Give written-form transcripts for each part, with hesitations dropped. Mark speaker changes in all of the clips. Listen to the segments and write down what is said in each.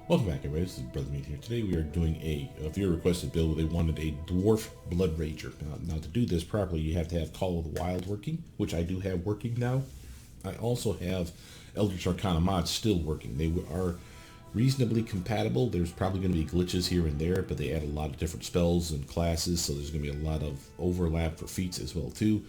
Speaker 1: Welcome back, everybody. This is Brother Meat here. Today we are doing a viewer requested build where they wanted a Dwarf Bloodrager. Now to do this properly, you have to have Call of the Wild working, which I do have working now. I also have Eldritch Arcana mods still working. They are reasonably compatible. There's probably going to be glitches here and there, but they add a lot of different spells and classes, so there's going to be a lot of overlap for feats as well too.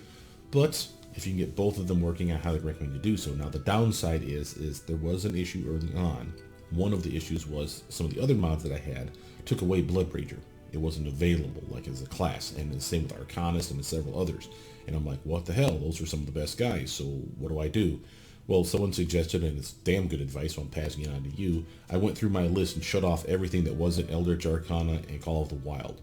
Speaker 1: But if you can get both of them working, I highly recommend you do so. Now the downside is there was an issue early on. One of the issues was some of the other mods that I had took away Bloodrager. It wasn't available like as a class, and the same with Arcanist and several others. And I'm like, what the hell? Those are some of the best guys, so what do I do? Well, someone suggested, and it's damn good advice, so I'm passing it on to you. I went through my list and shut off everything that wasn't Eldritch Arcana and Call of the Wild.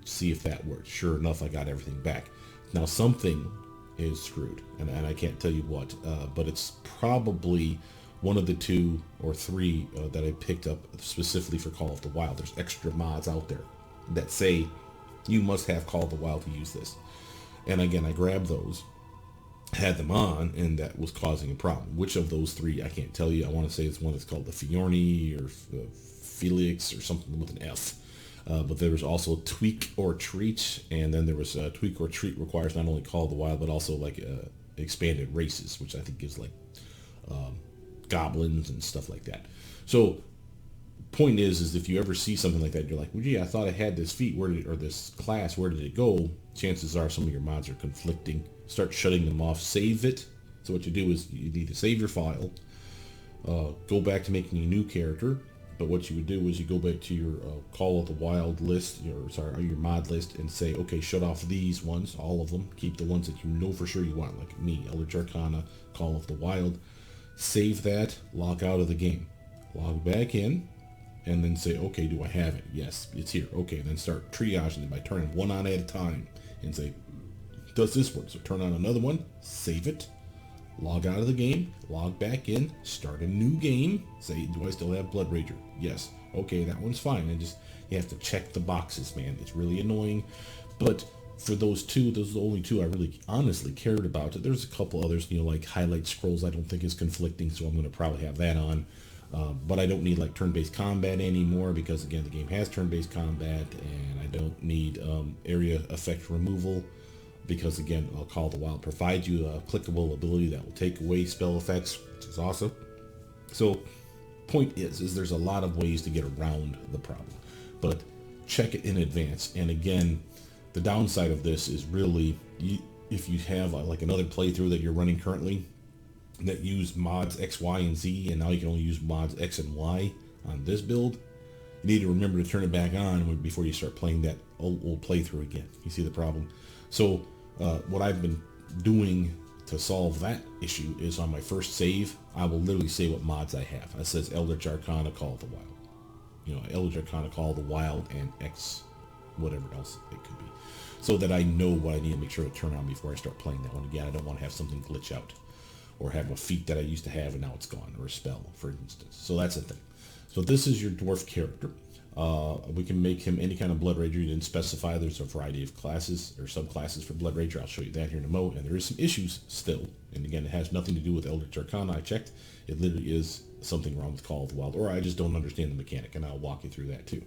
Speaker 1: See if that worked. Sure enough, I got everything back. Now something is screwed, and I can't tell you what, but it's probably one of the two or three that I picked up specifically for Call of the Wild. There's extra mods out there that say you must have Call of the Wild to use this. And again, I grabbed those, had them on, and that was causing a problem. Which of those three, I can't tell you. I want to say it's one that's called the Fiorni or Felix or something with an F. But there was also Tweak or Treat, and then there was Tweak or Treat requires not only Call of the Wild, but also like expanded races, which I think gives like goblins and stuff like that. So point is if you ever see something like that, you're like, well, gee, I thought I had this feat, or this class, where did it go? Chances are some of your mods are conflicting. Start shutting them off. Save it. So what you do is you need to save your file, go back to making a new character. But what you would do is you go back to your Call of the Wild list, your mod list, and say, okay, shut off these ones, all of them. Keep the ones that you know for sure you want, like me, Eldritch Arcana, Call of the Wild. Save that, log out of the game, log back in, and then say, okay, do I have it? Yes, it's here. Okay, and then start triaging it by turning one on at a time and say, does this work? So turn on another one, save it, log out of the game, log back in, start a new game, say, do I still have Bloodrager? Yes. Okay, that one's fine. And just, you have to check the boxes, man. It's really annoying, but for those two, those are the only two I really honestly cared about. There's a couple others, like highlight scrolls I don't think is conflicting, so I'm going to probably have that on. But I don't need like turn-based combat anymore because, again, the game has turn-based combat, and I don't need area effect removal because, again, Call of the Wild provides you a clickable ability that will take away spell effects, which is awesome. So point is there's a lot of ways to get around the problem, but check it in advance. And again, the downside of this is really, if you have like another playthrough that you're running currently that use mods X, Y, and Z, and now you can only use mods X and Y on this build, you need to remember to turn it back on before you start playing that old playthrough again. You see the problem? So what I've been doing to solve that issue is on my first save, I will literally say what mods I have. It says Eldritch Arcana, Call of the Wild. Eldritch Arcana, Call of the Wild, and X, whatever else it could be, so that I know what I need to make sure to turn on before I start playing that one again. I don't want to have something glitch out or have a feat that I used to have and now it's gone, or a spell, for instance. So that's the thing. So this is your dwarf character. We can make him any kind of Bloodrager. You didn't specify. There's a variety of classes or subclasses for Bloodrager. I'll show you that here in a moment. And there is some issues still. And again, it has nothing to do with Eldritch Arcana. I checked. It literally is something wrong with Call of the Wild, or I just don't understand the mechanic, and I'll walk you through that too.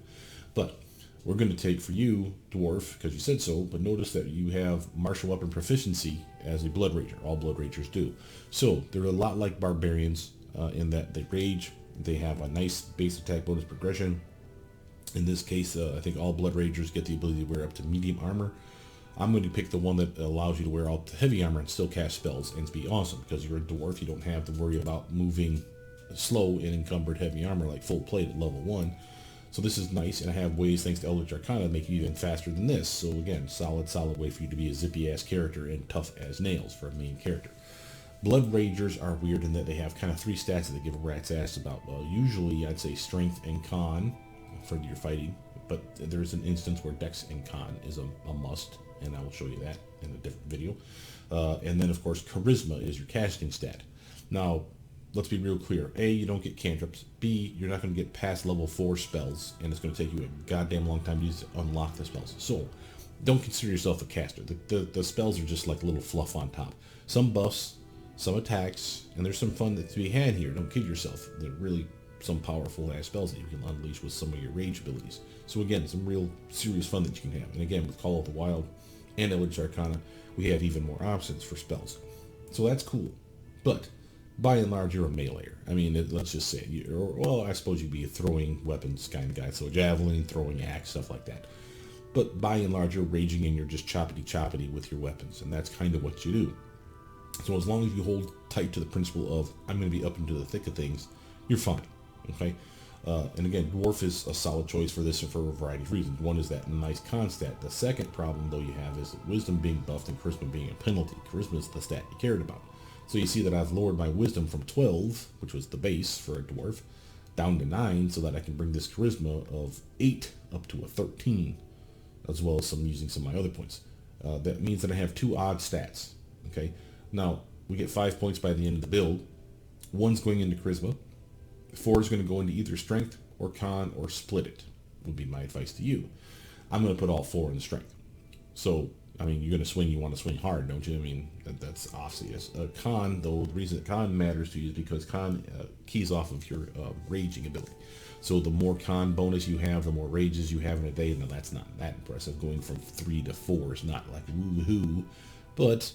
Speaker 1: But we're going to take for you, Dwarf, because you said so, but notice that you have martial weapon proficiency as a Bloodrager. All Bloodragers do. So they're a lot like Barbarians in that they rage. They have a nice base attack bonus progression. In this case, I think all Bloodragers get the ability to wear up to medium armor. I'm going to pick the one that allows you to wear up to heavy armor and still cast spells and be awesome, because you're a dwarf. You don't have to worry about moving slow and encumbered heavy armor like full plate at level 1. So this is nice, and I have ways, thanks to Eldritch Arcana, to make you even faster than this. So again, solid way for you to be a zippy-ass character and tough as nails for a main character. Bloodragers are weird in that they have kind of 3 stats that they give a rat's ass about. Usually, I'd say strength and con for your fighting, but there's an instance where dex and con is a must, and I will show you that in a different video. And then, of course, charisma is your casting stat. Now, let's be real clear. A, you don't get cantrips. B, you're not going to get past level 4 spells, and it's going to take you a goddamn long time to unlock the spells. So, don't consider yourself a caster. The spells are just like a little fluff on top. Some buffs, some attacks, and there's some fun to be had here. Don't kid yourself. They're really some powerful ass spells that you can unleash with some of your rage abilities. So again, some real serious fun that you can have. And again, with Call of the Wild and Eldritch Arcana, we have even more options for spells. So that's cool. But by and large, you're a meleeer. I mean, let's just say, well, I suppose you'd be a throwing weapons kind of guy. So javelin, throwing axe, stuff like that. But by and large, you're raging and you're just choppity with your weapons. And that's kind of what you do. So as long as you hold tight to the principle of, I'm going to be up into the thick of things, you're fine. Okay? And again, Dwarf is a solid choice for this and for a variety of reasons. One is that nice con stat. The second problem, though, you have is Wisdom being buffed and Charisma being a penalty. Charisma is the stat you cared about. So you see that I've lowered my Wisdom from 12, which was the base for a Dwarf, down to 9 so that I can bring this Charisma of 8 up to a 13, as well as using some of my other points. That means that I have 2 odd stats. Okay? Now, we get 5 points by the end of the build. 1's going into Charisma. 4 is going to go into either Strength or Con or split it, would be my advice to you. I'm going to put all 4 in Strength. So, I mean, you're going to swing, you want to swing hard, don't you? I mean, that's obvious. Con, though, the reason that Con matters to you is because Con keys off of your raging ability. So the more Con bonus you have, the more rages you have in a day. Now, that's not that impressive. Going from 3 to 4 is not like woohoo, but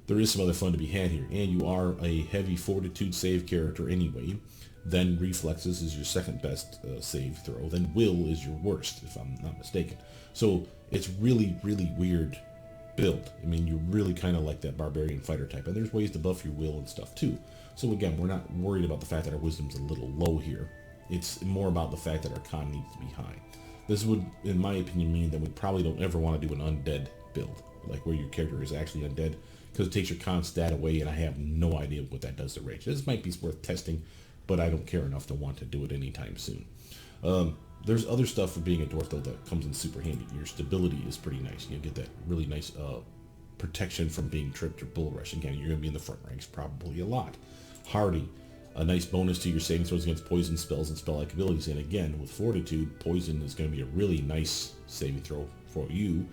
Speaker 1: there is some other fun to be had here. And you are a heavy fortitude save character anyway. Then Reflexes is your second best save throw. Then Will is your worst, if I'm not mistaken. So it's really, really weird build. I mean, you're really kind of like that barbarian fighter type. And there's ways to buff your will and stuff too. So again, we're not worried about the fact that our wisdom's a little low here. It's more about the fact that our con needs to be high. This would, in my opinion, mean that we probably don't ever want to do an undead build, like where your character is actually undead, because it takes your con stat away, and I have no idea what that does to rage. This might be worth testing, but I don't care enough to want to do it anytime soon. There's other stuff for being a dwarf, though, that comes in super handy. Your stability is pretty nice. You get that really nice protection from being tripped or bull rush. Again, you're going to be in the front ranks probably a lot. Hardy, a nice bonus to your saving throws against poison spells and spell-like abilities. And again, with Fortitude, poison is going to be a really nice saving throw for you.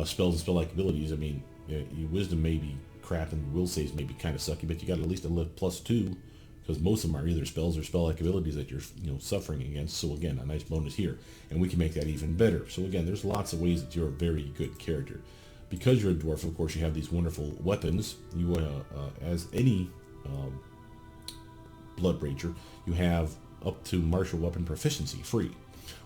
Speaker 1: Spells and spell-like abilities, I mean, your wisdom may be crap and your will saves may be kind of sucky, but you got at least a lift +2, because most of them are either spells or spell-like abilities that you're suffering against. So again, a nice bonus here, and we can make that even better. So again, there's lots of ways that you're a very good character. Because you're a dwarf, of course, you have these wonderful weapons. You, as any Bloodrager, you have up to martial weapon proficiency free,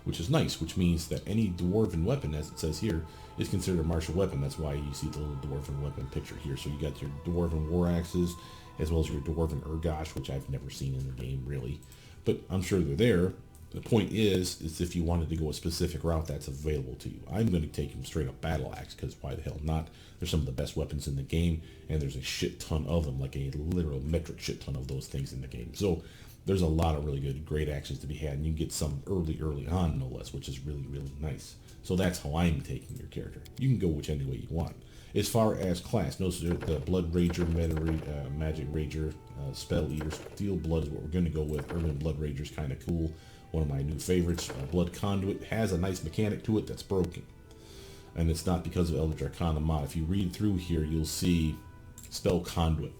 Speaker 1: which is nice, which means that any dwarven weapon, as it says here, is considered a martial weapon. That's why you see the little dwarven weapon picture here. So you got your dwarven war axes, as well as your dwarven ergosh, which I've never seen in the game really, but I'm sure they're there. The point is if you wanted to go a specific route, that's available to you. I'm going to take them straight up battle axe, because why the hell not? They're some of the best weapons in the game, and there's a shit ton of them, like a literal metric shit ton of those things in the game. So there's a lot of really good, great axes to be had, and you can get some early on, no less, which is really, really nice. So that's how I'm taking your character. You can go which any way you want. As far as class, notice the Bloodrager, Magic Rager, Spell Eater, Steelblood is what we're going to go with. Urban Bloodrager is kind of cool. One of my new favorites. Blood Conduit has a nice mechanic to it that's broken. And it's not because of Eldritch Arcana mod. If you read through here, you'll see Spell Conduit.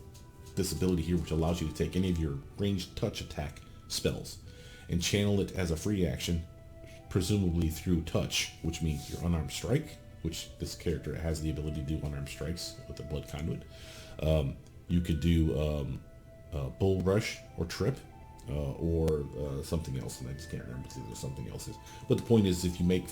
Speaker 1: This ability here, which allows you to take any of your ranged touch attack spells and channel it as a free action, presumably through touch, which means your unarmed strike, which this character has the ability to do unarmed strikes with the Blood Conduit. You could do Bull Rush or Trip, or something else, and I just can't remember if there's something else. But the point is, if you make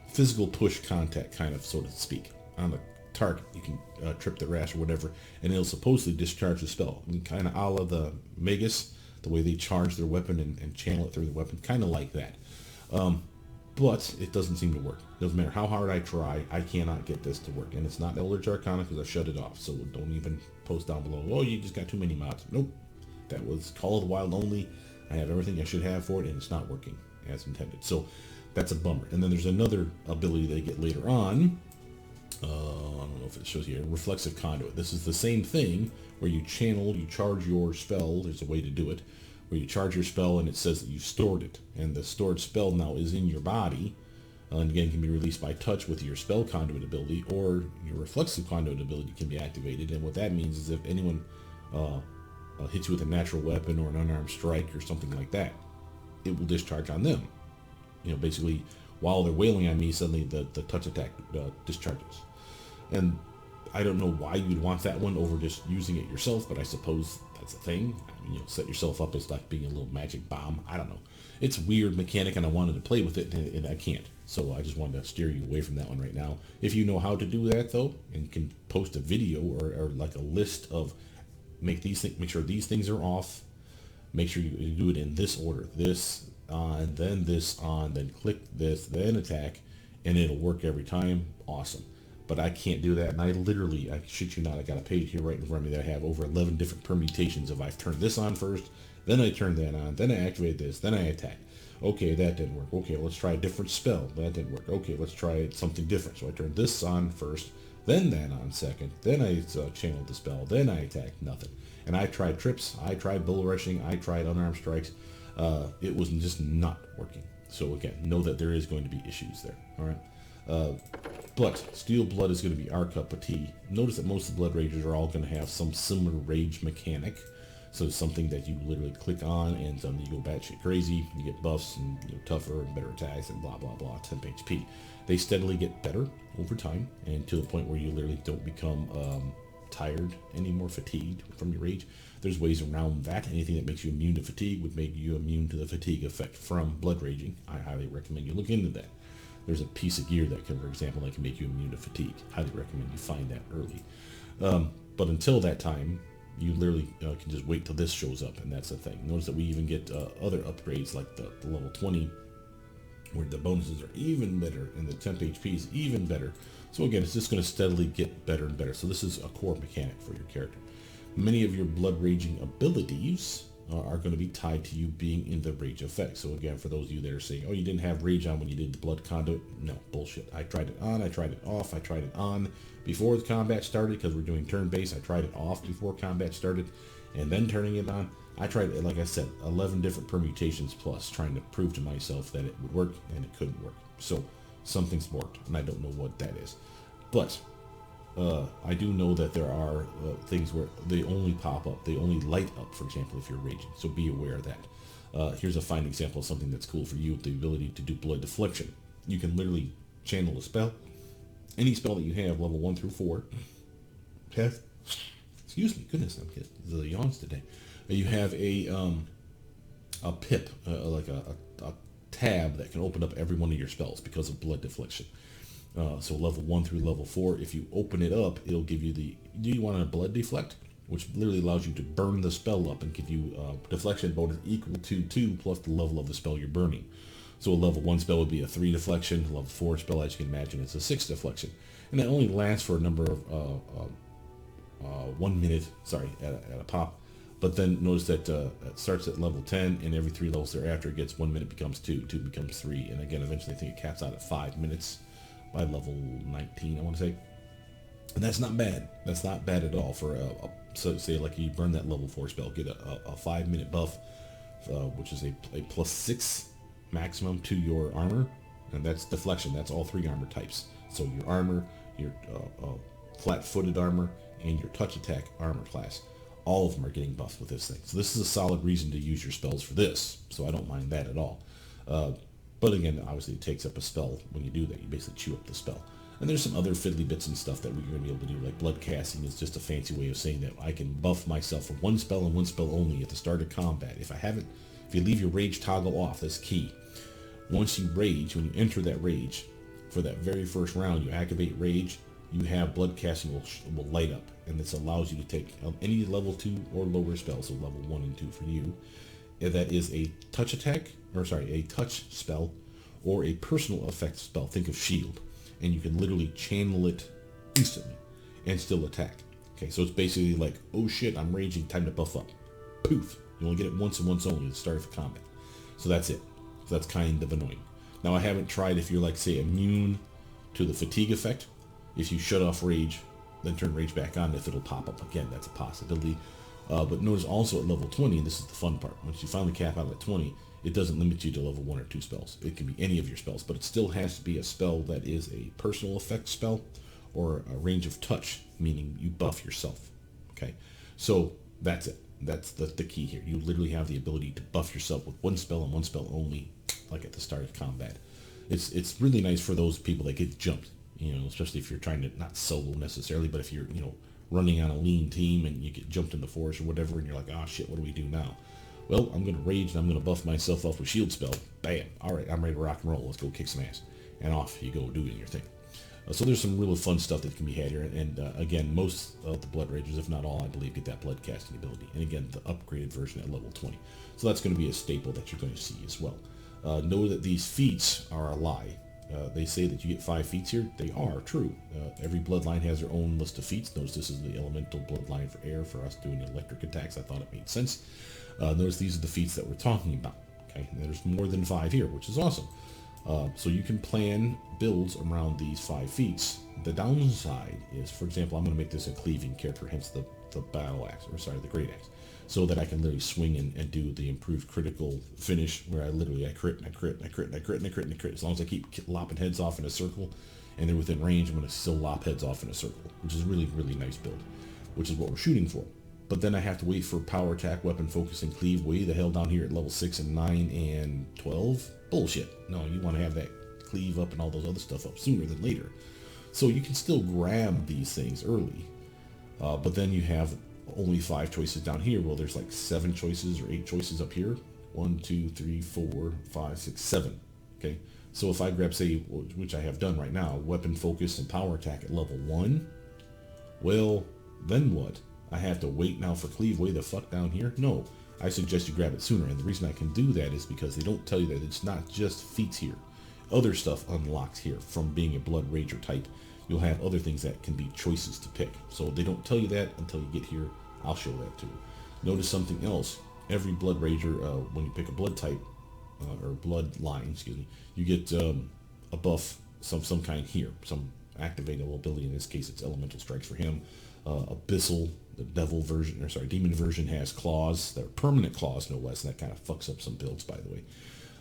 Speaker 1: physical push contact, kind of, so to speak, on a target, you can trip the rash or whatever, and it'll supposedly discharge the spell. I mean, kind of a la the Magus, the way they charge their weapon and channel it through the weapon, kind of like that. But it doesn't seem to work. Doesn't matter how hard I try, I cannot get this to work. And it's not Eldritch Arcana, because I shut it off. So don't even post down below, oh, you just got too many mods. Nope. That was Call of the Wild only. I have everything I should have for it, and it's not working as intended. So that's a bummer. And then there's another ability they get later on. I don't know if it shows here. Reflexive Conduit. This is the same thing where you charge your spell. There's a way to do it, where you charge your spell and it says that you stored it. And the stored spell now is in your body. And again, can be released by touch with your Spell Conduit ability, or your Reflexive Conduit ability can be activated. And what that means is if anyone hits you with a natural weapon or an unarmed strike or something like that, it will discharge on them. Basically, while they're wailing on me, suddenly the touch attack discharges. And I don't know why you'd want that one over just using it yourself, but I suppose that's a thing. Set yourself up as like being a little magic bomb. I don't know. It's a weird mechanic, and I wanted to play with it, and I can't. So I just wanted to steer you away from that one right now. If you know how to do that, though, and can post a video or like a list of make sure these things are off. Make sure you do it in this order. This on, then this on, then click this, then attack, and it'll work every time. Awesome. But I can't do that, and I shit you not, I got a page here right in front of me that I have over 11 different permutations of I've turned this on first, then I turn that on, then I activate this, then I attack. Okay, that didn't work. Okay, let's try a different spell. That didn't work. Okay, let's try something different. So I turn this on first, then that on second, then I channel the spell, then I attack. Nothing. And I tried trips, I tried bull rushing, I tried unarmed strikes. It was just not working. So again, know that there is going to be issues there. All right. But Steelblood is going to be our cup of tea. Notice that most of the Blood Ragers are all going to have some similar rage mechanic. So it's something that you literally click on and suddenly you go batshit crazy. You get buffs and tougher and better attacks and blah, blah, blah, temp HP. They steadily get better over time, and to the point where you literally don't become tired anymore, fatigued from your rage. There's ways around that. Anything that makes you immune to fatigue would make you immune to the fatigue effect from blood raging. I highly recommend you look into that. There's a piece of gear that can, for example, that can make you immune to fatigue. Highly recommend you find that early. But until that time, you literally can just wait till this shows up, and that's the thing. Notice that we even get other upgrades like the level 20, where the bonuses are even better and the temp HP is even better. So again, it's just going to steadily get better and better. So this is a core mechanic for your character. Many of your blood raging abilities are going to be tied to you being in the rage effect. So again, for those of you that are saying, oh, you didn't have rage on when you did the blood conduit. No, bullshit. I tried it on, I tried it off, I tried it on before the combat started because we're doing turn-based. I tried it off before combat started and then turning it on. I tried it, like I said, 11 different permutations plus, trying to prove to myself that it would work, and it couldn't work. So something's worked, and I don't know what that is. But I do know that there are things where they only pop up, they only light up, for example, if you're raging. So be aware of that. Here's a fine example of something that's cool for you, the ability to do blood deflection. You can literally channel a spell. Any spell that you have, level 1 through 4, have, excuse me, goodness, I'm getting the yawns today. You have a pip, like a tab that can open up every one of your spells because of blood deflection. So level 1 through level 4, if you open it up, it'll give you do you want a blood deflect? Which literally allows you to burn the spell up and give you deflection bonus equal to 2 plus the level of the spell you're burning. So a level 1 spell would be a 3 deflection, level 4 spell, as you can imagine, it's a 6 deflection. And that only lasts for a number of 1 minute, at a pop. But then notice that it starts at level 10, and every 3 levels thereafter it gets 1 minute becomes 2, 2 becomes 3, and again, eventually I think it caps out at 5 minutes by level 19, I want to say. And that's not bad. That's not bad at all for so say like you burn that level 4 spell, get a 5 minute buff, which is a plus 6 maximum to your armor, and that's deflection. That's all 3 armor types. So your armor, your flat-footed armor, and your touch attack armor class. All of them are getting buffed with this thing. So this is a solid reason to use your spells for this. So I don't mind that at all. But again, obviously it takes up a spell when you do that. You basically chew up the spell. And there's some other fiddly bits and stuff that we're going to be able to do, like blood casting is just a fancy way of saying that I can buff myself for 1 spell and 1 spell only at the start of combat. If you leave your rage toggle off, that's key. Once you rage, when you enter that rage, for that very first round, you activate rage, you have blood casting will light up, and this allows you to take any level 2 or lower spells, so level 1 and 2 for you. If that is a touch attack, a touch spell, or a personal effect spell. Think of shield, and you can literally channel it instantly and still attack. Okay, so it's basically like, oh shit, I'm raging, time to buff up. Poof. You only get it once and once only at the start of combat. So that's it. So that's kind of annoying. Now I haven't tried if you're like, say, immune to the fatigue effect. If you shut off rage, then turn rage back on, if it'll pop up again, that's a possibility. But notice also at level 20, and this is the fun part, once you finally cap out at 20, it doesn't limit you to level 1 or 2 spells. It can be any of your spells, but it still has to be a spell that is a personal effect spell or a range of touch, meaning you buff yourself. Okay, so that's it. That's the key here. You literally have the ability to buff yourself with one spell and one spell only, like at the start of combat. It's really nice for those people that get jumped, especially if you're trying to, not solo necessarily, but if you're, running on a lean team and you get jumped in the forest or whatever, and you're like, oh shit, what do we do now? Well, I'm going to rage and I'm going to buff myself up with shield spell. Bam. All right, I'm ready to rock and roll. Let's go kick some ass. And off you go doing your thing. So there's some really fun stuff that can be had here. And again, most of the Blood Ragers, if not all, I believe, get that blood casting ability. And again, the upgraded version at level 20. So that's going to be a staple that you're going to see as well. Know that these feats are a lie. They say that you get 5 feats here. They are true. Every bloodline has their own list of feats. Notice this is the elemental bloodline for air. For us doing electric attacks, I thought it made sense. Notice these are the feats that we're talking about. Okay, and there's more than 5 here, which is awesome. So you can plan builds around these 5 feats. The downside is, for example, I'm going to make this a cleaving character, hence the battle axe, or sorry, the great axe, so that I can literally swing and do the improved critical finish where I crit and I crit and I crit and I crit and I crit and I crit. As long as I keep lopping heads off in a circle and they're within range, I'm going to still lop heads off in a circle, which is really, really nice build, which is what we're shooting for. But then I have to wait for power attack, weapon focus, and cleave way the hell down here at level 6 and 9 and 12. Bullshit. No, you want to have that cleave up and all those other stuff up sooner than later. So you can still grab these things early. But then you have only 5 choices down here. Well, there's like 7 choices or 8 choices up here. 1, 2, 3, 4, 5, 6, 7. Okay. So if I grab, say, which I have done right now, weapon focus and power attack at level 1, well, then what? I have to wait now for cleave way the fuck down here? No, I suggest you grab it sooner. And the reason I can do that is because they don't tell you that it's not just feats here. Other stuff unlocked here from being a Blood Rager type. You'll have other things that can be choices to pick. So they don't tell you that until you get here. I'll show that to you. Notice something else. Every Blood Rager, when you pick a blood type, or bloodline, excuse me, you get a buff some kind here. Some activatable ability. In this case, it's elemental strikes for him. Abyssal, the devil version, or sorry, demon version has claws. They're permanent claws, no less, and that kind of fucks up some builds, by the way.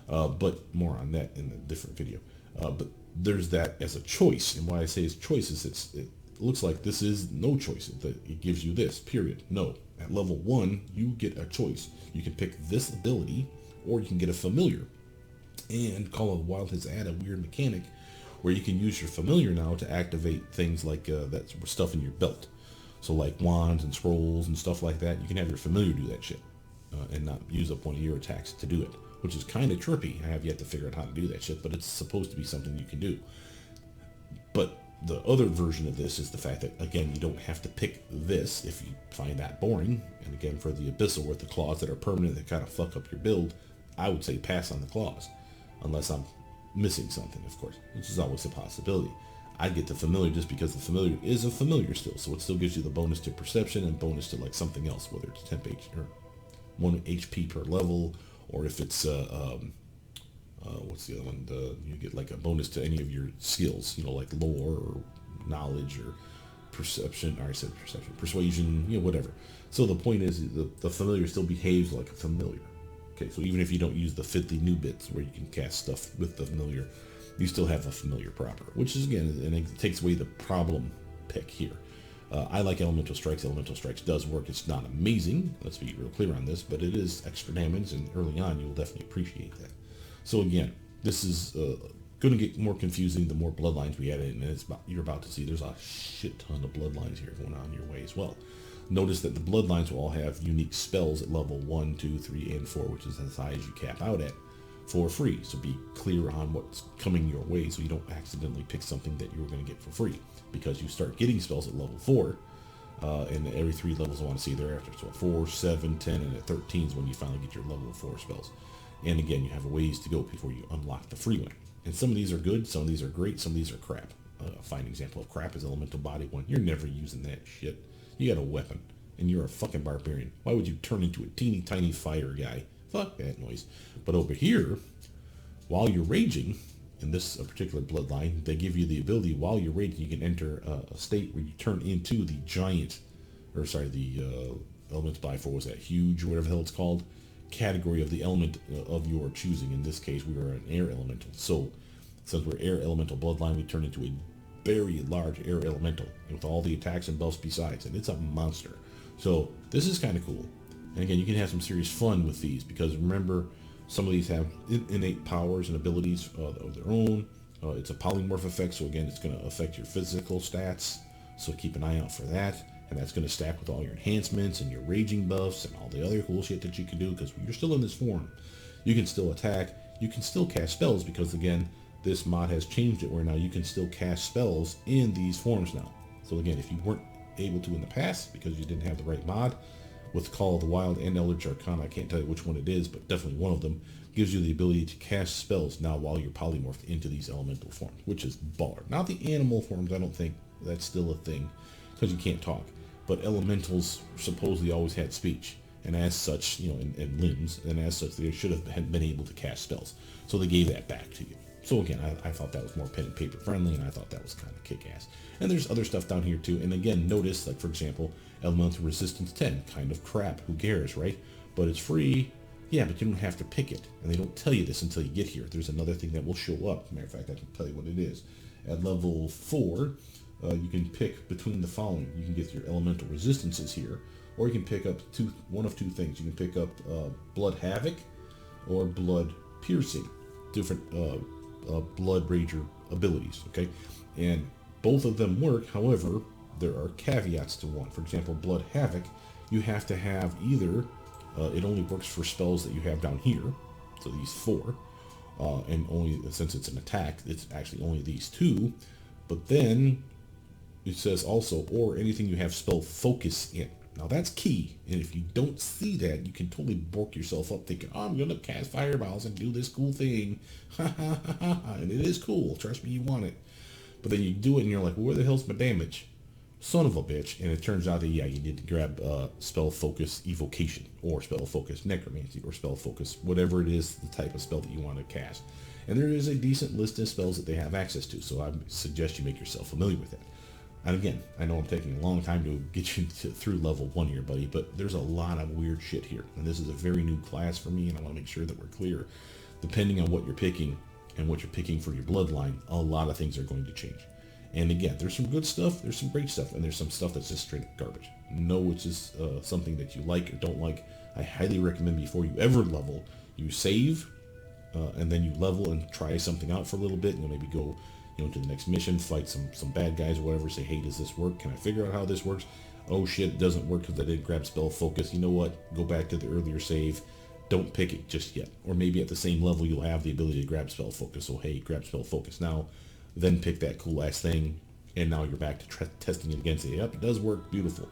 Speaker 1: But more on that in a different video. But there's that as a choice, and why I say it's choice is it looks like this is no choice. It gives you this, period. No. At level 1, you get a choice. You can pick this ability, or you can get a familiar. And Call of the Wild has added a weird mechanic where you can use your familiar now to activate things like that stuff in your belt. So like wands and scrolls and stuff like that, you can have your familiar do that shit and not use up one of your attacks to do it, which is kind of trippy. I have yet to figure out how to do that shit, but it's supposed to be something you can do. But the other version of this is the fact that, again, you don't have to pick this if you find that boring. And again, for the Abyssal with the claws that are permanent that kind of fuck up your build, I would say pass on the claws, unless I'm missing something, of course, which is always a possibility. I'd get the familiar just because the familiar is a familiar still, so it still gives you the bonus to perception and bonus to like something else, whether it's temp H or 1 HP per level, or if it's what's the other one? You get like a bonus to any of your skills, like lore or knowledge or perception. Or I said perception, persuasion, whatever. So the point is, the familiar still behaves like a familiar. Okay, so even if you don't use the 50 new bits where you can cast stuff with the familiar, you still have a familiar proper, which is, again, and it takes away the problem pick here. I like elemental strikes. Elemental strikes does work. It's not amazing. Let's be real clear on this, but it is extra damage, and early on you'll definitely appreciate that. So again, this is going to get more confusing the more bloodlines we add in, and you're about to see there's a shit ton of bloodlines here going on your way as well. Notice that the bloodlines will all have unique spells at level 1, 2, 3, and 4, which is as high as you cap out at, for free. So be clear on what's coming your way so you don't accidentally pick something that you're going to get for free, because you start getting spells at level 4 and every 3 levels I want to see thereafter. So at 4, 7, 10, and at 13 is when you finally get your level 4 spells. And again, you have a ways to go before you unlock the free one. And some of these are good, some of these are great, some of these are crap. A fine example of crap is Elemental Body 1. You're never using that shit. You got a weapon and you're a fucking barbarian. Why would you turn into a teeny tiny fire guy? Fuck that noise. But over here, while you're raging, in this particular bloodline, they give you the ability while you're raging, you can enter a state where you turn into the giant, or sorry, the Elemental Body 4 was that huge, or whatever the hell it's called, category of the element of your choosing. In this case, we are an air elemental. So since we're air elemental bloodline, we turn into a very large air elemental with all the attacks and buffs besides, and it's a monster. So this is kind of cool. And again, you can have some serious fun with these, because remember, some of these have innate powers and abilities of their own. It's a polymorph effect, so again, it's going to affect your physical stats, so keep an eye out for that. And that's going to stack with all your enhancements and your raging buffs and all the other cool shit that you can do, because you're still in this form. You can still attack, you can still cast spells, because again, this mod has changed it where now you can still cast spells in these forms now. So again, if you weren't able to in the past because you didn't have the right mod, with Call of the Wild and Eldritch Arcana, I can't tell you which one it is, but definitely one of them, gives you the ability to cast spells now while you're polymorphed into these elemental forms, which is baller. Not the animal forms, I don't think that's still a thing, because you can't talk. But elementals supposedly always had speech, and as such, you know, and limbs, and as such, they should have been able to cast spells. So they gave that back to you. So again, I thought that was more pen and paper friendly, and I thought that was kind of kick-ass. And there's other stuff down here too. And again, notice, like for example, elemental resistance 10, kind of crap. Who cares, right? But it's free. Yeah, but you don't have to pick it, and they don't tell you this until you get here. There's another thing that will show up. Matter of fact, I can tell you what it is. At level 4, you can pick between the following. You can get your elemental resistances here, or you can pick up one of two things. You can pick up Blood Havoc or Blood Piercing, different Blood Rager abilities, okay? And both of them work, however, there are caveats to one. For example, Blood Havoc, you have to have either, it only works for spells that you have down here, so these 4, and only, since it's an attack, it's actually only these 2, but then it says also, or anything you have spell focus in. Now that's key, and if you don't see that, you can totally bork yourself up thinking, oh, I'm going to cast fireballs and do this cool thing, and it is cool, trust me, you want it. But then you do it and you're like, well, where the hell's my damage? Son of a bitch. And it turns out that, yeah, you need to grab spell focus evocation, or spell focus necromancy, or spell focus, whatever it is, the type of spell that you want to cast. And there is a decent list of spells that they have access to, so I suggest you make yourself familiar with that. And again, I know I'm taking a long time to get you through level 1 here, buddy, but there's a lot of weird shit here. And this is a very new class for me, and I want to make sure that we're clear. Depending on what you're picking and what you're picking for your bloodline, a lot of things are going to change. And again, there's some good stuff, there's some great stuff, and there's some stuff that's just straight up garbage. Know which is something that you like or don't like. I highly recommend before you ever level, you save, and then you level and try something out for a little bit, and you'll maybe go, you know, to the next mission, fight some bad guys or whatever, say, hey, does this work? Can I figure out how this works? Oh shit, it doesn't work because I didn't grab spell focus. You know what? Go back to the earlier save. Don't pick it just yet. Or maybe at the same level you'll have the ability to grab spell focus. So hey, grab spell focus now, then pick that cool ass thing, and now you're back to testing it against it. Yep, it does work. Beautiful.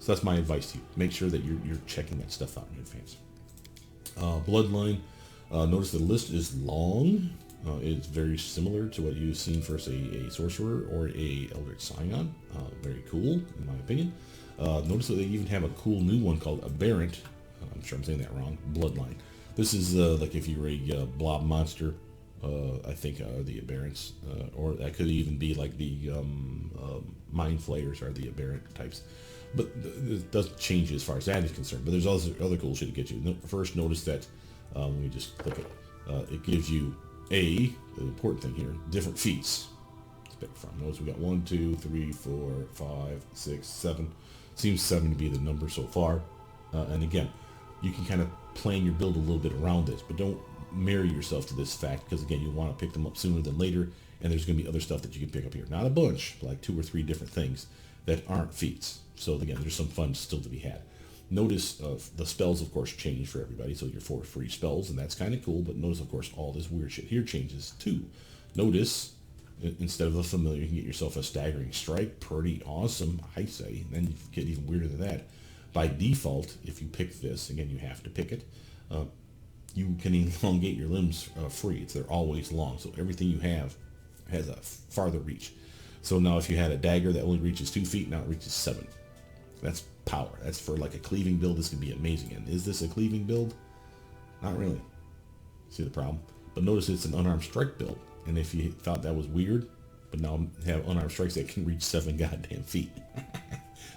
Speaker 1: So that's my advice to you. Make sure that you're checking that stuff out in advance. Bloodline. Notice the list is long. It's very similar to what you've seen for, say, a Sorcerer or a Eldritch Scion. Very cool, in my opinion. Notice that they even have a cool new one called Aberrant. I'm sure I'm saying that wrong. Bloodline. This is like if you're a blob monster, I think the Aberrants, or that could even be like the Mind Flayers are the Aberrant types. But it doesn't change as far as that is concerned. But there's also other cool shit to get you. First, notice that when we just click it, it gives you the important thing here, different feats to pick from. Notice we got 1, 2, 3, 4, 5, 6, 7. Seems 7 to be the number so far. And again, you can kind of plan your build a little bit around this, but don't marry yourself to this fact, because again, you want to pick them up sooner than later, and there's going to be other stuff that you can pick up here. Not a bunch, like 2 or 3 different things that aren't feats. So again, there's some fun still to be had. Notice the spells, of course, change for everybody, so your 4 free spells, and that's kind of cool, but notice, of course, all this weird shit here changes too. Notice, instead of a familiar, you can get yourself a staggering strike. Pretty awesome, I say. And then you get even weirder than that. By default, if you pick this, again, you have to pick it, you can elongate your limbs free. They're always long, so everything you have has a farther reach. So now if you had a dagger that only reaches 2 feet, now it reaches 7. That's power. That's for like a cleaving build. This could be amazing. And is this a cleaving build? Not really. See the problem? But notice it's an unarmed strike build. And if you thought that was weird, but now have unarmed strikes that can reach 7 goddamn feet.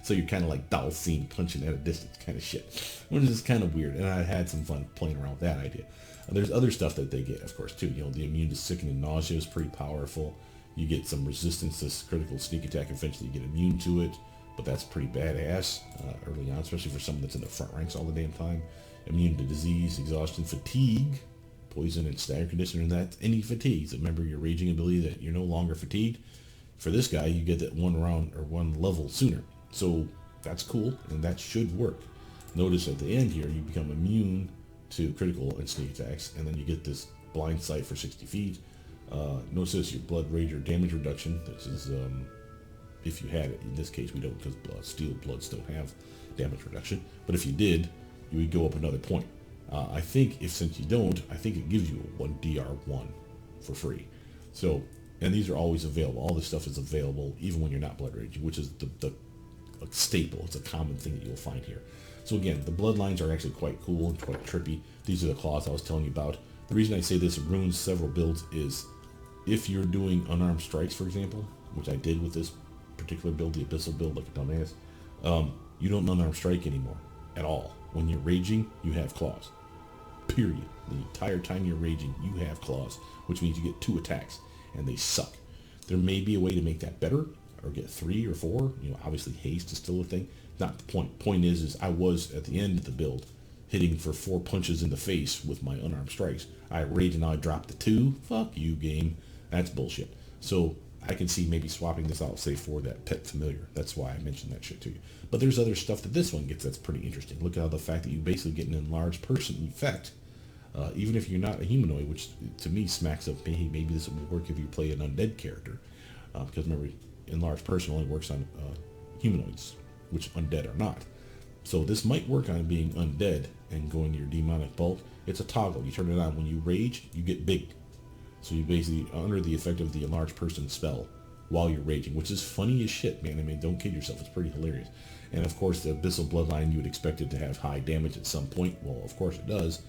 Speaker 1: So you're kind of like Dalsim punching at a distance kind of shit. Which is kind of weird. And I had some fun playing around with that idea. There's other stuff that they get, of course, too. You know, the immune to sickening nausea is pretty powerful. You get some resistance to critical sneak attack. Eventually you get immune to it. but that's pretty badass early on, especially for someone that's in the front ranks all the damn time. Immune to disease, exhaustion, fatigue, poison, and stagger conditioner, and that's any fatigue. So remember your raging ability that you're no longer fatigued. For this guy, you get that one round or one level sooner. So that's cool, and that should work. Notice at the end here, you become immune to critical and sneak attacks, and then you get this blind sight for 60 feet. Notice your Bloodrager damage reduction. This is if you had it. In this case, we don't, because Steelbloods don't have damage reduction. But if you did, you would go up another point. I think since you don't, I think it gives you a 1 DR1 for free. So, and these are always available. All this stuff is available even when you're not blood raging, which is the staple. It's a common thing that you'll find here. So again, the bloodlines are actually quite cool and quite trippy. These are the claws I was telling you about. The reason I say this ruins several builds is if you're doing unarmed strikes, for example, which I did with this particular build, the Abyssal build, like a dumbass, you don't unarmed strike anymore at all. When you're raging, you have claws. Period. The entire time you're raging, you have claws, which means you get 2 attacks, and they suck. There may be a way to make that better, or get 3 or 4. You know, obviously haste is still a thing. Not the point. Point is I was at the end of the build hitting for 4 punches in the face with my unarmed strikes. I raged and now I dropped to 2. Fuck you, game. That's bullshit. So I can see maybe swapping this out, say, for that pet familiar. That's why I mentioned that shit to you. But there's other stuff that this one gets that's pretty interesting. Look at the fact that you basically get an enlarged person effect. Even if you're not a humanoid, which to me smacks of, hey, maybe this would work if you play an undead character. Because remember, enlarged person only works on humanoids, which undead are not. So this might work on being undead and going to your demonic bulk. It's a toggle. You turn it on. When you rage, you get big. So you basically under the effect of the enlarged person spell while you're raging, which is funny as shit, man. I mean, don't kid yourself. It's pretty hilarious. And of course, the Abyssal Bloodline, you would expect it to have high damage at some point. Well, of course it does.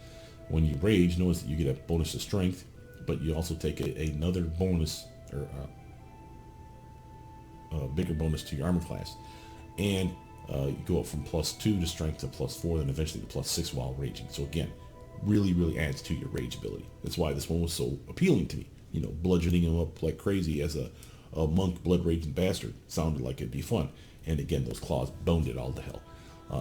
Speaker 1: When you rage, notice that you get a bonus to strength, but you also take another bonus, or a bigger bonus to your armor class. And you go up from +2 to strength to +4, then eventually to +6 while raging. So again, really adds to your rage ability. That's why this one was so appealing to me. You know, bludgeoning him up like crazy as a monk blood raging bastard sounded like it'd be fun. And again, those claws boned it all to hell.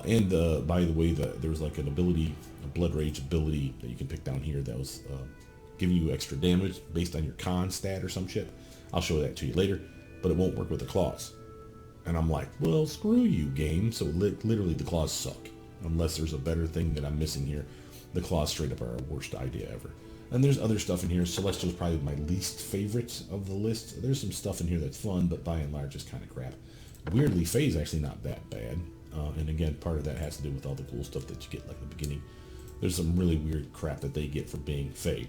Speaker 1: And by the way, there's like an ability, a blood rage ability that you can pick down here that was giving you extra damage based on your con stat or some shit. I'll show that to you later, but it won't work with the claws. And I'm like, well, screw you, game. So literally the claws suck. Unless there's a better thing that I'm missing here. The claws straight up are our worst idea ever. And there's other stuff in here. Celestial's probably my least favorite of the list. There's some stuff in here that's fun, but by and large, it's kind of crap. Weirdly, Faye's actually not that bad. And again, part of that has to do with all the cool stuff that you get like in the beginning. There's some really weird crap that they get for being Faye.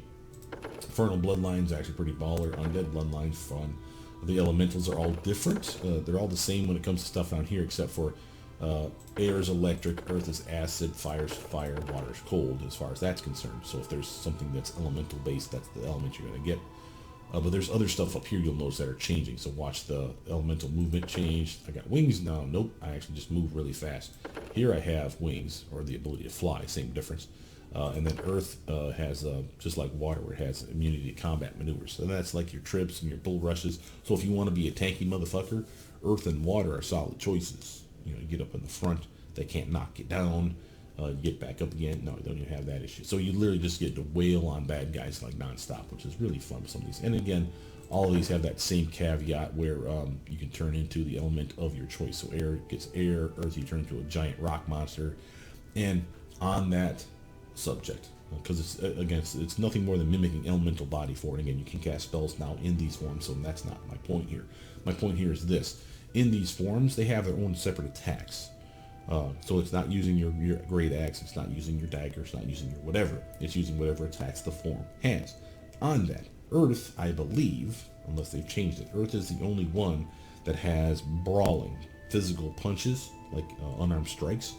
Speaker 1: Infernal Bloodlines actually pretty baller. Undead Bloodlines fun. The elementals are all different. They're all the same when it comes to stuff down here, except for air is electric, earth is acid, fire's fire, water's cold, as far as that's concerned. So if there's something that's elemental based, that's the element you're going to get. But there's other stuff up here you'll notice that are changing. So watch the elemental movement change. I got wings now. Nope, I actually just move really fast. Here I have wings, or the ability to fly, same difference. And then earth has, just like water, where it has immunity to combat maneuvers. So that's like your trips and your bull rushes. So if you want to be a tanky motherfucker, earth and water are solid choices. You know, you get up in the front, they can't knock you down. You get back up again. No, you don't even have that issue. So you literally just get to wail on bad guys like nonstop, which is really fun with some of these. And again, all of these have that same caveat where you can turn into the element of your choice. So air gets air, earth you turn into a giant rock monster. And on that subject, because it's nothing more than mimicking elemental body for it. Again, you can cast spells now in these forms, so that's not my point here. My point here is this. In these forms, they have their own separate attacks. So it's not using your great axe, it's not using your dagger, it's not using your whatever. It's using whatever attacks the form has. On that, Earth, I believe, unless they've changed it, Earth is the only one that has brawling, physical punches, like unarmed strikes,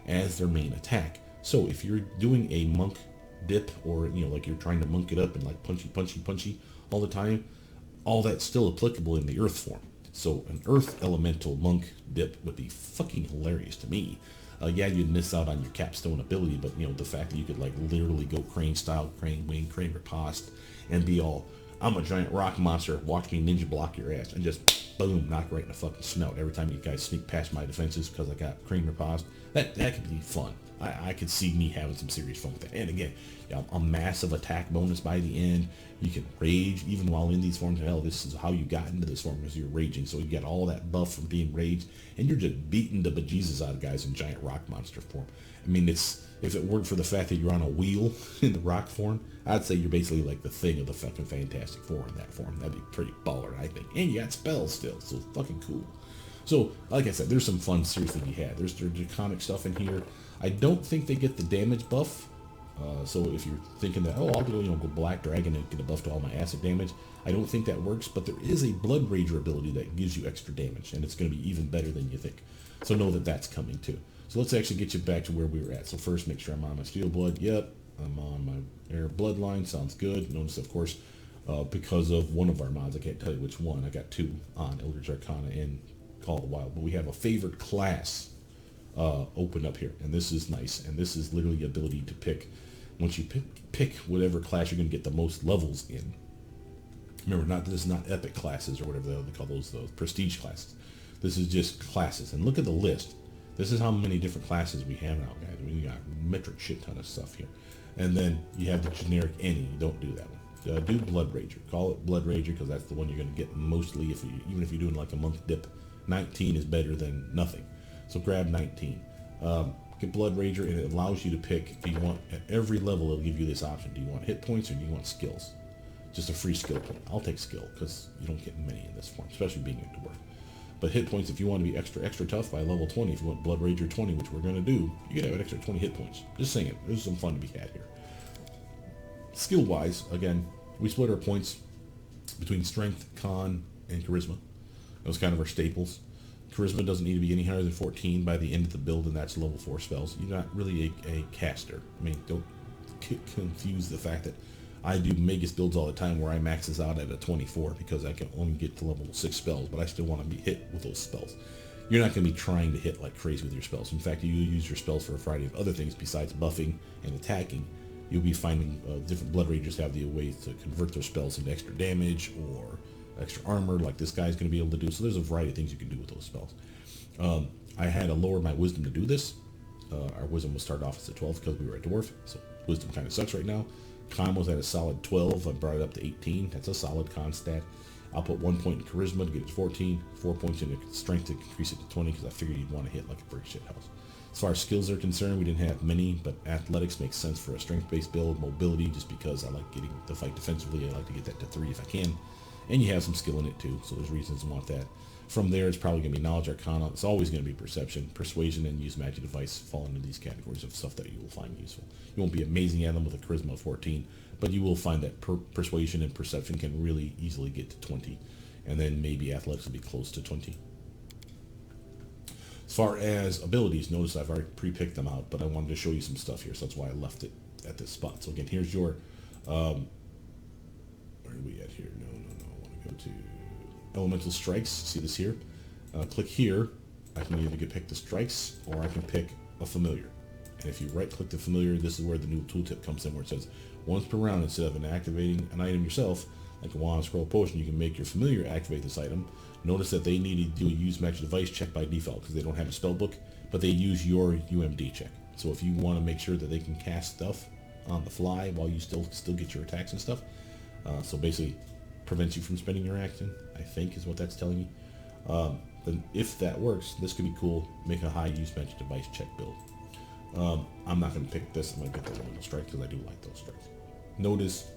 Speaker 1: as their main attack. So if you're doing a monk dip, or like you're trying to monk it up and like punchy all the time, all that's still applicable in the Earth form. So an Earth Elemental Monk dip would be fucking hilarious to me. Yeah, you'd miss out on your capstone ability, but the fact that you could like literally go crane style, crane wing, crane riposte, and be all, I'm a giant rock monster, watch me ninja block your ass, and just boom, knock right in the fucking snout every time you guys sneak past my defenses because I got cream paused. That could be fun. I could see me having some serious fun with that. And again, a massive attack bonus by the end. You can rage even while in these forms. Hell, this is how you got into this form, because you're raging. So you get all that buff from being raged, and you're just beating the bejesus out of guys in giant rock monster form. I mean, if it weren't for the fact that you're on a wheel in the rock form, I'd say you're basically like the Thing of the fucking Fantastic Four in that form. That'd be pretty baller, I think. And you got spells still, so fucking cool. So, like I said, there's some fun series to be had. There's draconic stuff in here. I don't think they get the damage buff. So if you're thinking that, oh, I'll go Black Dragon and get a buff to all my acid damage, I don't think that works. But there is a Bloodrager ability that gives you extra damage, and it's going to be even better than you think. So know that that's coming too. So let's actually get you back to where we were at. So first, make sure I'm on my Steelblood. Yep, I'm on my Air Bloodline. Sounds good. Notice, of course, because of one of our mods, I can't tell you which one. I got two on Eldritch Arcana and Call of the Wild, but we have a favorite class open up here, and this is nice. And this is literally the ability to pick. Once you pick whatever class you're going to get the most levels in. Remember, this is not epic classes or whatever they call those prestige classes. This is just classes. And look at the list. This is how many different classes we have now, guys. We got a metric shit ton of stuff here. And then you have the generic any. Don't do that one. Do Bloodrager. Call it Bloodrager because that's the one you're going to get mostly. Even if you're doing like a month dip, 19 is better than nothing. So grab 19. Get Bloodrager, and it allows you to pick. Do you want, at every level it'll give you this option. Do you want hit points or do you want skills? Just a free skill point. I'll take skill because you don't get many in this form, especially being a dwarf. But hit points, if you want to be extra tough by level 20, if you want Bloodrager 20, which we're going to do, you get an extra 20 hit points. Just saying, there's some fun to be had here. Skill-wise, again, we split our points between strength, con, and charisma. Those kind of our staples. Charisma doesn't need to be any higher than 14 by the end of the build, and that's level 4 spells. You're not really a caster. I mean, don't confuse the fact that I do Magus builds all the time where I max this out at a 24 because I can only get to level 6 spells, but I still want to be hit with those spells. You're not going to be trying to hit like crazy with your spells. In fact, you use your spells for a variety of other things besides buffing and attacking. You'll be finding different Bloodragers have the ways to convert their spells into extra damage or extra armor, like this guy's going to be able to do. So there's a variety of things you can do with those spells. I had to lower my wisdom to do this. Our wisdom will start off as a 12 because we were a dwarf, so wisdom kind of sucks right now. Con was at a solid 12. I brought it up to 18. That's a solid con stat. I'll put 1 point in charisma to get it to 14, 4 points in strength to increase it to 20 because I figured you'd want to hit like a brick shit house. As far as skills are concerned, we didn't have many, but athletics makes sense for a strength-based build. Mobility, just because I like getting to fight defensively, I like to get that to 3 if I can. And you have some skill in it too, so there's reasons to want that. From there, it's probably going to be knowledge, arcana. It's always going to be perception, persuasion, and use magic device fall into these categories of stuff that you will find useful. You won't be amazing at them with a charisma of 14, but you will find that persuasion and perception can really easily get to 20, and then maybe athletics will be close to 20. As far as abilities, notice I've already pre-picked them out, but I wanted to show you some stuff here, so that's why I left it at this spot. So again, here's your, where are we at here? No, I want to go to Elemental Strikes. See this here? Click here. I can either pick the strikes, or I can pick a familiar. And if you right-click the familiar, this is where the new tooltip comes in, where it says, once per round, instead of activating an item yourself, like a wand, scroll, potion, you can make your familiar activate this item. Notice that they need to do a use magic device check by default because they don't have a spell book, but they use your UMD check. So if you want to make sure that they can cast stuff on the fly while you still get your attacks and stuff, so basically prevents you from spending your action, I think is what that's telling you. Then if that works, this could be cool. Make a high use magic device check build. I'm not going to pick this. I'm going to pick the Elemental Strike because I do like those strikes. Notice,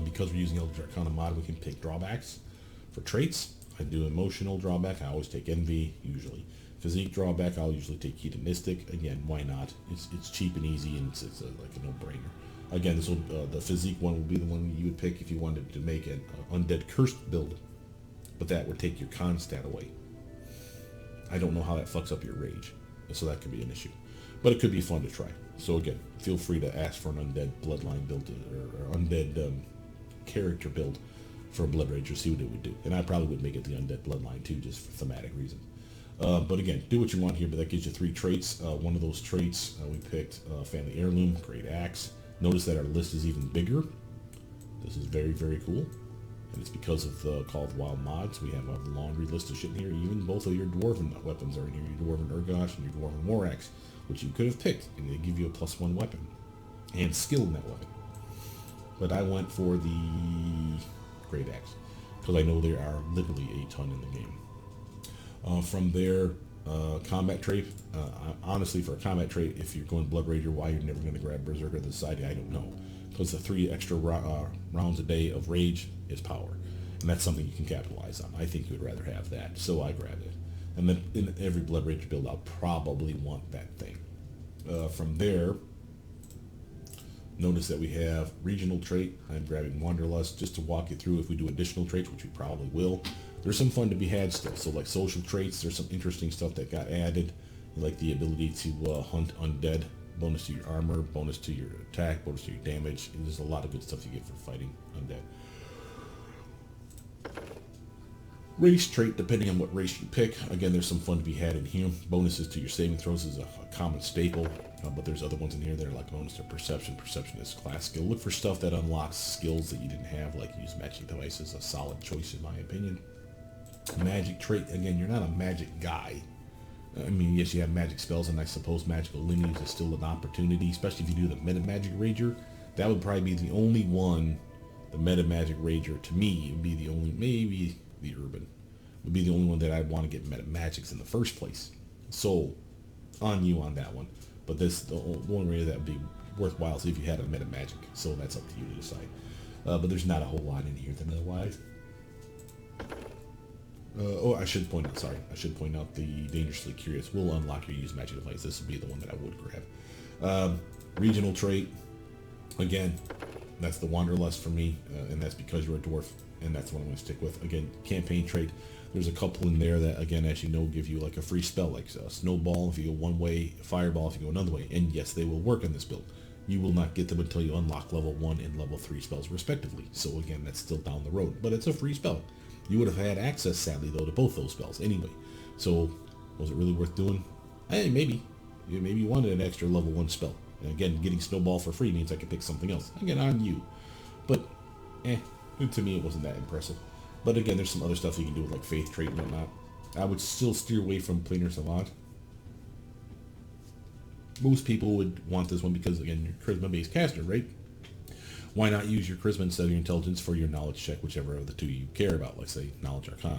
Speaker 1: because we're using Eldritch Arcana mod, we can pick drawbacks for traits. I do emotional drawback. I always take envy, usually. Physique drawback, I'll usually take hedonistic. Again, why not? It's cheap and easy, and it's like a no-brainer. Again, this will the physique one will be the one you would pick if you wanted to make an undead cursed build, but that would take your con stat away. I don't know how that fucks up your rage, so that could be an issue, but it could be fun to try. So again, feel free to ask for an undead bloodline build or undead character build for a Bloodrager, see what it would do. And I probably would make it the undead bloodline too, just for thematic reasons. But again, do what you want here, but that gives you 3 traits. One of those traits, we picked Family Heirloom, Great Axe. Notice that our list is even bigger. This is very, very cool. And it's because of the Call of the Wild mods. We have a laundry list of shit in here. Even both of your Dwarven weapons are in here. Your Dwarven Urgosh and your Dwarven War Axe, which you could have picked, and they give you a +1 weapon. And skill in that weapon. But I went for the Great Axe, because I know there are literally a ton in the game. From there, combat trait. Honestly, for a combat trait, if you're going Bloodrager, why you're never going to grab Berserker the Society, I don't know. Because the 3 extra rounds a day of Rage is power. And that's something you can capitalize on. I think you would rather have that, so I grabbed it. And then in every Bloodrager build, I'll probably want that thing. From there, notice that we have regional trait. I'm grabbing Wanderlust just to walk you through if we do additional traits, which we probably will. There's some fun to be had still. So like social traits, there's some interesting stuff that got added, like the ability to hunt undead, bonus to your armor, bonus to your attack, bonus to your damage. And there's a lot of good stuff you get for fighting undead. Race trait, depending on what race you pick. Again, there's some fun to be had in here. Bonuses to your saving throws is a common staple, but there's other ones in here that are like bonus to perception. Perception is class skill. Look for stuff that unlocks skills that you didn't have, like use magic devices. A solid choice in my opinion. Magic trait, again, you're not a magic guy. I mean, yes, you have magic spells, and I suppose magical lineage is still an opportunity, especially if you do the meta magic rager. That would probably be the only one. The meta magic rager, to me, would be the only, maybe the urban, would be the only one that I'd want to get meta magics in the first place. So, on you on that one. But this, the only way that would be worthwhile is if you had a meta magic. So that's up to you to decide. But there's not a whole lot in here than otherwise. I should point out the Dangerously Curious will unlock your use magic device. This would be the one that I would grab. Regional trait, again, that's the Wanderlust for me, and that's because you're a dwarf, and that's what I'm going to stick with. Again, campaign trait, there's a couple in there that, again, as you know, give you like a free spell, like Snowball if you go one way, Fireball if you go another way, and yes, they will work in this build. You will not get them until you unlock level 1 and level 3 spells respectively, so again, that's still down the road, but it's a free spell. You would have had access, sadly, though, to both those spells anyway. So, was it really worth doing? Maybe. Maybe you wanted an extra level 1 spell. And again, getting Snowball for free means I could pick something else. Again, on you. But, to me, it wasn't that impressive. But again, there's some other stuff you can do with like Faith trait and whatnot. I would still steer away from Planar Savant. Most people would want this one because, again, you're Charisma-based caster, right? Why not use your Charisma instead of your Intelligence for your Knowledge check, whichever of the two you care about, like say Knowledge or Con.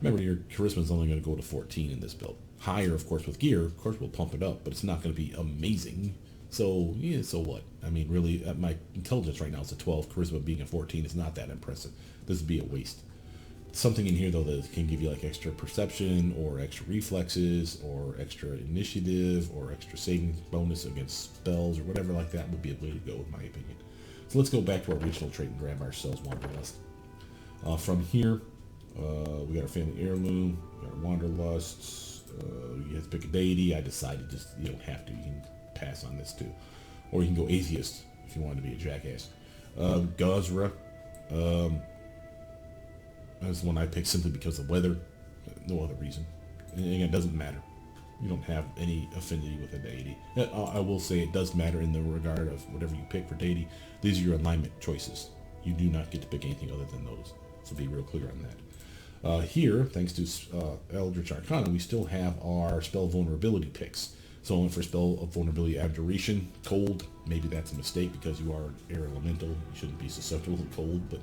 Speaker 1: Remember, your Charisma is only going to go to 14 in this build. Higher, of course, with gear, of course, we'll pump it up, but it's not going to be amazing. So, yeah, so what? I mean, really, my Intelligence right now is a 12. Charisma being a 14 is not that impressive. This would be a waste. Something in here, though, that can give you like extra Perception, or extra Reflexes, or extra Initiative, or extra saving bonus against spells, or whatever like that would be a way to go, in my opinion. So let's go back to our regional trait and grab ourselves Wanderlust. From here, we got our family heirloom, we got our Wanderlust. You have to pick a deity. I decided just you don't have to. You can pass on this too, or you can go atheist if you want to be a jackass. Gazra, that's the one I picked simply because of weather, no other reason. And again, it doesn't matter. You don't have any affinity with a deity. I will say it does matter in the regard of whatever you pick for deity. These are your alignment choices. You do not get to pick anything other than those. So be real clear on that. Here, thanks to Eldritch Arcana, we still have our spell vulnerability picks. So I went for spell of vulnerability abjuration, cold. Maybe that's a mistake because you are an air elemental. You shouldn't be susceptible to cold, but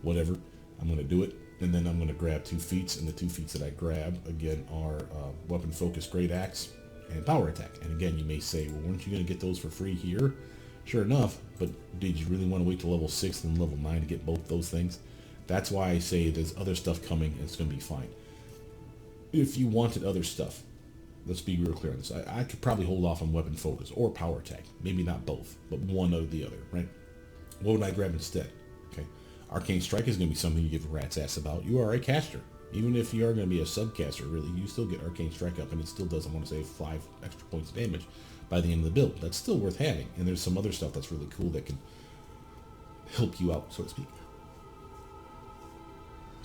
Speaker 1: whatever. I'm going to do it. And then I'm going to grab 2 feats, and the 2 feats that I grab, again, are Weapon Focus Great Axe and Power Attack. And again, you may say, well, weren't you going to get those for free here? Sure enough, but did you really want to wait till level 6 and level 9 to get both those things? That's why I say there's other stuff coming, and it's going to be fine. If you wanted other stuff, let's be real clear on this. I could probably hold off on Weapon Focus or Power Attack. Maybe not both, but one or the other, right? What would I grab instead? Okay. Arcane Strike is going to be something you give a rat's ass about. You are a caster. Even if you are going to be a subcaster, really, you still get Arcane Strike up, and it still does, I want to say, 5 extra points of damage by the end of the build. That's still worth having, and there's some other stuff that's really cool that can help you out, so to speak.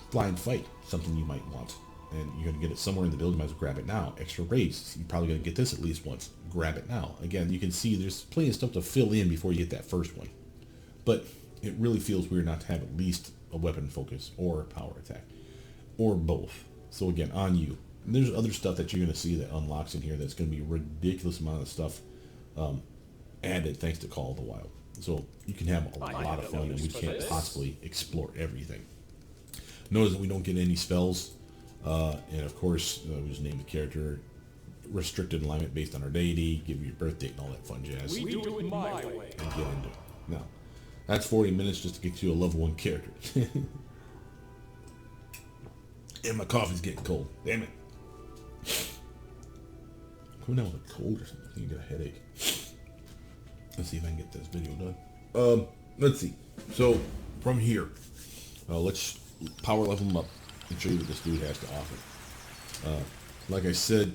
Speaker 1: Blind Fight, something you might want, and you're going to get it somewhere in the build. You might as well grab it now. Extra Raise, you're probably going to get this at least once. Grab it now. Again, you can see there's plenty of stuff to fill in before you get that first one. But it really feels weird not to have at least a weapon focus or a power attack, or both. So again, on you. And there's other stuff that you're going to see that unlocks in here that's going to be a ridiculous amount of stuff added thanks to Call of the Wild. So you can have a lot of fun, and we can't possibly explore everything. Notice that we don't get any spells, and of course, we just name the character. Restricted alignment based on our deity, give you your birth date and all that fun jazz.
Speaker 2: We do it my way.
Speaker 1: And get into it. Now, that's 40 minutes just to get you a level 1 character. And my coffee's getting cold. Damn it. Coming down with a cold or something. I think I got a headache. Let's see if I can get this video done. Let's see. So, from here, let's power level him up and show you what this dude has to offer. Like I said,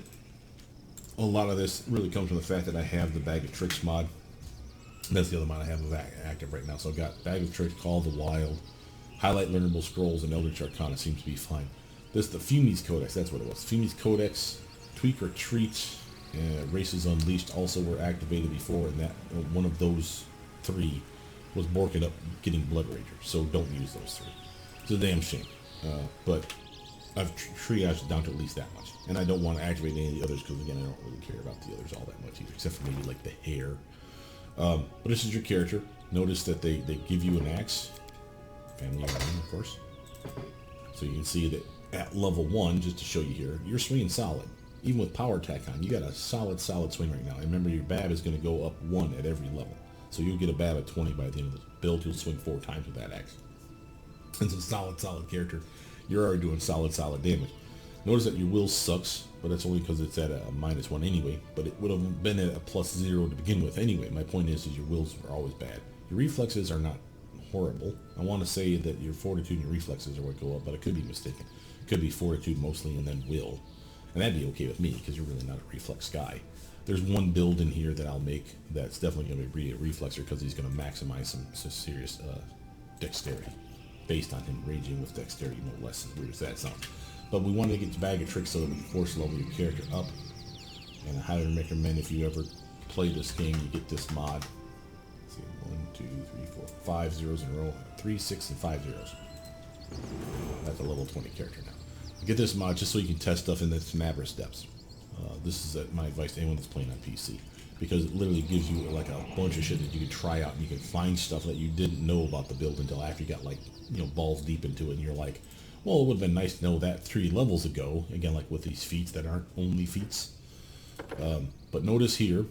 Speaker 1: a lot of this really comes from the fact that I have the Bag of Tricks mod. That's the other mod I have active right now. So I've got Bag of Tricks, Call of the Wild, Highlight Learnable Scrolls, and Eldritch Arcana seems to be fine. This the Fumi's Codex, that's what it was. Fumi's Codex, Tweak or Treat, Races Unleashed also were activated before, and that one of those 3 was borking up getting Bloodrager. So don't use those 3. It's a damn shame. But I've triaged it down to at least that much. And I don't want to activate any of the others because, again, I don't really care about the others all that much either, except for maybe like the hair. But this is your character. Notice that they give you an axe. Family item, of course. So you can see that at level 1, just to show you here, you're swinging solid. Even with power attack on, you got a solid swing right now. And remember, your BAB is going to go up 1 at every level. So you'll get a BAB of 20 by the end of the build. You'll swing 4 times with that axe. It's a solid character. You're already doing solid damage. Notice that your will sucks, but that's only because it's at a -1 anyway. But it would have been at a +0 to begin with anyway. My point is your wills are always bad. Your reflexes are not horrible. I want to say that your fortitude and your reflexes are what go up, but I could be mistaken. It could be fortitude mostly and then will. And that'd be okay with me because you're really not a reflex guy. There's one build in here that I'll make that's definitely going to be a reflexer because he's going to maximize some serious dexterity based on him raging with dexterity, no less, as weird as that sounds. But we wanted to get the Bag of Tricks so that we can force level your character up. And I highly recommend if you ever play this game, you get this mod. Let's see, 1, 2, 3, 4, 5 zeros in a row. 3, 6, and 5 zeros. That's a level 20 character now. Get this mod just so you can test stuff in the Tenebris depths. This is my advice to anyone that's playing on PC. Because it literally gives you like a bunch of shit that you can try out, and you can find stuff that you didn't know about the build until after you got like, balls deep into it, and you're like, well, it would have been nice to know that 3 levels ago. Again, like with these feats that aren't only feats. But notice here,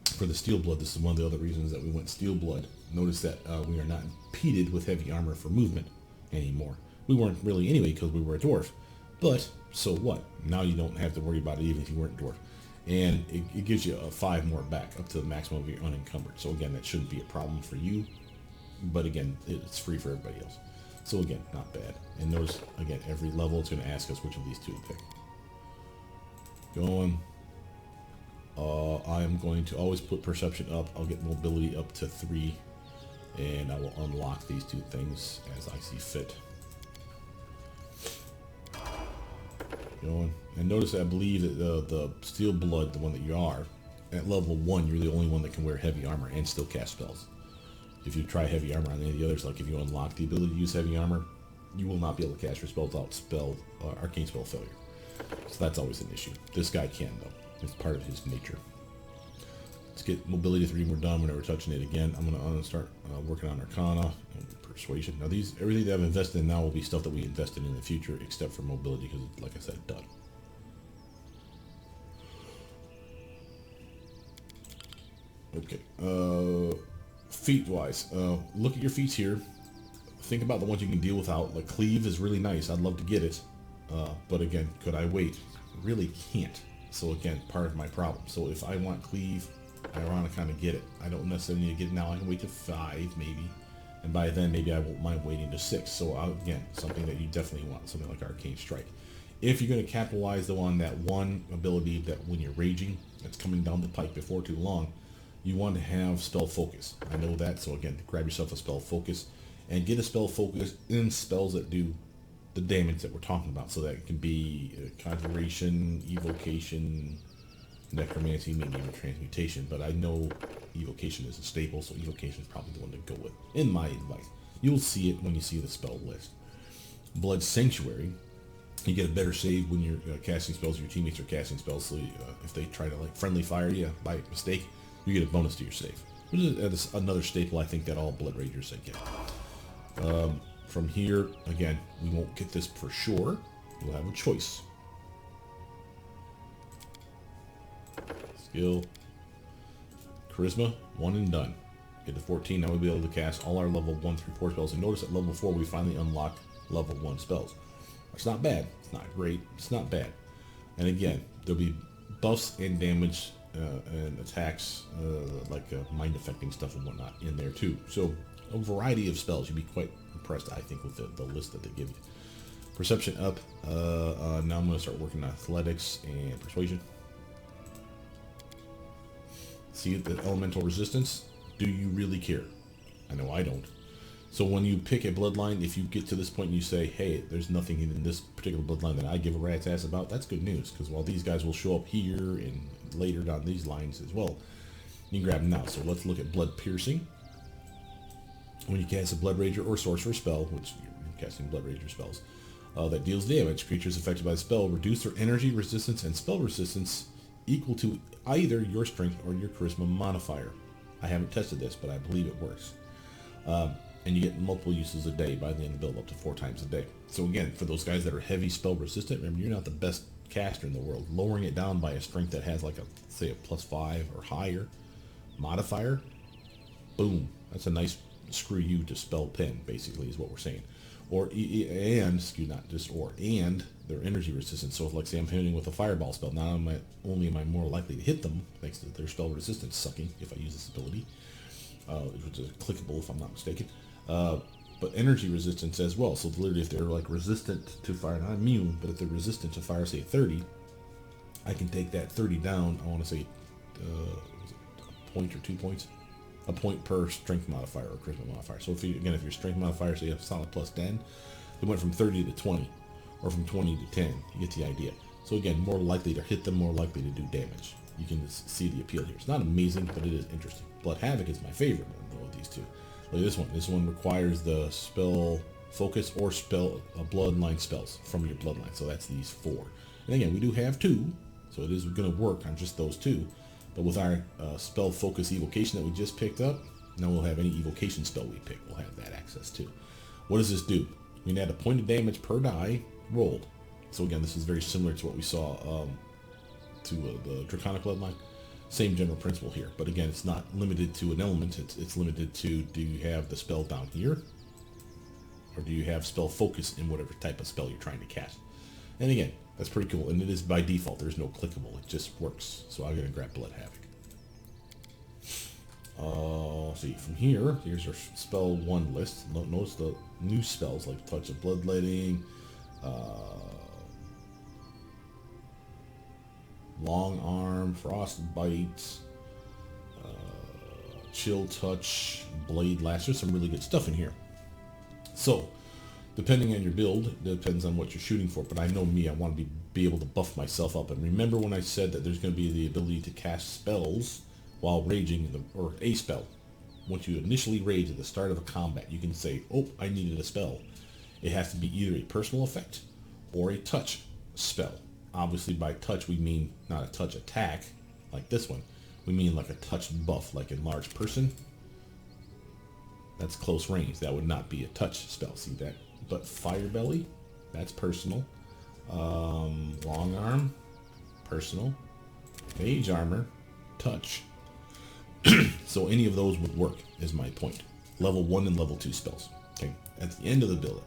Speaker 1: for the Steelblood, this is one of the other reasons that we went Steelblood. Notice that we are not impeded with heavy armor for movement anymore. We weren't really anyway because we were a dwarf. But, so what? Now you don't have to worry about it even if you weren't a dwarf. And it gives you a 5 more back up to the maximum of your unencumbered. So again, that shouldn't be a problem for you. But again, it's free for everybody else. So again, not bad. And notice, again, every level it's going to ask us which of these 2 to pick. Going. I am going to always put perception up. I'll get mobility up to 3. And I will unlock these 2 things as I see fit. Going. And notice I believe that the Steelblood, the one that you are, at level 1, you're the only one that can wear heavy armor and still cast spells. If you try heavy armor on any of the others, like if you unlock the ability to use heavy armor, you will not be able to cast your spells without arcane spell failure. So that's always an issue. This guy can, though. It's part of his nature. Let's get mobility 3 more done whenever touching it again. I'm going to start working on Arcana and Persuasion. Now, everything that I've invested in now will be stuff that we invested in the future, except for mobility, because, like I said, done. Okay. Feat-wise, look at your feats here. Think about the ones you can deal without. Like Cleave is really nice. I'd love to get it. But again, could I wait? Really can't. So again, part of my problem. So if I want Cleave, I want to kind of get it. I don't necessarily need to get it now. I can wait to 5 maybe. And by then, maybe I won't mind waiting to 6. So again, something that you definitely want. Something like Arcane Strike. If you're going to capitalize though on that one ability that when you're raging, that's coming down the pike before too long, you want to have Spell Focus. I know that, so again, grab yourself a Spell Focus and get a Spell Focus in spells that do the damage that we're talking about. So that it can be Conjuration, Evocation, necromancy, maybe even transmutation, but I know evocation is a staple, so evocation is probably the one to go with, in my advice. You'll see it when you see the spell list. Blood Sanctuary, you get a better save when you're casting spells, your teammates are casting spells, so if they try to like friendly fire you by mistake, you get a bonus to your save. Which is another staple I think that all Blood Ragers get. From here, again, we won't get this for sure. You'll have a choice. Skill, Charisma, 1 and done. Get to 14, now we'll be able to cast all our level 1 through 4 spells. And notice at level 4 we finally unlock level 1 spells. It's not bad, it's not great, it's not bad. And again, there'll be buffs and damage and attacks, like mind affecting stuff and whatnot in there too. So a variety of spells. You'd be quite impressed, I think, with the list that they give you. Perception up. Now I'm going to start working on athletics and persuasion. See the elemental resistance? Do you really care? I know I don't. So when you pick a bloodline, if you get to this point and you say, hey, there's nothing in this particular bloodline that I give a rat's ass about, that's good news, because while these guys will show up here and later down these lines as well, you can grab them now. So let's look at Blood Piercing. When you cast a Blood Rager or Sorcerer spell, which you're casting Blood Rager spells, that deals damage, creatures affected by the spell reduce their energy resistance and spell resistance equal to either your strength or your charisma modifier. I haven't tested this, but I believe it works. And you get multiple uses a day by the end of the build, up to 4 times a day. So again, for those guys that are heavy spell resistant, remember, you're not the best caster in the world. Lowering it down by a strength that has like a, say, a +5 or higher modifier, boom, that's a nice screw you to spell pen, basically, is what we're saying. Or, and, excuse not just or, and their energy resistance. So if, like, say, I'm hitting with a fireball spell, not only am I more likely to hit them, thanks to their spell resistance sucking, if I use this ability, which is clickable if I'm not mistaken, but energy resistance as well. So literally if they're like resistant to fire, not immune, but if they're resistant to fire, say 30, I can take that 30 down, I want to say a point or 2 points, a point per strength modifier or charisma modifier. So if you, again, if your strength modifier, say you have solid +10, it went from 30 to 20, or from 20 to 10, you get the idea. So again, more likely to hit them, more likely to do damage. You can see the appeal here. It's not amazing, but it is interesting. Blood Havoc is my favorite one of these two. Look at this one. This one requires the spell focus or spell bloodline spells from your bloodline. So that's these 4. And again, we do have 2, so it is going to work on just those 2. But with our spell focus evocation that we just picked up, now we'll have any evocation spell we pick. We'll have that access too. What does this do? We can add a point of damage per die rolled. So again, this is very similar to what we saw to the Draconic Bloodline. Same general principle here, but again, it's not limited to an element. It's limited to, do you have the spell down here, or do you have spell focus in whatever type of spell you're trying to cast? And again, that's pretty cool, and it is by default. There's no clickable. It just works. So I'm going to grab Blood Havoc. See, from here, here's our spell 1 list. Notice the new spells like Touch of Bloodletting, Long Arm, Frostbite, Chill Touch, Blade Lash. There's some really good stuff in here. So, depending on your build, depends on what you're shooting for. But I know me, I want to be able to buff myself up. And remember when I said that there's going to be the ability to cast spells while raging, or a spell. Once you initially rage at the start of a combat, you can say, oh, I needed a spell. It has to be either a personal effect or a touch spell. Obviously by touch we mean not a touch attack like this one. We mean like a touch buff, like enlarged person. That's close range. That would not be a touch spell. See that? But Fire Belly, that's personal. Long Arm, personal. Mage Armor, touch. So any of those would work, is my point. Level 1 and level 2 spells. Okay. At the end of the build,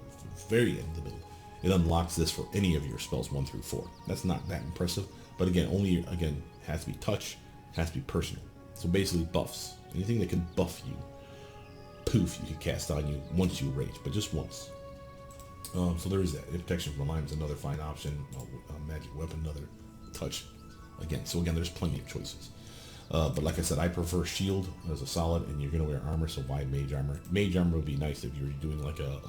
Speaker 1: very end of the build, it unlocks this for any of your spells 1 through 4. That's not that impressive, but again, only has to be touch, has to be personal. So basically buffs. Anything that can buff you, poof, you can cast on you once you rage, but just once. So there is that. Protection from Alignment is another fine option. Magic Weapon, another touch. Again, so again, there's plenty of choices. But like I said, I prefer shield as a solid, and you're going to wear armor, so why mage armor? Mage armor would be nice if you're doing like a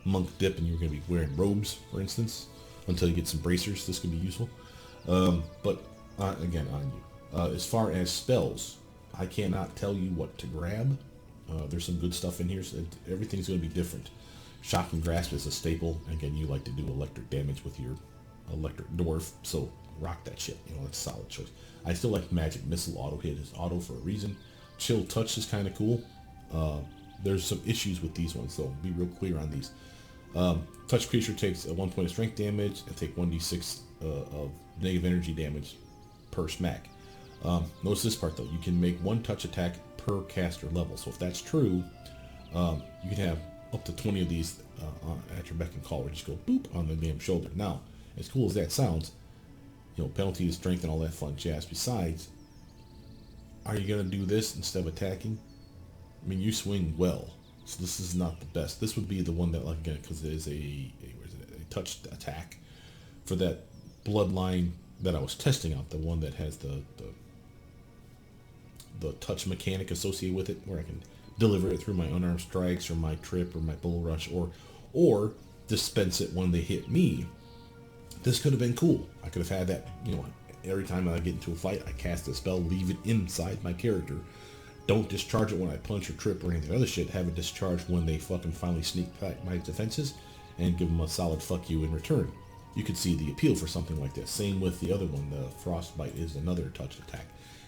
Speaker 1: monk dip and you're going to be wearing robes, for instance, until you get some bracers. This could be useful. But again, on you. As far as spells, I cannot tell you what to grab. There's some good stuff in here, so everything's going to be different. Shocking Grasp is a staple. Again, you like to do electric damage with your electric dwarf, so rock that shit. You know, that's a solid choice. I still like Magic Missile auto hit. It's auto for a reason. Chill Touch is kind of cool. There's some issues with these ones, so be real clear on these. Touch creature takes 1 point of strength damage and take 1d6 of negative energy damage per smack. Notice this part though, you can make one touch attack per caster level. So if that's true, you can have up to 20 of these at your beck and call, or just go boop on the damn shoulder. Now, as cool as that sounds, you know, penalty to strength and all that fun jazz. Besides, are you gonna do this instead of attacking? I mean, you swing well, so this is not the best. This would be the one that, like, again, because it is a touched attack for that bloodline that I was testing out, the one that has the touch mechanic associated with it, where I can deliver it through my unarmed strikes or my trip or my bull rush, or dispense it when they hit me. This could have been cool. I could have had that, you know, every time I get into a fight, I cast a spell, leave it inside my character. Don't discharge it when I punch or trip or anything other shit. Have it discharged when they fucking finally sneak back my defenses and give them a solid fuck you in return. You could see the appeal for something like this. Same with the other one. The Frostbite is another touch attack.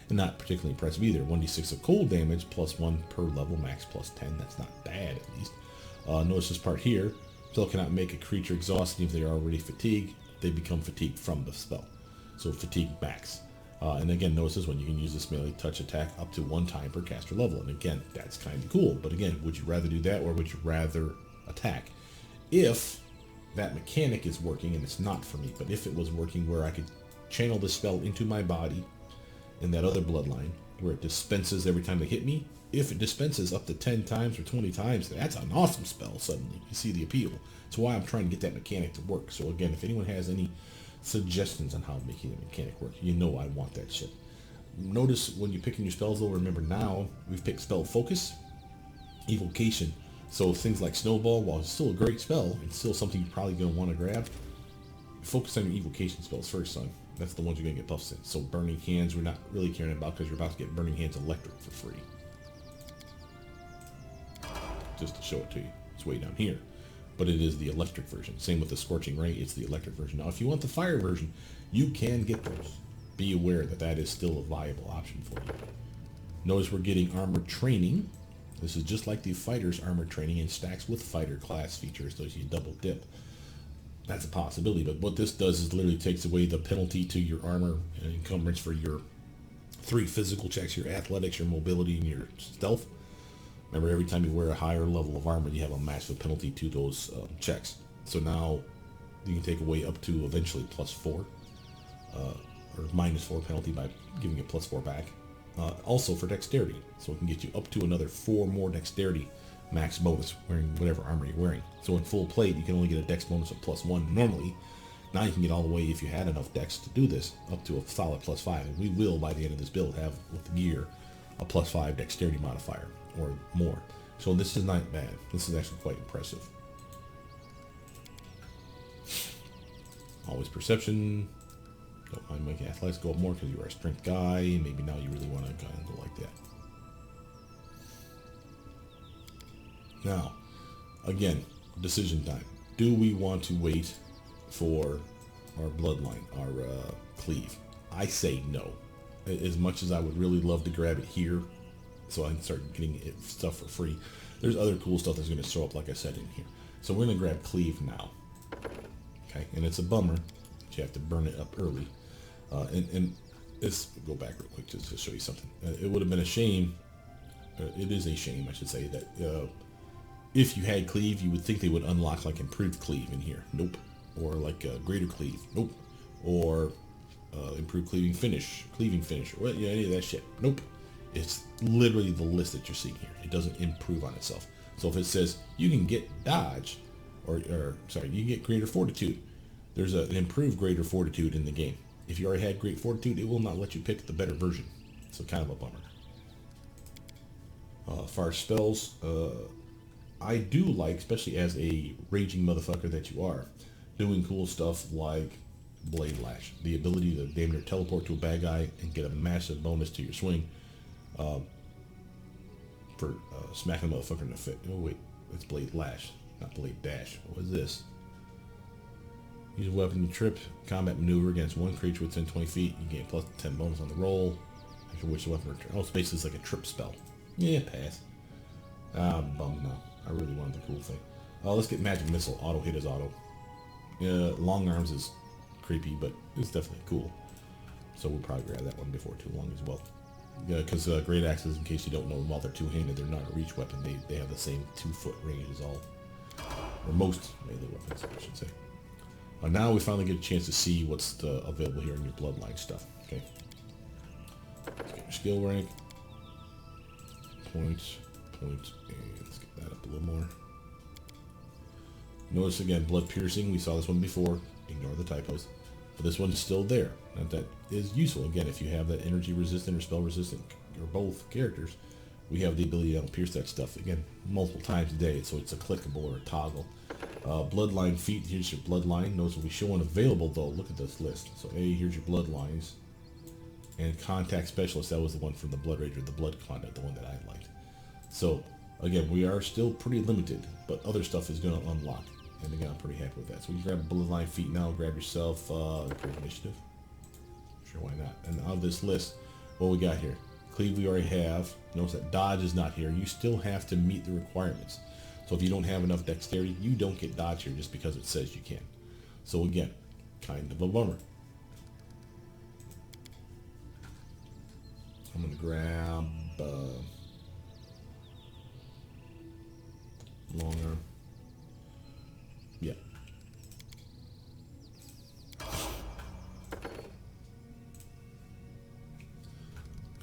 Speaker 1: And not particularly impressive either. 1d6 of cold damage plus 1 per level, max plus 10. That's not bad, at least. Notice this part here. Spell cannot make a creature exhausted if they are already fatigued. They become fatigued from the spell. So fatigue max. And again, notice this one. You can use this melee touch attack up to 1 time per caster level. And again, that's kind of cool. But again, would you rather do that or would you rather attack? If that mechanic is working, and it's not for me, but if it was working where I could channel the spell into my body in that other bloodline, where it dispenses every time they hit me, if it dispenses up to 10 times or 20 times, that's an awesome spell suddenly. You see the appeal. That's why I'm trying to get that mechanic to work. So again, if anyone has any suggestions on how making the mechanic work, you know I want that shit. Notice when you're picking your spells though, remember now, we've picked spell focus, evocation. So things like Snowball, while it's still a great spell, and still something you're probably going to want to grab, focus on your evocation spells first, son. That's the ones you're going to get buffs in. So Burning Hands, we're not really caring about because you're about to get Burning Hands Electric for free. Just to show it to you. It's way down here. But it is the electric version. Same with the Scorching Ray, it's the electric version. Now, if you want the fire version, you can get those. Be aware that that is still a viable option for you. Notice we're getting armor training. This is just like the fighter's armor training and stacks with fighter class features, so you double dip. That's a possibility, but what this does is literally takes away the penalty to your armor and encumbrance for your 3 physical checks, your athletics, your mobility, and your stealth. Remember, every time you wear a higher level of armor, you have a massive penalty to those checks. So now you can take away up to eventually +4, or -4 penalty by giving it +4 back. Also for dexterity, so it can get you up to another 4 more dexterity max bonus wearing whatever armor you're wearing. So in full plate, you can only get a dex bonus of +1 normally. Now you can get all the way, if you had enough dex to do this, up to a solid +5. And we will, by the end of this build, have with the gear a +5 dexterity modifier or more. So this is not bad. This is actually quite impressive. Always perception. Don't mind making athletics go up more because you are a strength guy. Maybe now you really want to kind of go like that. Now, again, decision time. Do we want to wait for our bloodline, our cleave? I say no. As much as I would really love to grab it here, so I can start getting stuff for free, there's other cool stuff that's going to show up, like I said, in here. So we're going to grab cleave now. Okay, and it's a bummer, but you have to burn it up early. And this, go back real quick just to show you something. It would have been a shame, it is a shame, I should say, that if you had cleave, you would think they would unlock like improved cleave in here. Nope. Or like greater cleave. Nope. Or improved cleaving finish, or well, yeah, any of that shit. Nope. It's literally the list that you're seeing here. It doesn't improve on itself. So if it says you can get dodge, or sorry, you can get greater fortitude, there's an improved greater fortitude in the game. If you already had great fortitude, it will not let you pick the better version. So kind of a bummer. Far spells, I do like, especially as a raging motherfucker that you are, doing cool stuff like Blade Lash. The ability to damn near teleport to a bad guy and get a massive bonus to your swing for smacking the motherfucker in the face. Oh wait, it's Blade Lash, not Blade Dash. What is this? Use a weapon you trip, combat maneuver against one creature within 20 feet. You gain plus 10 bonus on the roll. After which the weapon return. Oh, it's basically like a trip spell. Yeah, pass. I'm bummed now. I really wanted the cool thing. Let's get Magic Missile. Auto hit is auto. Long Arms is creepy, but it's definitely cool. So we'll probably grab that one before too long as well. Because Great Axes, in case you don't know, while they're two-handed, they're not a reach weapon. They have the same 2-foot range as all, or most melee weapons, I should say. Now we finally get a chance to see what's available here in your Bloodline stuff. Okay. Let's get your skill rank. Point, and let's get that up a little more. Notice again, blood piercing. We saw this one before. Ignore the typos. But this one's still there. And that is useful. Again, if you have that energy resistant or spell resistant, or both characters, we have the ability to pierce that stuff, again, multiple times a day. So it's a clickable or a toggle. Bloodline feat, here's your bloodline. Notice will be showing available though. Look at this list. So here's your bloodlines. And contact specialist, that was the one from the Bloodrager, the blood conduit, the one that I liked. So again, we are still pretty limited, but other stuff is going to unlock. And again, I'm pretty happy with that. So you grab bloodline feat now, grab yourself improve initiative. Sure, why not? And out of this list, what we got here? Cleave we already have. Notice that dodge is not here. You still have to meet the requirements. So if you don't have enough dexterity, you don't get dodge here just because it says you can. So again, kind of a bummer. I'm going to grab long arm. Yeah.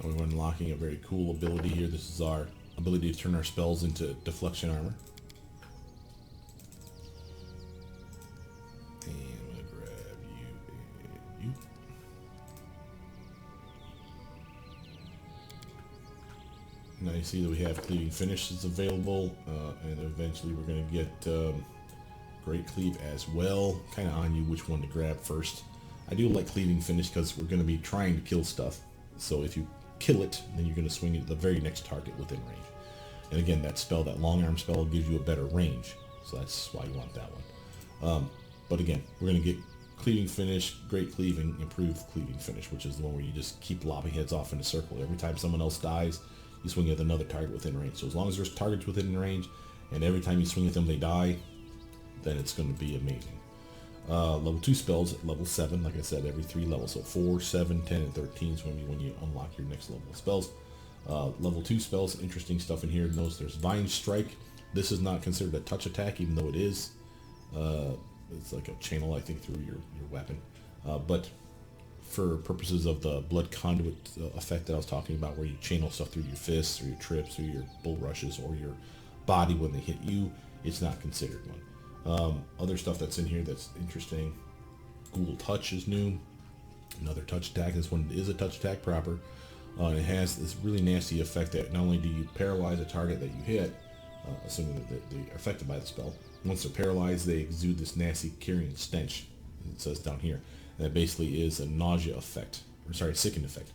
Speaker 1: And we're unlocking a very cool ability here. This is our ability to turn our spells into deflection armor. And I'm going to grab you and you. Now you see that we have cleaving finish is available, and eventually we're going to get great cleave as well. Kind of on you which one to grab first. I do like cleaving finish because we're going to be trying to kill stuff. So if you kill it, then you're going to swing it at the very next target within range. And again, that spell, that long arm spell, gives you a better range. So that's why you want that one. But again, we're going to get cleaving finish, great cleaving, improved cleaving finish, which is the one where you just keep lopping heads off in a circle. Every time someone else dies, you swing at another target within range. So as long as there's targets within range, and every time you swing at them they die, then it's going to be amazing. Level 2 spells at level 7, like I said, every 3 levels. So 4, 7, 10, and 13 is when you unlock your next level of spells. Level 2 spells, interesting stuff in here. Notice there's Vine Strike. This is not considered a touch attack, even though it is. It's like a channel, I think, through your weapon. But for purposes of the blood conduit effect that I was talking about, where you channel stuff through your fists, or your trips, or your bull rushes, or your body when they hit you, it's not considered one. Other stuff that's in here that's interesting. Ghoul Touch is new. Another touch attack. This one is a touch attack proper. It has this really nasty effect that not only do you paralyze a target that you hit, assuming that they're affected by the spell, once they're paralyzed, they exude this nasty carrion stench. It says down here. And that basically is a nausea effect, or sorry, sicken effect,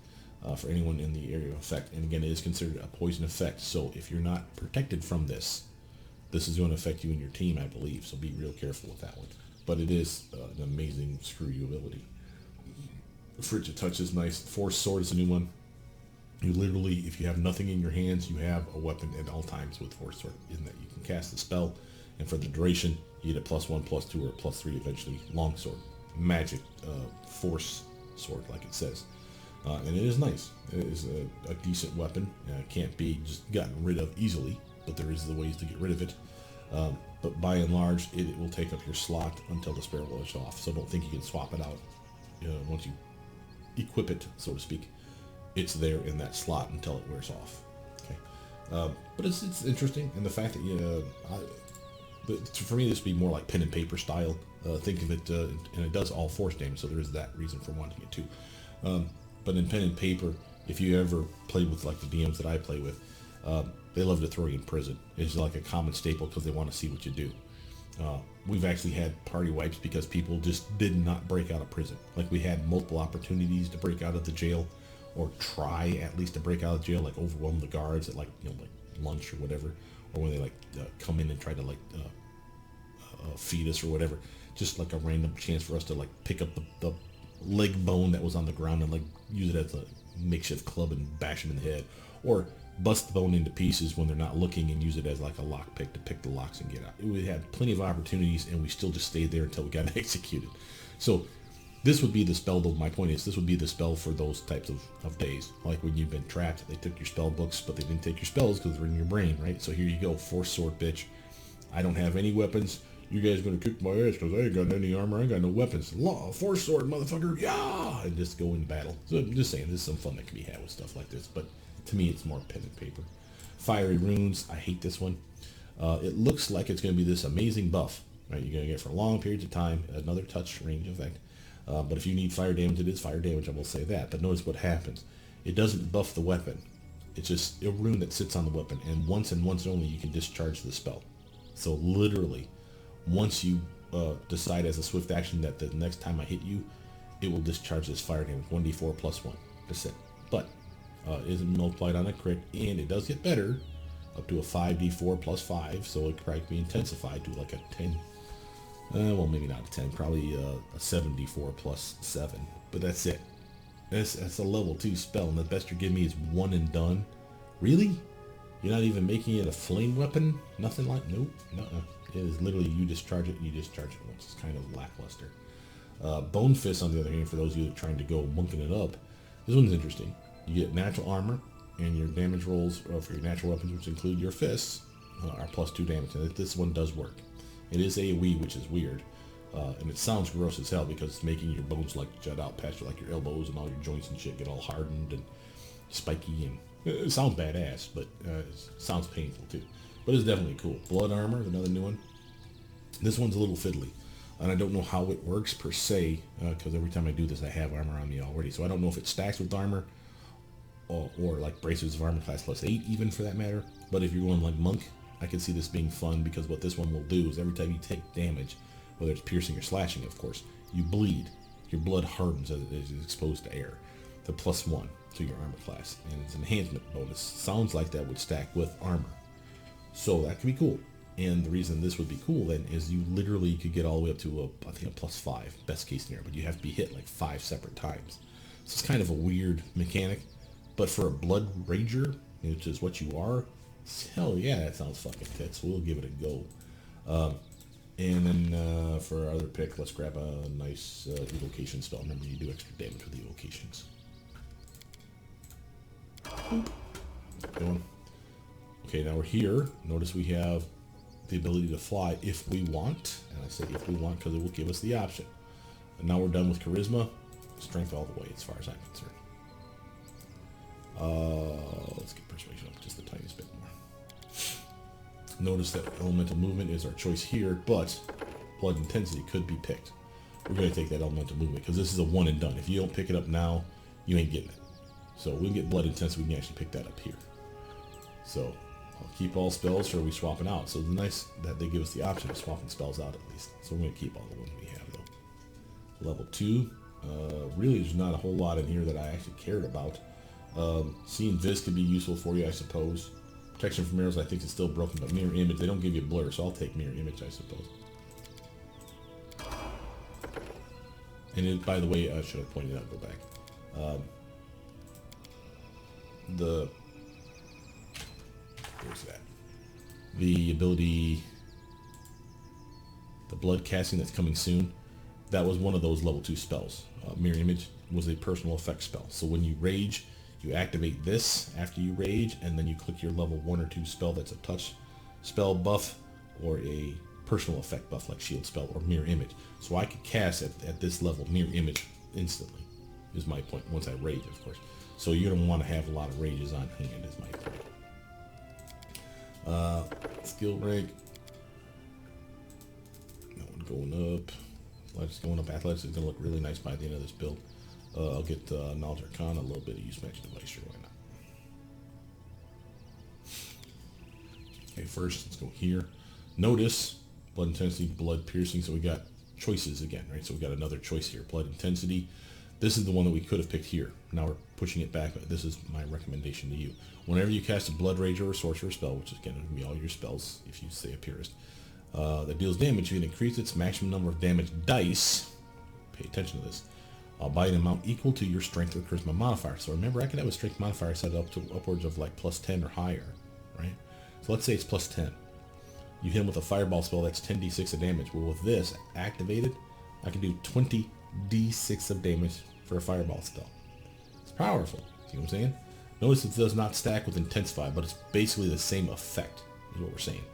Speaker 1: for anyone in the area of effect. And again, it is considered a poison effect. So if you're not protected from this, this is going to affect you and your team, I believe. So be real careful with that one. But it is an amazing screw you ability. Frigid Touch is nice. Force Sword is a new one. You literally, if you have nothing in your hands, you have a weapon at all times with Force Sword, in that you can cast the spell, and for the duration, you get a +1, +2, or a +3 eventually. Longsword. Magic Force Sword, like it says. And it is nice. It is a decent weapon. Can't be just gotten rid of easily, but there is the ways to get rid of it. But by and large, it will take up your slot until the spell wears off. So don't think you can swap it out once you equip it, so to speak. It's there in that slot until it wears off. Okay, but it's interesting, and the fact that for me this would be more like pen and paper style. Think of it, and it does all force damage, so there is that reason for wanting it too. But in pen and paper, if you ever played with like the DMs that I play with, they love to throw you in prison. It's like a common staple because they want to see what you do. We've actually had party wipes because people just did not break out of prison. Like, we had multiple opportunities to break out of the jail, or try at least to break out of jail, like overwhelm the guards at like lunch or whatever, or when they come in and try to feed us or whatever. Just like a random chance for us to pick up the leg bone that was on the ground and use it as a makeshift club and bash them in the head, or bust the bone into pieces when they're not looking and use it as like a lock pick to pick the locks and get out. We had plenty of opportunities and we still just stayed there until we got executed. So this would be the spell, though. My point is, this would be the spell for those types of days. Like when you've been trapped, they took your spell books, but they didn't take your spells because they're in your brain, right? So here you go, force sword, bitch. I don't have any weapons. You guys gonna kick my ass because I ain't got any armor. I ain't got no weapons. Law, force sword, motherfucker. Yeah, and just go in battle. So I'm just saying, there's some fun that can be had with stuff like this. But to me, it's more pen and paper. Fiery runes. I hate this one. It looks like it's gonna be this amazing buff, right? You're gonna get for long periods of time. Another touch range effect. But if you need fire damage, it is fire damage. I will say that. But notice what happens. It doesn't buff the weapon. It's just a rune that sits on the weapon, and once only you can discharge the spell. So literally, once you decide as a swift action that the next time I hit you, it will discharge this fire damage, 1d4 plus 1. That's it. But it isn't multiplied on a crit, and it does get better, up to a 5d4 plus 5, so it could probably be intensified to like a 10. Well, maybe not a 10, probably a 7d4 plus 7. But that's it. That's a level 2 spell, and the best you're giving me is one and done. Really? You're not even making it a flame weapon? Nothing like, nope, nuh-uh. It is literally you discharge it and you discharge it once. It's kind of lackluster. Bone Fist, on the other hand, for those of you that are trying to go monking it up, this one's interesting. You get natural armor, and your damage rolls for your natural weapons, which include your fists, are plus 2 damage. And this one does work. It is AoE, which is weird. And it sounds gross as hell because it's making your bones jut out past your elbows, and all your joints and shit get all hardened and spiky, and it sounds badass, but it sounds painful too. But it's definitely cool. Blood armor, another new one. This one's a little fiddly, and I don't know how it works per se, because every time I do this I have armor on me already, so I don't know if it stacks with armor or like braces of armor class plus 8 even, for that matter. But if you're going like monk, I can see this being fun, because what this one will do is every time you take damage, whether it's piercing or slashing, of course, you bleed. Your blood hardens as it is exposed to air. The plus 1 to your armor class, and it's an enhancement bonus. Sounds like that would stack with armor, so that could be cool. And the reason this would be cool then is you literally could get all the way up to I think a plus 5, best case scenario, but you have to be hit like 5 separate times. So it's kind of a weird mechanic, but for a blood rager, which is what you are, hell yeah, that sounds fucking tits. We'll give it a go. And then for our other pick, let's grab a nice evocation spell. Remember, you do extra damage with evocations. Going. Okay, now we're here. Notice we have the ability to fly if we want, and I say if we want because it will give us the option. And now we're done with charisma. Strength all the way as far as I'm concerned. Let's get persuasion up just the tiniest bit more. Notice that elemental movement is our choice here, but blood intensity could be picked. We're going to take that elemental movement because this is a one and done. If you don't pick it up now, you ain't getting it. So we'll get blood intensity. We can actually pick that up here. So I'll keep all spells, or are we swapping out? So it's nice that they give us the option of swapping spells out at least. So we're going to keep all the ones we have though. Level 2. Really there's not a whole lot in here that I actually cared about. Seeing Viz could be useful for you, I suppose. Protection from mirrors I think is still broken, but mirror image, they don't give you blur, so I'll take mirror image, I suppose. And it, by the way, I should have pointed out, go back. Where's that? The ability, the blood casting that's coming soon, that was one of those level 2 spells. Mirror image was a personal effect spell. So when you rage, you activate this after you rage, and then you click your level 1 or 2 spell that's a touch spell buff or a personal effect buff like shield spell or mirror image. So I could cast at this level mirror image instantly, is my point, once I rage, of course. So you don't want to have a lot of rages on hand, is my point. Skill rank. That one going up. Athletics going up. Athletics is going to look really nice by the end of this build. I'll get Knowledge Arcana, a little bit of use magic device, sure, why not? Okay, first let's go here. Notice blood intensity, blood piercing. So we got choices again, right? So we got another choice here. Blood intensity. This is the one that we could have picked here. Now we're pushing it back, but this is my recommendation to you. Whenever you cast a Bloodrager or Sorcerer spell, which is again going to be all your spells if you stay a Purist, that deals damage, you can increase its maximum number of damage dice. Pay attention to this. By an amount equal to your strength or charisma modifier. So remember, I could have a strength modifier set up to upwards of like plus 10 or higher, right? So let's say it's plus 10. You hit him with a fireball spell, that's 10d6 of damage. Well, with this activated, I can do 20d6 of damage for a fireball spell. It's powerful. See what I'm saying? Notice it does not stack with Intensify, but it's basically the same effect, is what we're saying.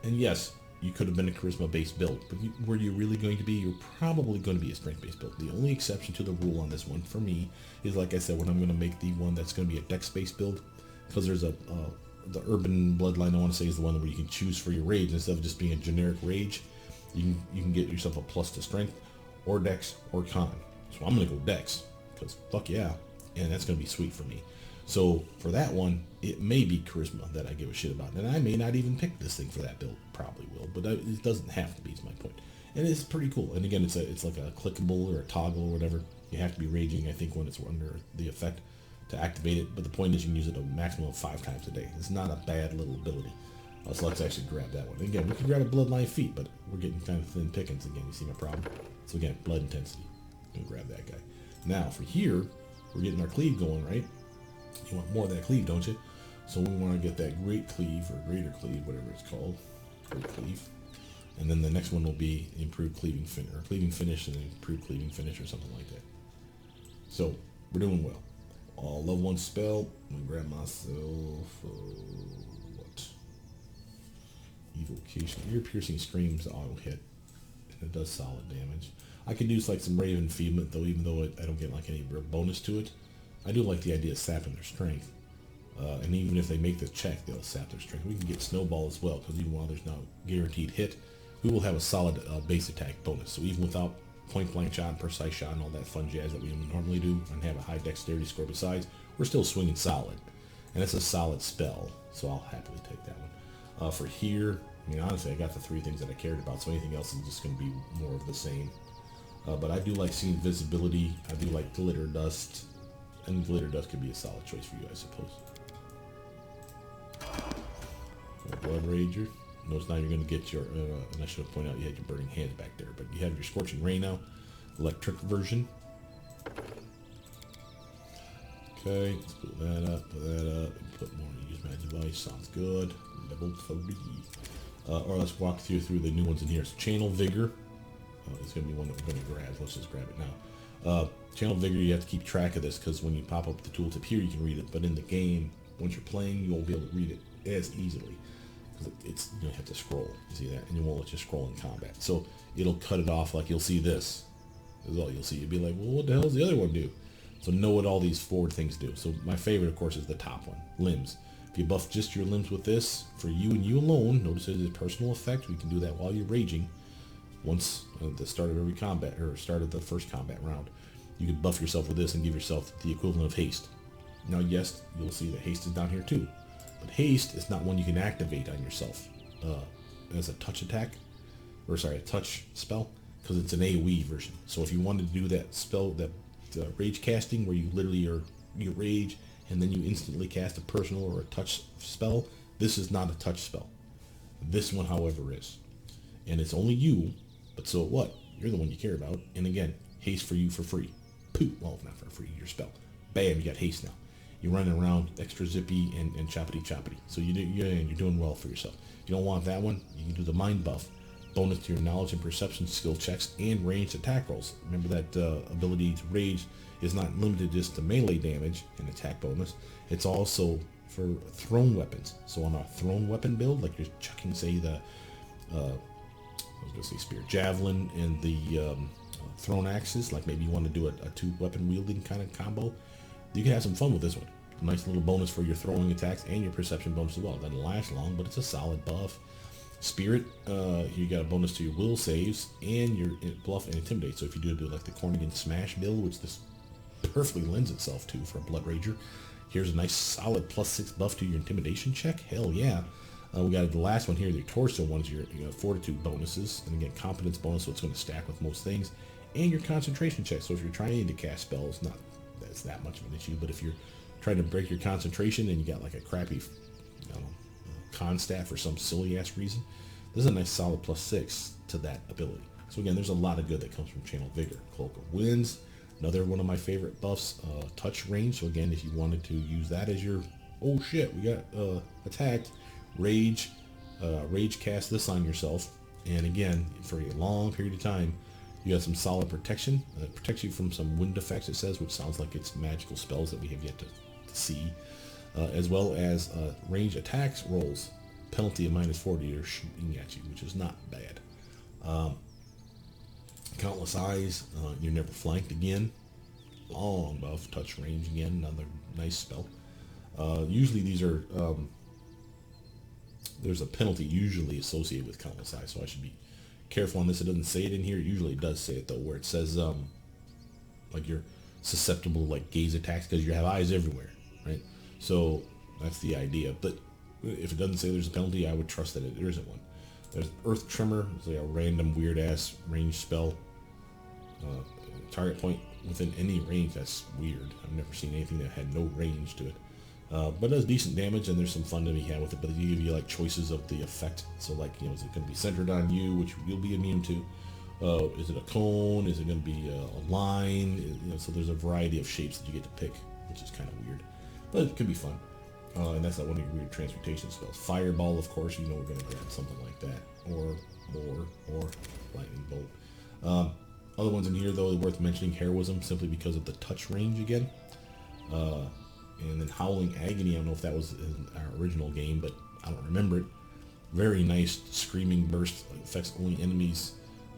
Speaker 1: And yes, you could have been a charisma-based build, but were you really going to be? You're probably going to be a strength-based build. The only exception to the rule on this one, for me, is like I said, when I'm going to make the one that's going to be a dex-based build, because there's the urban bloodline, I want to say, is the one where you can choose for your rage instead of just being a generic rage. You can get yourself a plus to strength, or dex, or con. So I'm going to go dex, because fuck yeah, and that's going to be sweet for me. So for that one, it may be charisma that I give a shit about, and I may not even pick this thing for that build. Probably will, but it doesn't have to be. Is my point, and it's pretty cool. And again, it's like a clickable or a toggle or whatever. You have to be raging, I think, when it's under the effect to activate it. But the point is, you can use it a maximum of 5 times a day. It's not a bad little ability. So let's actually grab that one. And again, we can grab a bloodline feat, but we're getting kind of thin pickings again. You see my problem? So again, blood intensity. We'll grab that guy. Now for here, we're getting our cleave going, right? You want more of that cleave, don't you? So we want to get that great cleave, or greater cleave, whatever it's called. Great cleave. And then the next one will be improved cleaving finish, or cleaving finish and improved cleaving finish, or something like that. So we're doing well. Level 1 spell. I'm gonna grab myself what? Evocation. Ear piercing screams auto hit, and it does solid damage. I could do like some Raven Feedment though, even though I don't get like any real bonus to it. I do like the idea of sapping their strength. And even if they make the check, they'll sap their strength. We can get Snowball as well, because even while there's no guaranteed hit, we will have a solid base attack bonus. So even without point blank shot, precise shot, and all that fun jazz that we normally do, and have a high dexterity score besides, we're still swinging solid. And it's a solid spell, so I'll happily take that one. For here, I mean, honestly, I got the 3 things that I cared about, so anything else is just going to be more of the same. But I do like seeing visibility. I do like glitter dust, and glitter dust could be a solid choice for you, I suppose. Bloodrager. Notice now you're going to get your, and I should have pointed out you had your burning hands back there, but you have your scorching ray now, electric version. Okay, let's put that up, and put more use my device. Sounds good. Level 3. Or let's walk through the new ones in here. So Channel Vigor. It's going to be one that we're going to grab. Let's just grab it now. Channel Vigor, you have to keep track of this, because when you pop up the tooltip here, you can read it, but in the game, once you're playing, you won't be able to read it as easily. It's, you have to scroll. You see that? And you won't let you scroll in combat. So it'll cut it off. Like you'll see this. Is all you'll see. You'll be like, well, what the hell does the other one do? So know what all these forward things do. So my favorite, of course, is the top one, limbs. If you buff just your limbs with this, for you and you alone, notice it is a personal effect. We can do that while you're raging. Once at the start of every combat, or start of the first combat round, you can buff yourself with this and give yourself the equivalent of haste. Now, yes, you'll see that haste is down here too. But haste is not one you can activate on yourself as a touch attack, or sorry, a touch spell, because it's an AoE version. So if you wanted to do that spell, that rage casting, where you literally you rage and then you instantly cast a personal or a touch spell, this is not a touch spell. This one, however, is. And it's only you, but so what? You're the one you care about. And again, haste for you for free. Pooh, well, not for free, your spell. Bam, you got haste now. You're running around extra zippy and choppity. So you're doing well for yourself. If you don't want that one, you can do the mind buff. Bonus to your knowledge and perception skill checks and ranged attack rolls. Remember that ability to rage is not limited just to melee damage and attack bonus. It's also for thrown weapons. So on a thrown weapon build, like you're chucking, say, the I was going to say spear, javelin, and the thrown axes, like maybe you want to do a 2-weapon wielding kind of combo, you can have some fun with this one. A nice little bonus for your throwing attacks and your perception bonus as well. It doesn't last long, but it's a solid buff. Spirit, you got a bonus to your will saves and your bluff and intimidate. So if you do like the Cornigan Smash build, which this perfectly lends itself to for a Bloodrager, here's a nice solid +6 buff to your intimidation check. Hell yeah. We got the last one here, the torso ones, your fortitude bonuses, and again competence bonus, so it's going to stack with most things, and your concentration check. So if you're trying to cast spells, not that's that much of an issue, but if you're trying to break your concentration and you got like a crappy con staff for some silly ass reason, this is a nice solid +6 to that ability. So again, there's a lot of good that comes from Channel Vigor. Cloak of Winds, another one of my favorite buffs, touch range. So again, if you wanted to use that as your, oh shit, we got attacked, rage cast this on yourself, and again, for a long period of time, you have some solid protection. It protects you from some wind effects, it says, which sounds like it's magical spells that we have yet to see, as well as range attacks rolls, penalty of -40 or shooting at you, which is not bad. Countless Eyes, you're never flanked again. Long buff, touch range again, another nice spell. Usually these are, there's a penalty usually associated with Countless Eyes, so I should be careful on this. It doesn't say it in here. It usually does say it though, where it says like you're susceptible to like gaze attacks because you have eyes everywhere, right? So that's the idea. But if it doesn't say there's a penalty, I would trust that there isn't one. There's Earth Tremor. It's like a random weird ass range spell. Target point within any range. That's weird. I've never seen anything that had no range to it. But it does decent damage, and there's some fun to be had with it. But they give you like choices of the effect. So like, is it going to be centered on you, which you'll be immune to? Is it a cone? Is it going to be a line? So there's a variety of shapes that you get to pick, which is kind of weird, but it could be fun. And that's not one of your weird transmutation spells. Fireball, of course, we're going to grab something like that, or more, or lightning bolt. Other ones in here, though, worth mentioning, Heroism, simply because of the touch range again. And then Howling Agony, I don't know if that was in our original game, but I don't remember it. Very nice Screaming Burst, affects only enemies,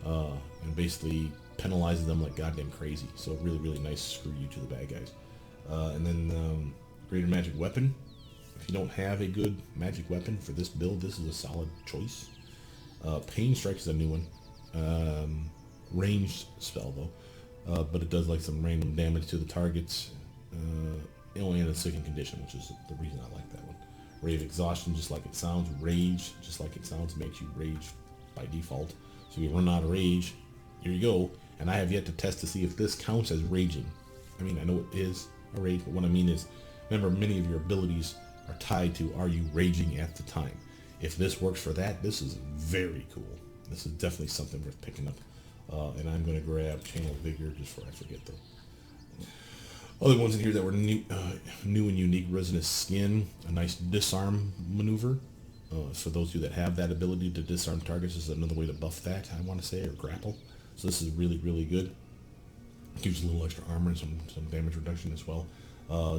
Speaker 1: and basically penalizes them like goddamn crazy. So really, really nice screw you to the bad guys. And then Greater Magic Weapon. If you don't have a good magic weapon for this build, this is a solid choice. Pain Strike is a new one. Ranged spell though, but it does like some random damage to the targets. Only in a second condition, which is the reason I like that one. Rave Exhaustion, just like it sounds. Rage, just like it sounds, makes you rage by default. So if you run out of rage, here you go. And I have yet to test to see if this counts as raging. I mean, I know it is a rage, but what I mean is, remember, many of your abilities are tied to, are you raging at the time? If this works for that, this is very cool. This is definitely something worth picking up. And I'm going to grab Channel Vigor just before I forget the other ones in here that were new and unique. Resinous Skin, a nice disarm maneuver. For those of you that have that ability to disarm targets, this is another way to buff that, I want to say, or grapple. So this is really, really good. Gives you a little extra armor and some damage reduction as well.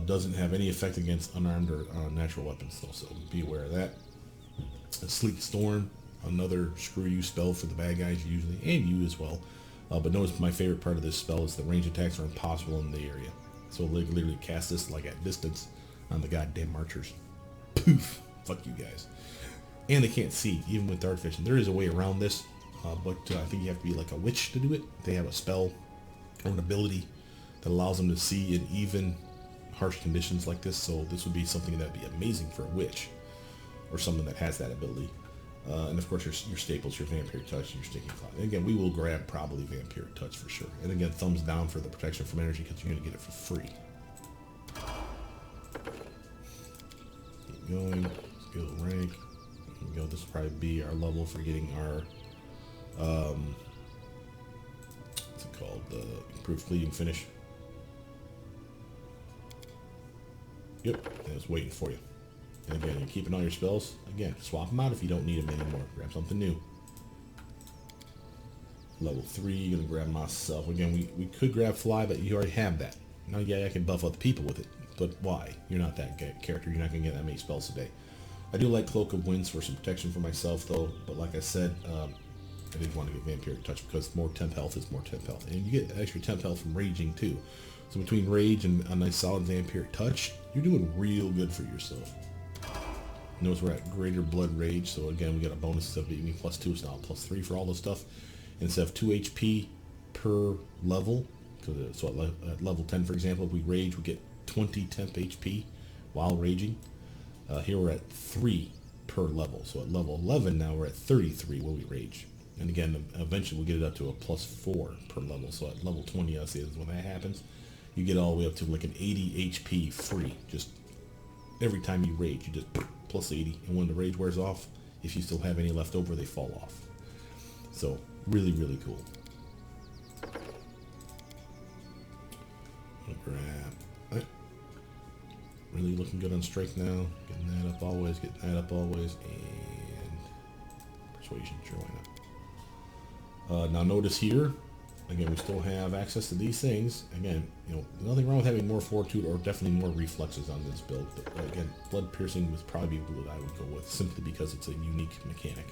Speaker 1: Doesn't have any effect against unarmed or natural weapons though, so be aware of that. A Sleek Storm, another screw you spell for the bad guys usually, and you as well. But notice my favorite part of this spell is the range attacks are impossible in the area. So literally cast this like at distance on the goddamn archers. Poof! Fuck you guys. And they can't see, even with Dark Vision. There is a way around this, but I think you have to be like a witch to do it. They have a spell or an ability that allows them to see in even harsh conditions like this. So this would be something that would be amazing for a witch or someone that has that ability. And of course your staples, your Vampire Touch, and your Sticking Cloud. And again, we will grab probably Vampire Touch for sure. And again, thumbs down for the protection from energy because you're going to get it for free. Keep going. Skill rank. Here we go. This will probably be our level for getting our what's it called? The improved fleeting finish. Yep, I was waiting for you. And again, you're keeping all your spells. Again, swap them out if you don't need them anymore. Grab something new. Level 3, gonna grab myself. Again, we could grab Fly, but you already have that. Now, yeah, I can buff other people with it, but why? You're not that character. You're not gonna get that many spells a day. I do like Cloak of Winds for some protection for myself, though. But like I said, I didn't want to get Vampiric Touch because more temp health is more temp health, and you get extra temp health from raging too. So between rage and a nice solid Vampiric Touch, you're doing real good for yourself. Notice we're at Greater Blood Rage, so again we got a bonus of being +2, so now +3 for all this stuff. Instead of 2 HP per level, so at level 10 for example, if we rage we get 20 temp HP while raging. Here we're at 3 per level. So at level 11 now we're at 33 when we rage. And again, eventually we'll get it up to a +4 per level. So at level 20, I see is when that happens. You get all the way up to like an 80 HP free. Just every time you rage, you just plus 80. And when the rage wears off, if you still have any left over, they fall off. So really, really cool. Grab it. Really looking good on strength now. Getting that up always, getting that up always, and persuasion, sure, why not? Now notice here, again, we still have access to these things. Again, you know, nothing wrong with having more fortitude or definitely more reflexes on this build. But again, blood piercing would probably be what I would go with, simply because it's a unique mechanic,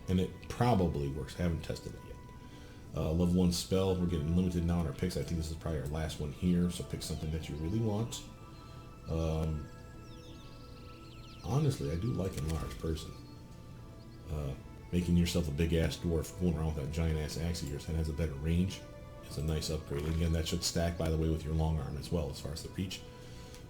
Speaker 1: and it probably works. I haven't tested it yet. Level 1 spell, we're getting limited now on our picks. I think this is probably our last one here, so pick something that you really want. Honestly, I do like enlarged person. Making yourself a big ass dwarf going around with that giant ass axe of yours that has a better range is a nice upgrade. And again, that should stack, by the way, with your long arm as well as far as the reach.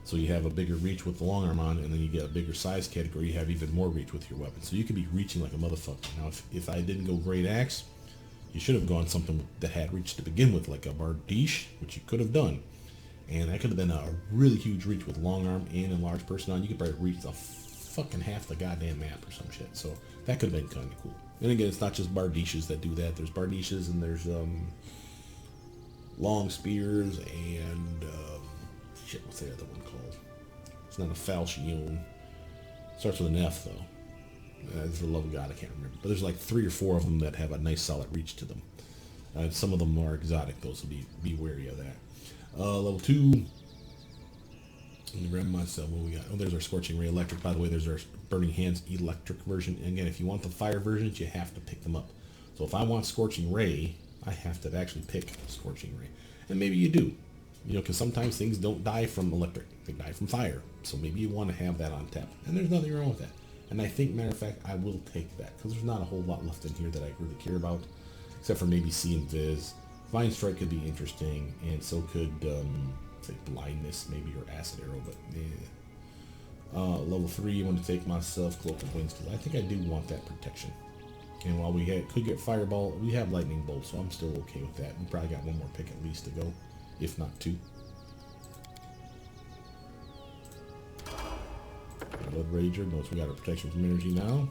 Speaker 1: So you have a bigger reach with the long arm on, and then you get a bigger size category. You have even more reach with your weapon. So you could be reaching like a motherfucker. Now, if I didn't go great axe, you should have gone something that had reach to begin with, like a Bardiche, which you could have done. And that could have been a really huge reach with long arm and enlarged person on. You could probably reach the fucking half the goddamn map or some shit. So that could have been kind of cool. And again, it's not just Bardiches that do that. There's Bardiches and there's long spears and shit, what's the other one called? It's not a falchion. Starts with an F though. For the love of God, I can't remember. But there's like 3 or 4 of them that have a nice solid reach to them. Some of them are exotic though, so be wary of that. Level 2. Let me grab myself. What we got? Oh, there's our Scorching Ray Electric. By the way, there's our Burning Hands Electric version. And again, if you want the fire versions, you have to pick them up. So if I want Scorching Ray, I have to actually pick Scorching Ray. And maybe you do. You know, because sometimes things don't die from electric. They die from fire. So maybe you want to have that on tap. And there's nothing wrong with that. And I think, matter of fact, I will take that. Because there's not a whole lot left in here that I really care about. Except for maybe See and Viz. Vine Strike could be interesting. And so could, say, Blindness, maybe, or Acid Arrow. But, yeah. Level 3, I want to take myself Cloak of Winds. Because I think I do want that protection. And while we could get Fireball, we have Lightning Bolt. So I'm still okay with that. We probably got one more pick at least to go. If not 2. Bloodrager, notice we got our protection from energy now.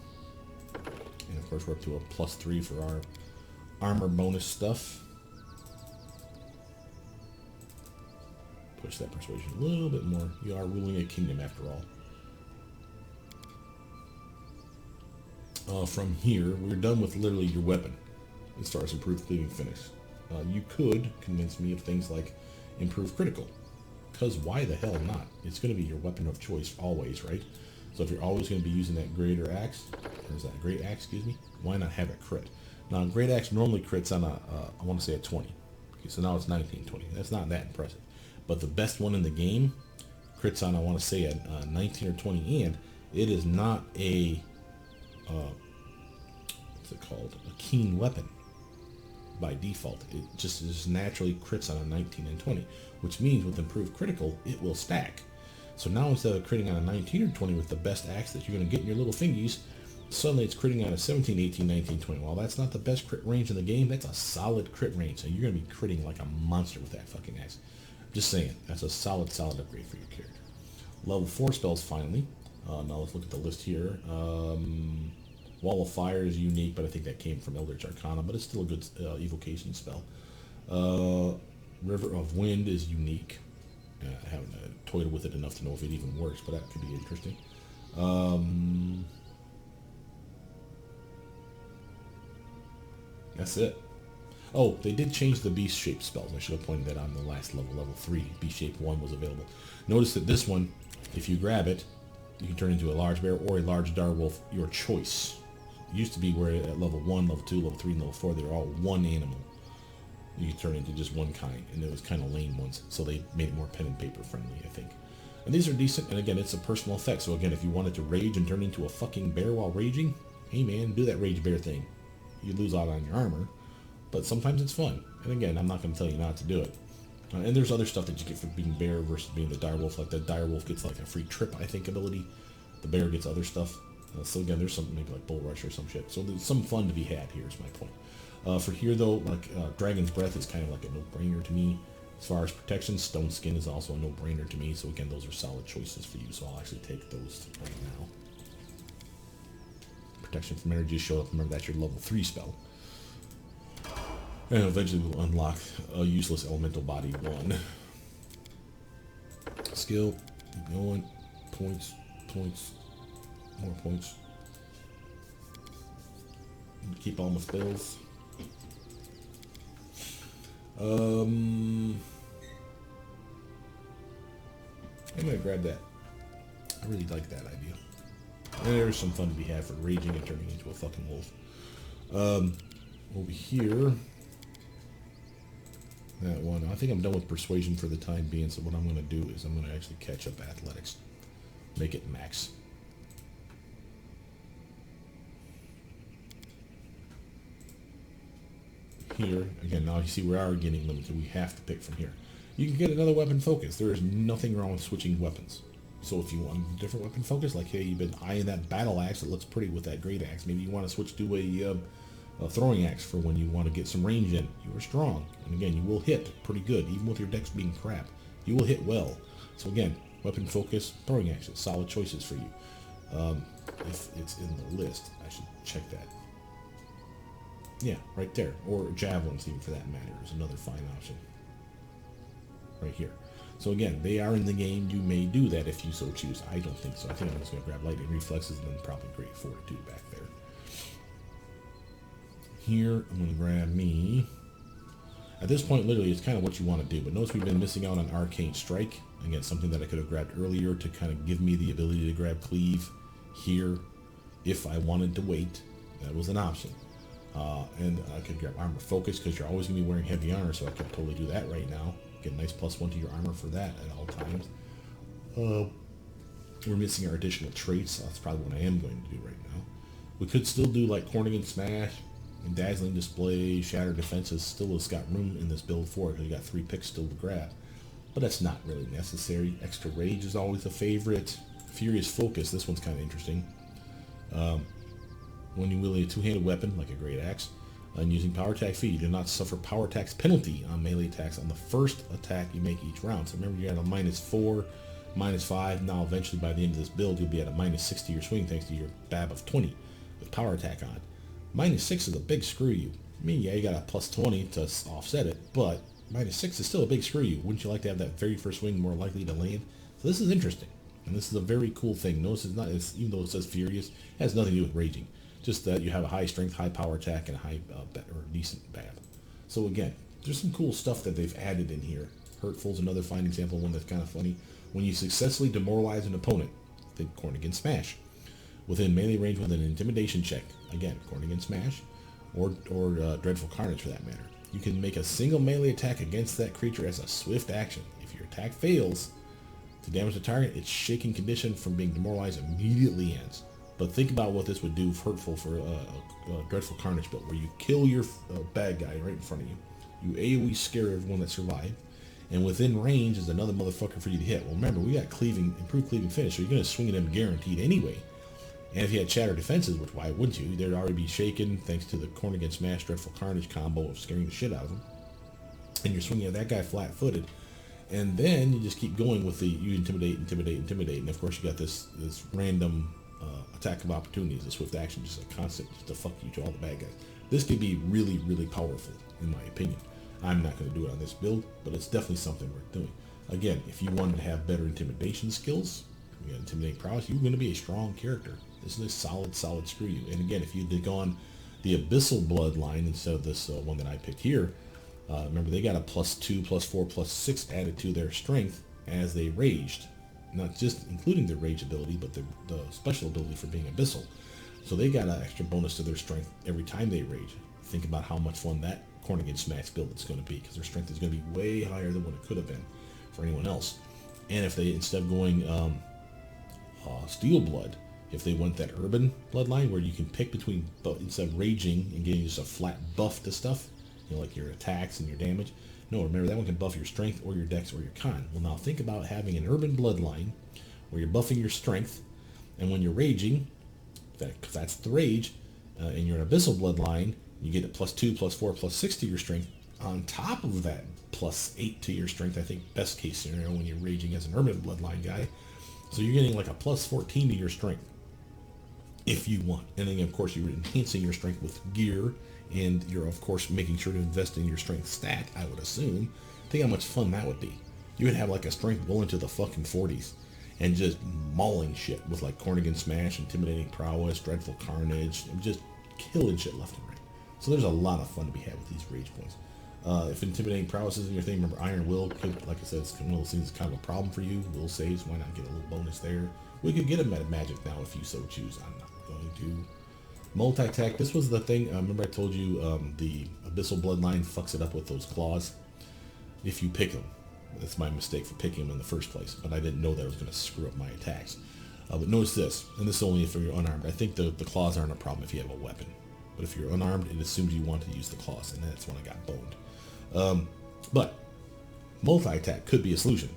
Speaker 1: And of course we're up to a +3 for our armor bonus stuff. Push that persuasion a little bit more. You are ruling a kingdom after all. From here, we're done with literally your weapon as far as improved cleaving finish. You could convince me of things like improved critical. Because why the hell not? It's going to be your weapon of choice always, right? So if you're always going to be using that greater axe, or is that a great axe, excuse me, why not have it crit? Now, great axe normally crits on I want to say a 20. Okay, so now it's 19, 20. That's not that impressive. But the best one in the game crits on, I want to say, a 19 or 20, and it is not a, what's it called? A keen weapon by default. It just naturally crits on a 19 and 20, which means with improved critical, it will stack. So now instead of critting on a 19 or 20 with the best axe that you're going to get in your little fingies, suddenly it's critting on a 17, 18, 19, 20. While that's not the best crit range in the game, that's a solid crit range. So you're going to be critting like a monster with that fucking axe. Just saying, that's a solid upgrade for your character. Level 4 spells finally. Now let's look at the list here. Wall of Fire is unique, but I think that came from Eldritch Arcana, but it's still a good evocation spell. River of Wind is unique. I haven't toyed with it enough to know if it even works, but that could be interesting. That's it. Oh, they did change the beast shape spells. I should have pointed that out on the last level, level 3. Beast shape 1 was available. Notice that this one, if you grab it, you can turn into a large bear or a large direwolf, your choice. It used to be where at level 1, level 2, level 3, and level 4, they were all one animal. You could turn into just one kind, and it was kind of lame ones, so they made it more pen and paper friendly, I think. And these are decent, and again, it's a personal effect, so again, if you wanted to rage and turn into a fucking bear while raging, hey man, do that rage bear thing. You lose out on your armor, but sometimes it's fun. And again, I'm not going to tell you not to do it. And there's other stuff that you get for being bear versus being the direwolf, like the direwolf gets like a free trip, I think, ability. The bear gets other stuff. So again, there's something maybe like Bull Rush or some shit. So there's some fun to be had here is my point. For here though, like Dragon's Breath is kind of like a no-brainer to me. As far as protection, Stone Skin is also a no-brainer to me. So again, those are solid choices for you. So I'll actually take those right now. Protection from energy showed up. Remember, that's your level 3 spell. And eventually we'll unlock a useless elemental body 1. Skill, keep going. Points, more points. Keep all my spells. I'm gonna grab that. I really like that idea. And there's some fun to be had for raging and turning into a fucking wolf. Over here, that one. I think I'm done with persuasion for the time being. So what I'm gonna do is I'm gonna actually catch up athletics, make it max. Here again, now you see we are getting limited. We have to pick from here. You can get another weapon focus. There is nothing wrong with switching weapons. So if you want a different weapon focus, like hey, you've been eyeing that battle axe, it looks pretty with that great axe. Maybe you want to switch to a throwing axe for when you want to get some range in. You are strong, and again, you will hit pretty good, even with your dex being crap. You will hit well. So again, weapon focus, throwing axes, solid choices for you. If it's in the list, I should check that. Yeah, right there. Or javelins, even for that matter, is another fine option. Right here. So again, they are in the game. You may do that if you so choose. I don't think so. I think I'm just going to grab lightning reflexes and then probably great fortitude back there. Here, I'm going to grab me. At this point, literally, it's kind of what you want to do. But notice we've been missing out on Arcane Strike. Again, something that I could have grabbed earlier to kind of give me the ability to grab Cleave here if I wanted to wait. That was an option. And I could grab Armor Focus because you're always going to be wearing heavy armor, so I could totally do that right now. Get a nice +1 to your armor for that at all times. We're missing our additional traits, so that's probably what I am going to do right now. We could still do like Cornigan Smash and Dazzling Display, Shattered Defenses. Still has got room in this build for it because you got 3 picks still to grab. But that's not really necessary. Extra Rage is always a favorite. Furious Focus, this one's kind of interesting. When you wield a two-handed weapon, like a great axe, and using power attack feat, you do not suffer power attacks penalty on melee attacks on the first attack you make each round. So remember, you're at a -4, -5. Now eventually by the end of this build, you'll be at a -6 to your swing thanks to your BAB of 20 with power attack on. -6 is a big screw you. I mean, yeah, you got a +20 to offset it, but -6 is still a big screw you. Wouldn't you like to have that very first swing more likely to land? So this is interesting, and this is a very cool thing. Notice it's not, even though it says Furious, it has nothing to do with raging. Just that you have a high strength, high power attack, and a high or decent BAB. So again, there's some cool stuff that they've added in here. Hurtful is another fine example, one that's kind of funny. When you successfully demoralize an opponent, think Cornigan Smash. Within melee range with an intimidation check, again, Cornigan Smash, or Dreadful Carnage for that matter. You can make a single melee attack against that creature as a swift action. If your attack fails to damage the target, its shaking condition from being demoralized immediately ends. But think about what this would do hurtful for a Dreadful Carnage build, where you kill your bad guy right in front of you. You AoE scare everyone that survived, and within range is another motherfucker for you to hit. Well, remember, we got improved cleaving finish, so you're going to swing at him guaranteed anyway. And if you had Shattered Defenses, which why wouldn't you? They'd already be shaken thanks to the Cornigan Smash Dreadful Carnage combo of scaring the shit out of them. And you're swinging at that guy flat-footed. And then you just keep going with you intimidate. And of course you got this random attack of opportunities, a swift action, just a constant just to fuck you to all the bad guys. This could be really, really powerful, in my opinion. I'm not going to do it on this build, but it's definitely something worth doing. Again, if you wanted to have better intimidation skills, you got intimidating prowess, you're going to be a strong character. This is a solid screw you. And again, if you'd gone the Abyssal Bloodline instead of this one that I picked here, remember they got a +2, +4, +6 added to their strength as they raged. Not just including their rage ability, but the special ability for being abyssal. So they got an extra bonus to their strength every time they rage. Think about how much fun that Cornigan Smash build is going to be, because their strength is going to be way higher than what it could have been for anyone else. And if they, instead of going Steelblood, if they went that urban bloodline where you can pick between, instead of raging and getting just a flat buff to stuff, you know, like your attacks and your damage. No, remember that one can buff your strength or your dex or your con. Well, now think about having an urban bloodline where you're buffing your strength, and when you're raging, because that's the rage, and you're an Abyssal Bloodline, you get a +2, +4, +6 to your strength. On top of that, +8 to your strength, I think best case scenario when you're raging as an Urban Bloodline guy. So you're getting like a +14 to your strength, if you want. And then of course you're enhancing your strength with gear, and you're of course making sure to invest in your strength stat, I would assume. Think how much fun that would be. You would have like a strength well into the fucking 40s, and just mauling shit with like Cornigan Smash, Intimidating Prowess, Dreadful Carnage, and just killing shit left and right. So there's a lot of fun to be had with these rage points. If Intimidating Prowess isn't your thing, remember Iron Will could, like I said, it's one of those things that's kind of a problem for you. Will saves, why not get a little bonus there? We could get him at Magic now if you so choose. I'm not going to. Multi-attack, this was the thing, remember I told you the Abyssal Bloodline fucks it up with those claws if you pick them. That's my mistake for picking them in the first place, but I didn't know that I was going to screw up my attacks. But notice this, and this is only if you're unarmed. I think the claws aren't a problem if you have a weapon. But if you're unarmed, it assumes you want to use the claws, and that's when I got boned. But multi-attack could be a solution.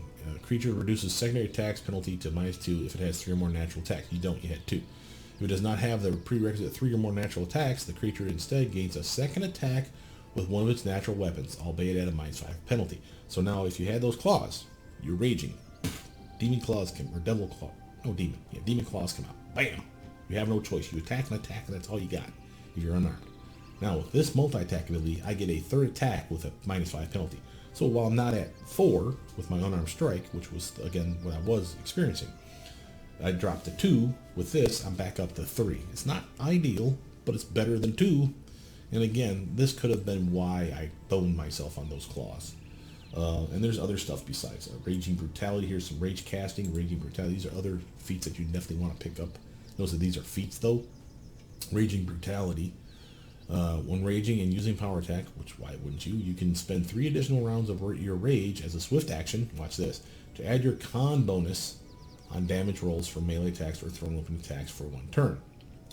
Speaker 1: Creature reduces secondary attacks penalty to -2 if it has 3 or more natural attacks. You don't, you had 2. If it does not have the prerequisite 3 or more natural attacks, the creature instead gains a second attack with one of its natural weapons, albeit at a -5 penalty. So now if you had those claws, you're raging. Demon claws come, or devil claw, no demon, yeah, demon claws come out. Bam! You have no choice. You attack and attack, and that's all you got if you're unarmed. Now with this multi-attack ability, I get a third attack with a -5 penalty. So while I'm not at 4 with my unarmed strike, which was again what I was experiencing, I dropped to 2. With this, I'm back up to 3. It's not ideal, but it's better than 2. And again, this could have been why I boned myself on those claws. And there's other stuff besides. Raging Brutality, here's some Rage Casting, Raging Brutality. These are other feats that you definitely want to pick up. Notice that these are feats though. Raging Brutality. When raging and using power attack, which why wouldn't you? You can spend 3 additional rounds of your rage as a swift action, watch this, to add your con bonus on damage rolls for melee attacks or thrown weapon attacks for 1 turn.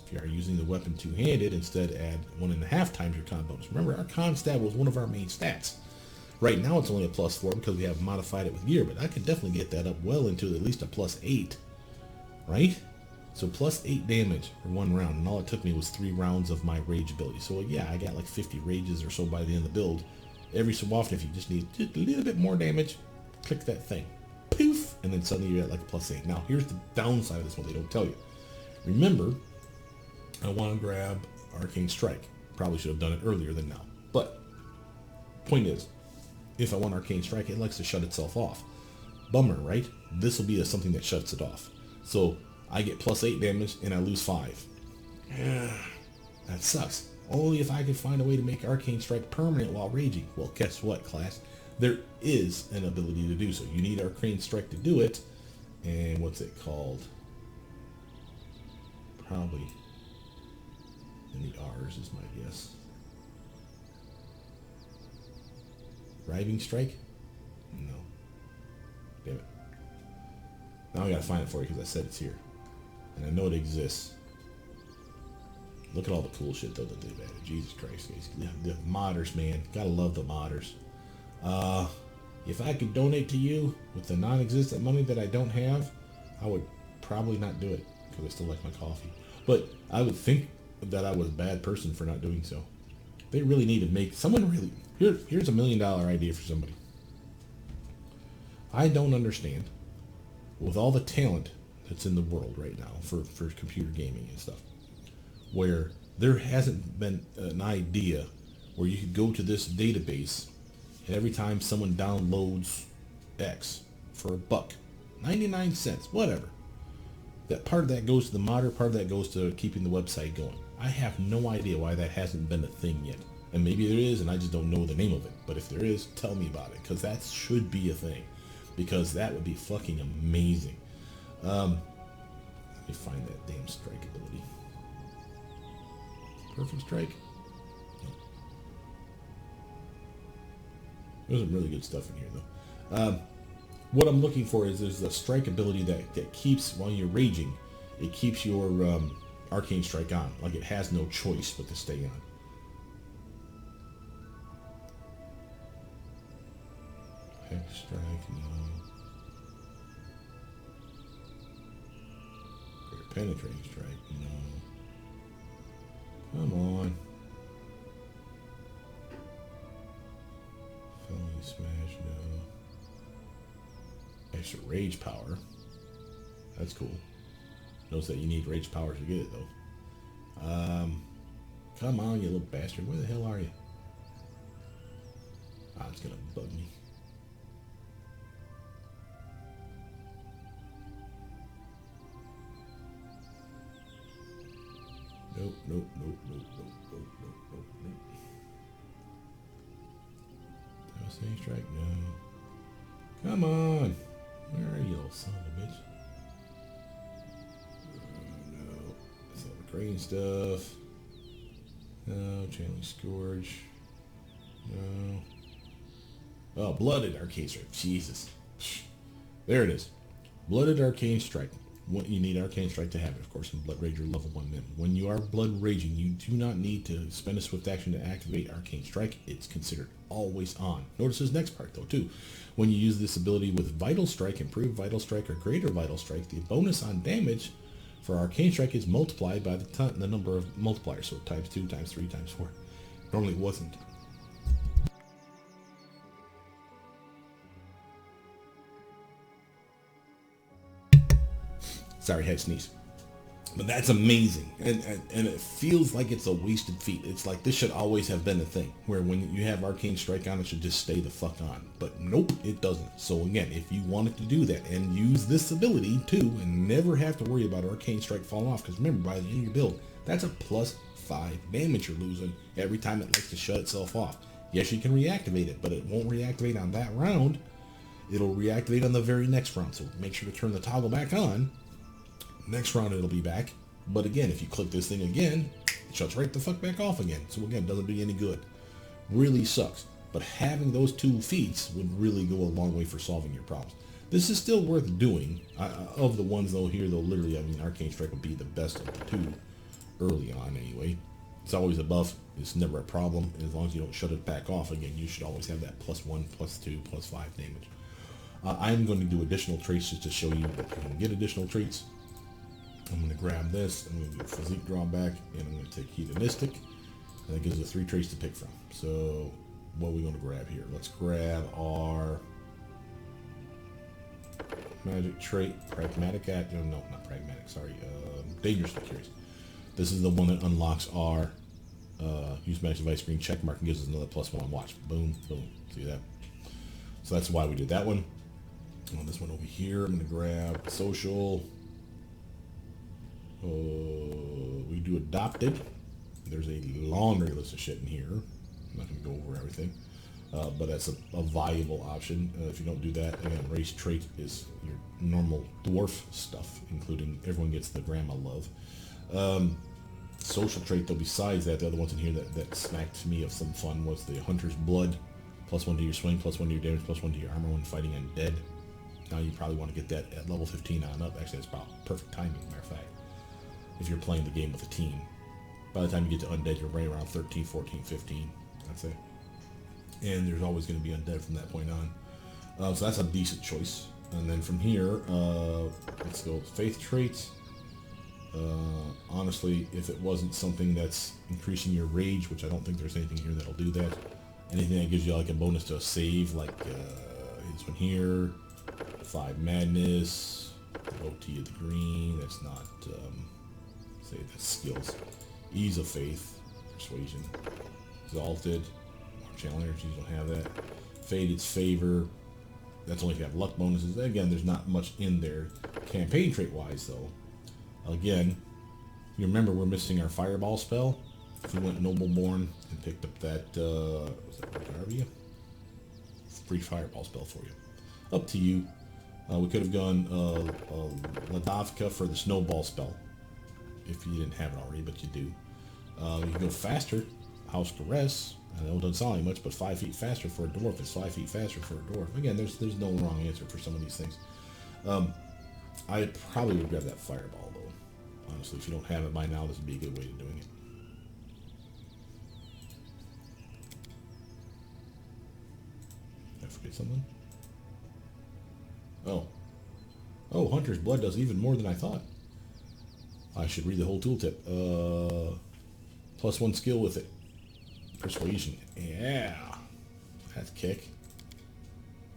Speaker 1: If you are using the weapon two-handed, instead add 1.5 times your con bonus. Remember, our con stat was one of our main stats. Right now it's only a +4 because we have modified it with gear, but I could definitely get that up well into at least a +8, right? So +8 damage for 1 round, and all it took me was 3 rounds of my rage ability. So yeah, I got like 50 rages or so by the end of the build. Every so often, if you just need just a little bit more damage, click that thing. Poof! And then suddenly you're at like a +8. Now here's the downside of this one they don't tell you. Remember, I want to grab Arcane Strike. Probably should have done it earlier than now. But, point is, if I want Arcane Strike, it likes to shut itself off. Bummer, right? This will be something that shuts it off. So, I get +8 damage and I lose 5. That sucks. Only if I could find a way to make Arcane Strike permanent while raging. Well, guess what, class? There is an ability to do so. You need Arcane Strike to do it. And what's it called? Probably in the R's is my guess. Riving Strike? No. Damn it. Now I gotta find it for you because I said it's here. And I know it exists. Look at all the cool shit though that they've added. Jesus Christ. The modders, man. Gotta love the modders. If I could donate to you with the non-existent money that I don't have, I would probably not do it because I still like my coffee. But I would think that I was a bad person for not doing so. They really need to make someone really. Here's a $1 million idea for somebody. I don't understand, with all the talent that's in the world right now for computer gaming and stuff, where there hasn't been an idea where you could go to this database and every time someone downloads X for $1, 99 cents, whatever, that part of that goes to the modder, part of that goes to keeping the website going. I have no idea why that hasn't been a thing yet. And maybe there is, and I just don't know the name of it. But if there is, tell me about it, because that should be a thing. Because that would be fucking amazing. Let me find that damn strike ability. Perfect strike? No. There's some really good stuff in here, though. What I'm looking for is there's a strike ability that keeps, while you're raging, it keeps your Arcane Strike on. Like it has no choice but to stay on. Hex Strike, no. Great Penetrating Strike, no. Come on. Felony smash, no. Extra rage power. That's cool. Notice that you need rage power to get it though. Come on, you little bastard. Where the hell are you? Ah, it's gonna bug me. Nope, nope, nope, nope, nope, nope, nope, nope, nope. Devastating strike, no. Come on! Where are you, son of a bitch? No. That's all the crane stuff. No, channeling scourge. No. Oh, blooded arcane strike. Jesus. There it is. Blooded arcane strike. What you need arcane strike to have it, of course, in Bloodrager level 1 min. When you are blood raging, you do not need to spend a swift action to activate arcane strike. It's considered always on. Notice this next part though too. When you use this ability with vital strike, improved vital strike, or greater vital strike, the bonus on damage for arcane strike is multiplied by the number of multipliers. So times 2, times 3, times 4. Normally it wasn't. Sorry, I had to sneeze. But that's amazing. And it feels like it's a wasted feat. It's like this should always have been a thing. Where when you have Arcane Strike on, it should just stay the fuck on. But nope, it doesn't. So again, if you wanted to do that and use this ability too, and never have to worry about Arcane Strike falling off, because remember, by the end of your build, that's a +5 damage you're losing every time it likes to shut itself off. Yes, you can reactivate it, but it won't reactivate on that round. It'll reactivate on the very next round. So make sure to turn the toggle back on. Next round it'll be back, but again, if you click this thing again, it shuts right the fuck back off again. So again, doesn't do you any good. Really sucks. But having those two feats would really go a long way for solving your problems. This is still worth doing. Of the ones though here, though, literally, I mean, Arcane Strike would be the best of the two early on anyway. It's always a buff. It's never a problem. As long as you don't shut it back off again, you should always have that +1, +2, +5 damage. I'm going to do additional traits just to show you that you can get additional traits. I'm going to grab this, I'm going to do Physique Drawback, and I'm going to take Hedonistic, and that gives us 3 traits to pick from. So, what are we going to grab here? Let's grab our magic trait, Pragmatic no, not Pragmatic, sorry, Dangerously Curious. This is the one that unlocks our use magic device green check mark and gives us another +1 on watch. Boom, boom, see that? So that's why we did that one. On this one over here, I'm going to grab Social. We do Adopted. There's a laundry list of shit in here. I'm not going to go over everything, but that's a viable option. If you don't do that, again, race trait is your normal dwarf stuff, including everyone gets the grandma love. Social trait, though, besides that, the other ones in here that smacked me of some fun was the Hunter's Blood, +1 to your swing, +1 to your damage, +1 to your armor when fighting undead. Now you probably want to get that at level 15 on up. Actually, that's about perfect timing, matter of fact. If you're playing the game with a team, by the time you get to undead, you're right around 13, 14, 15, I'd say. And there's always going to be undead from that point on. So that's a decent choice. And then from here, let's go with faith traits. Honestly, if it wasn't something that's increasing your rage, which I don't think there's anything here that'll do that, anything that gives you like a bonus to a save, like this one here, 5 madness, OT of the green, that's not... say that's skills. Ease of faith, persuasion, exalted, or channel energies, don't have that. Faded's favor, that's only if you have luck bonuses. Again, there's not much in there. Campaign trait wise though, again, you remember we're missing our fireball spell. If we went Nobleborn and picked up that, was that Garvia? Free fireball spell for you. Up to you. We could have gone Ladavka for the snowball spell, if you didn't have it already, but you do. You can go faster, House Caress. I know it doesn't sound like much, but 5 feet faster for a dwarf is 5 feet faster for a dwarf. Again, there's no wrong answer for some of these things. I probably would grab that fireball though. Honestly, if you don't have it by now, this would be a good way of doing it. Did I forget something? Oh, Hunter's Blood does even more than I thought. I should read the whole tooltip. +1 skill with it. Persuasion. Yeah. That's kick.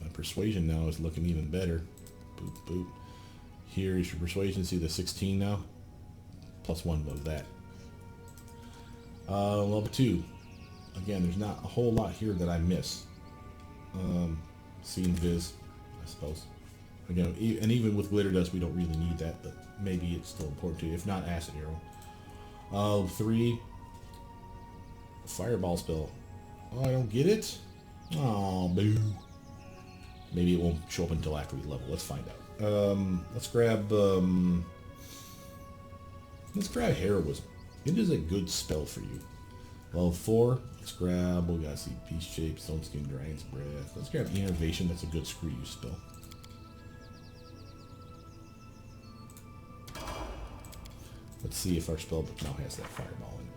Speaker 1: My persuasion now is looking even better. Boop, boop. Here is your persuasion. See the 16 now? +1 above that. Level 2. Again, there's not a whole lot here that I miss. Seeing Viz, I suppose. Again, and even with Glitter Dust, we don't really need that, but maybe it's still important to you. If not, Acid Arrow. 3. Fireball spell. Oh, I don't get it? Oh, boo. Maybe it won't show up until after we level. Let's find out. Let's grab Heroism. It is a good spell for you. Level 4. Let's grab, we gotta see Beast Shape, Stone Skin, Dragon's Breath. Let's grab Innervation. That's a good screw you spell. Let's see if our spellbook now has that Fireball in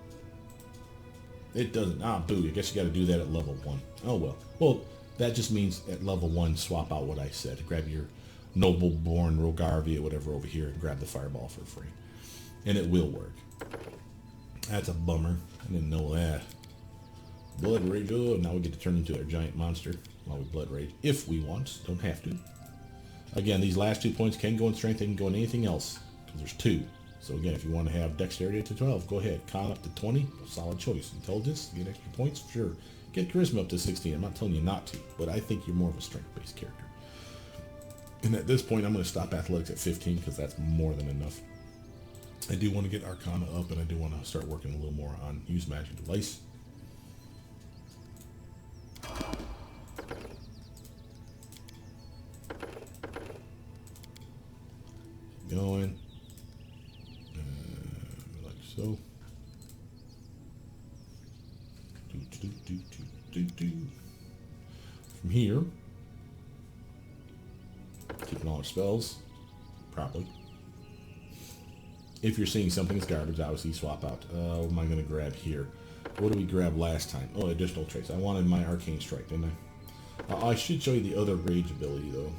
Speaker 1: it. It doesn't. Ah, boo. I guess you gotta do that at level 1. Oh well. Well, that just means at level 1, swap out what I said. Grab your Noble-born Rogarvia, whatever, over here, and grab the Fireball for free. And it will work. That's a bummer. I didn't know that. Blood Rage. Oh, now we get to turn into a giant monster while we Blood Rage. If we want. Don't have to. Again, these last 2 points can go in strength. They can go in anything else. Because there's 2. So again, if you want to have Dexterity to 12, go ahead. Con up to 20. Solid choice. Intelligence, get extra points. Sure. Get Charisma up to 16. I'm not telling you not to. But I think you're more of a strength-based character. And at this point, I'm going to stop Athletics at 15. Because that's more than enough. I do want to get Arcana up, and I do want to start working a little more on Use Magic Device. Going. Like so. From here, keeping all our spells properly. If you're seeing something's garbage, obviously swap out. What am I going to grab here? What did we grab last time? Oh, additional traits. I wanted my Arcane Strike, didn't I? I should show you the other Rage ability, though.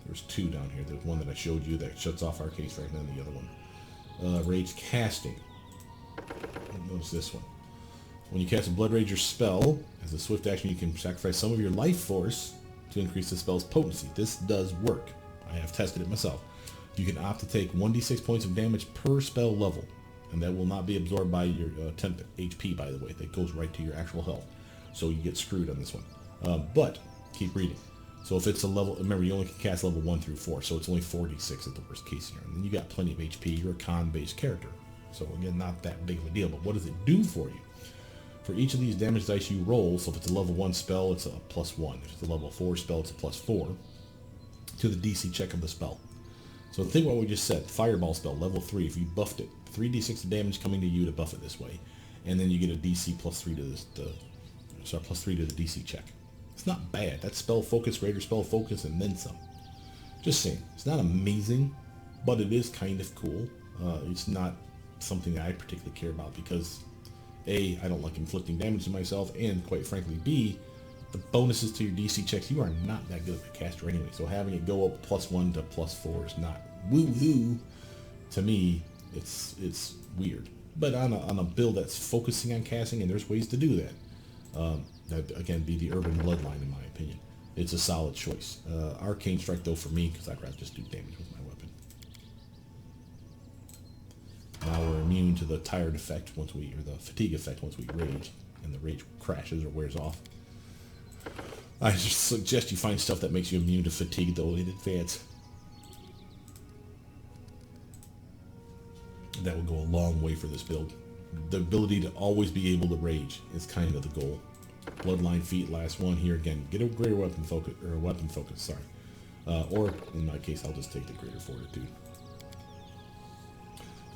Speaker 1: There's 2 down here. There's one that I showed you that shuts off Arcane Strike, and then the other one. Rage Casting. Notice this one. When you cast a Blood Rager spell, as a swift action, you can sacrifice some of your life force to increase the spell's potency. This does work. I have tested it myself. You can opt to take 1d6 points of damage per spell level, and that will not be absorbed by your temp HP, by the way. That goes right to your actual health, so you get screwed on this one. But keep reading. So if it's a level, remember you only can cast level 1 through 4, so it's only 4d6 at the worst case scenario. And then you got plenty of HP. You're a con-based character, so again, not that big of a deal. But what does it do for you? For each of these damage dice you roll, so if it's a level 1 spell, it's a +1. If it's a level 4 spell, it's a +4 to the DC check of the spell. So think about what we just said. Fireball spell, level 3. If you buffed it, 3d6 of damage coming to you to buff it this way, and then you get a DC +3 to this, +3 to the DC check. It's not bad. That's spell focus, Raider spell focus, and then some. Just saying, it's not amazing, but it is kind of cool. It's not something that I particularly care about because A, I don't like inflicting damage to myself, and quite frankly, B, the bonuses to your DC checks, you are not that good of a caster anyway, so having it go up +1 to +4 is not woo-hoo. To me, it's weird. But on a build that's focusing on casting, and there's ways to do that, that'd again be the Urban Bloodline in my opinion. It's a solid choice. Arcane Strike though for me, because I'd rather just do damage with my weapon. Now we're immune to the tired effect or the fatigue effect once we rage, and the rage crashes or wears off. I just suggest you find stuff that makes you immune to fatigue though in advance. That would go a long way for this build. The ability to always be able to rage is kind of the goal. Bloodline feat, last one here again. Get a greater weapon focus, sorry. Or in my case, I'll just take the greater fortitude.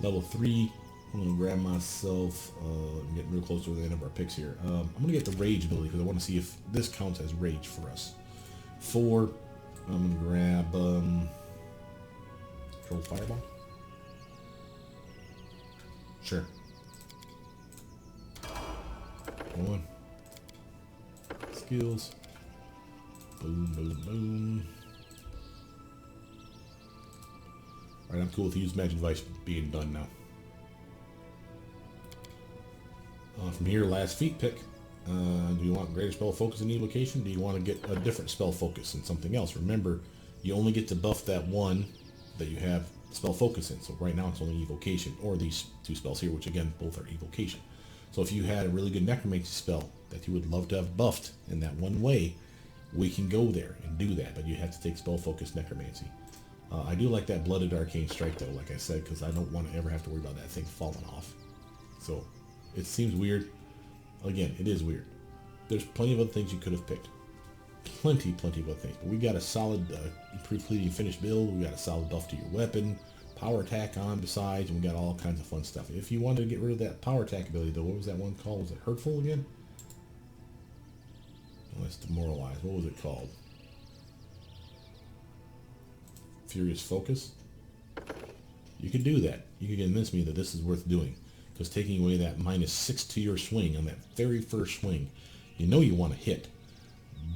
Speaker 1: Level 3. I'm going to grab myself, I'm getting real close to the end of our picks here. I'm going to get the Rage ability because I want to see if this counts as Rage for us. 4, I'm going to grab Control Fireball. Sure. 1. Skills. Boom, boom, boom. Alright, I'm cool with Use Magic Device being done now. From here, last feat pick. Do you want greater spell focus and evocation? Do you want to get a different spell focus and something else? Remember, you only get to buff that one that you have spell focus in. So right now it's only evocation, or these two spells here, which again, both are evocation. So if you had a really good necromancy spell that you would love to have buffed in that one way, we can go there and do that, but you have to take spell focus necromancy. I do like that blooded arcane strike though, like I said, because I don't want to ever have to worry about that thing falling off. So it seems weird. Again, it is weird. There's plenty of other things you could have picked. Plenty of other things. But we got a solid improved cleaving finish build. We got a solid buff to your weapon. Power attack on besides. And we got all kinds of fun stuff. If you wanted to get rid of that power attack ability though, what was that one called? Was it Hurtful again? Oh, that's Demoralized. What was it called? Furious Focus? You could do that. You could convince me that this is worth doing. Because taking away that -6 to your swing on that very first swing, you know you want to hit.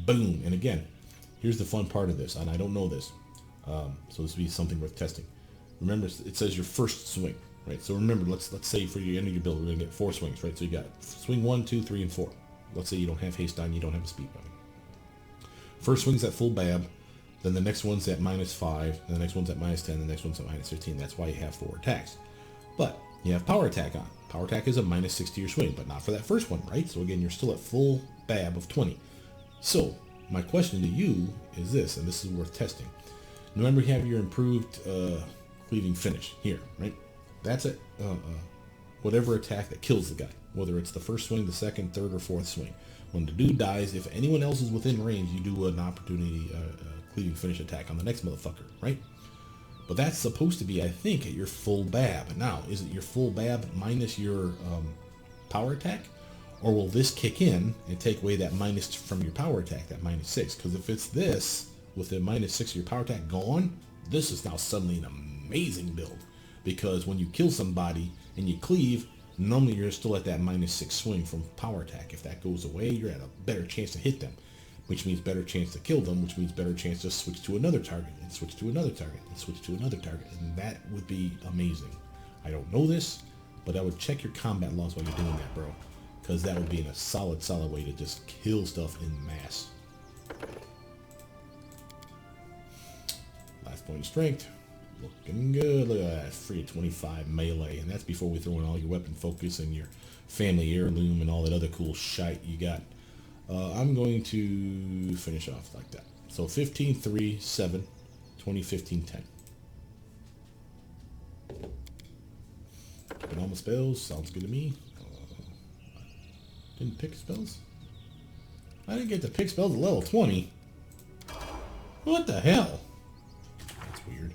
Speaker 1: Boom. And again, here's the fun part of this, and I don't know this, so this would be something worth testing. Remember, it says your first swing, right? So remember, let's say for the end of your build, we're going to get 4 swings, right? So you got swing 1, 2, 3, and 4. Let's say you don't have haste on, you don't have a speed button. First swing's at full bab, then the next one's at -5, and the next one's at -10, the next one's at -15. That's why you have 4 attacks. But you have power attack on. Power attack is a -6 to your swing, but not for that first one, right? So again, you're still at full bab of 20. So my question to you is this, and this is worth testing. Remember, you have your improved cleaving finish here, right? That's it. Whatever attack that kills the guy, whether it's the first swing, the second, third, or fourth swing. When the dude dies, if anyone else is within range, you do an opportunity cleaving finish attack on the next motherfucker, right? But that's supposed to be, I think, at your full bab. Now, is it your full bab minus your power attack? Or will this kick in and take away that minus from your power attack, that -6? Because if it's this, with the -6 of your power attack gone, this is now suddenly an amazing build. Because when you kill somebody and you cleave, normally you're still at that -6 swing from power attack. If that goes away, you're at a better chance to hit them, which means better chance to kill them, which means better chance to switch to another target, and switch to another target, and switch to another target. And that would be amazing. I don't know this, but I would check your combat logs while you're doing that, bro. Because that would be a solid way to just kill stuff in mass. Last point of strength. Looking good. Look at that. Free 25 melee. And that's before we throw in all your weapon focus and your family heirloom and all that other cool shite you got. I'm going to finish off like that. So 15, 3, 7, 20, 15, 10. Picking all my spells. Sounds good to me. Didn't pick spells? I didn't get to pick spells at level 20. What the hell? That's weird.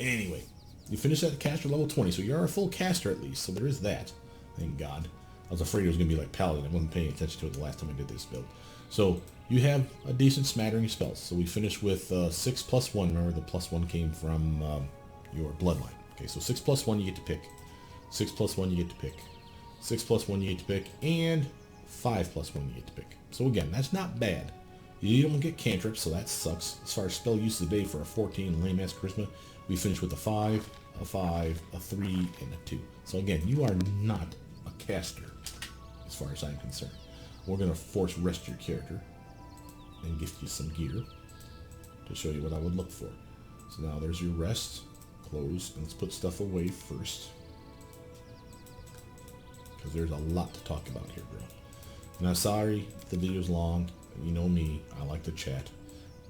Speaker 1: Anyway, you finish that caster level 20, so you're a full caster at least, so there is that. Thank God. I was afraid it was going to be like Paladin. I wasn't paying attention to it the last time I did this build. So you have a decent smattering of spells. So we finished with 6 + 1. Remember, the +1 came from your Bloodline. Okay, so 6 + 1 you get to pick. 6 + 1 you get to pick. 6 + 1 you get to pick. And 5 + 1 you get to pick. So again, that's not bad. You don't get cantrips, so that sucks. As far as spell use today for a 14 lame-ass charisma, we finished with a 5, a 5, a 3, and a 2. So again, you are not a caster, as far as I'm concerned. We're going to force rest your character and gift you some gear to show you what I would look for. So now there's your rest. Close. And let's put stuff away first, because there's a lot to talk about here, bro. And I'm sorry if the video's long. You know me, I like to chat.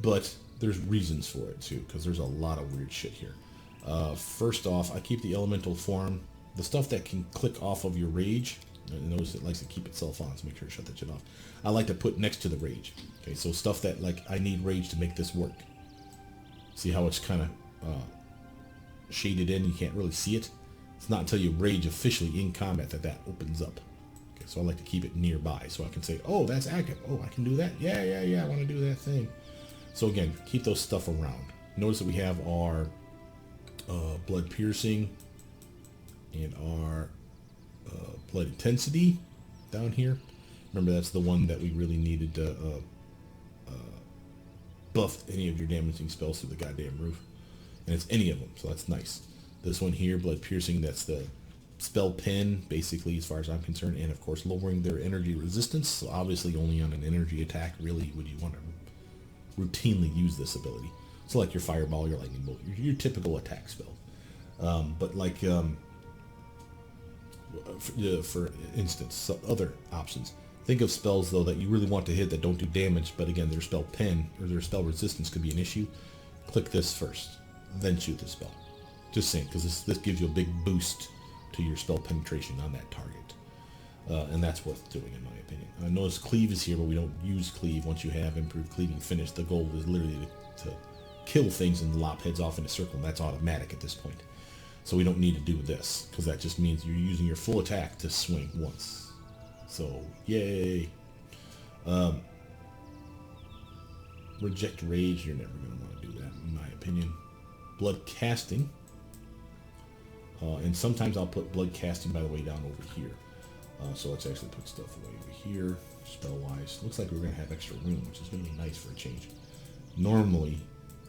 Speaker 1: But there's reasons for it too, because there's a lot of weird shit here. First off, I keep the elemental form. The stuff that can click off of your rage, notice it likes to keep itself on, so make sure to shut that shit off. I like to put next to the rage. Okay, so stuff that, like, I need rage to make this work. See how it's kind of shaded in, you can't really see it? It's not until you rage officially in combat that opens up. Okay, so I like to keep it nearby, so I can say, oh, that's active. Oh, I can do that? Yeah, I want to do that thing. So again, keep those stuff around. Notice that we have our blood piercing and our blood intensity down here. Remember, that's the one that we really needed to buff any of your damaging spells through the goddamn roof. And it's any of them, so that's nice. This one here, blood piercing, that's the spell pen, basically, as far as I'm concerned, and of course lowering their energy resistance. So obviously only on an energy attack really would you want to routinely use this ability. So like your fireball, your lightning bolt, your typical attack spell. But like for instance, some other options. Think of spells though that you really want to hit that don't do damage, but again their spell pen or their spell resistance could be an issue. Click this first, then shoot the spell. Just saying, because this gives you a big boost to your spell penetration on that target. And that's worth doing in my opinion. I notice cleave is here, but we don't use cleave once you have improved cleaving finished. The goal is literally to kill things and lop heads off in a circle, and that's automatic at this point. So we don't need to do this, because that just means you're using your full attack to swing once. So, yay! Reject Rage, you're never going to want to do that, in my opinion. Blood Casting. And sometimes I'll put Blood Casting, by the way, down over here. So let's actually put stuff away over here, spell-wise. Looks like we're going to have extra room, which is going to be nice for a change. Normally,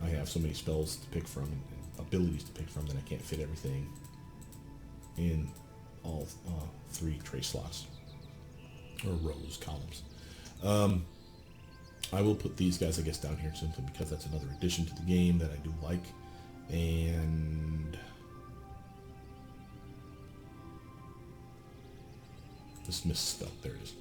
Speaker 1: I have so many spells to pick from and abilities to pick from that I can't fit everything in all 3 tray slots. Or rows, columns. I will put these guys, I guess, down here simply because that's another addition to the game that I do like. And dismiss spell, there it is.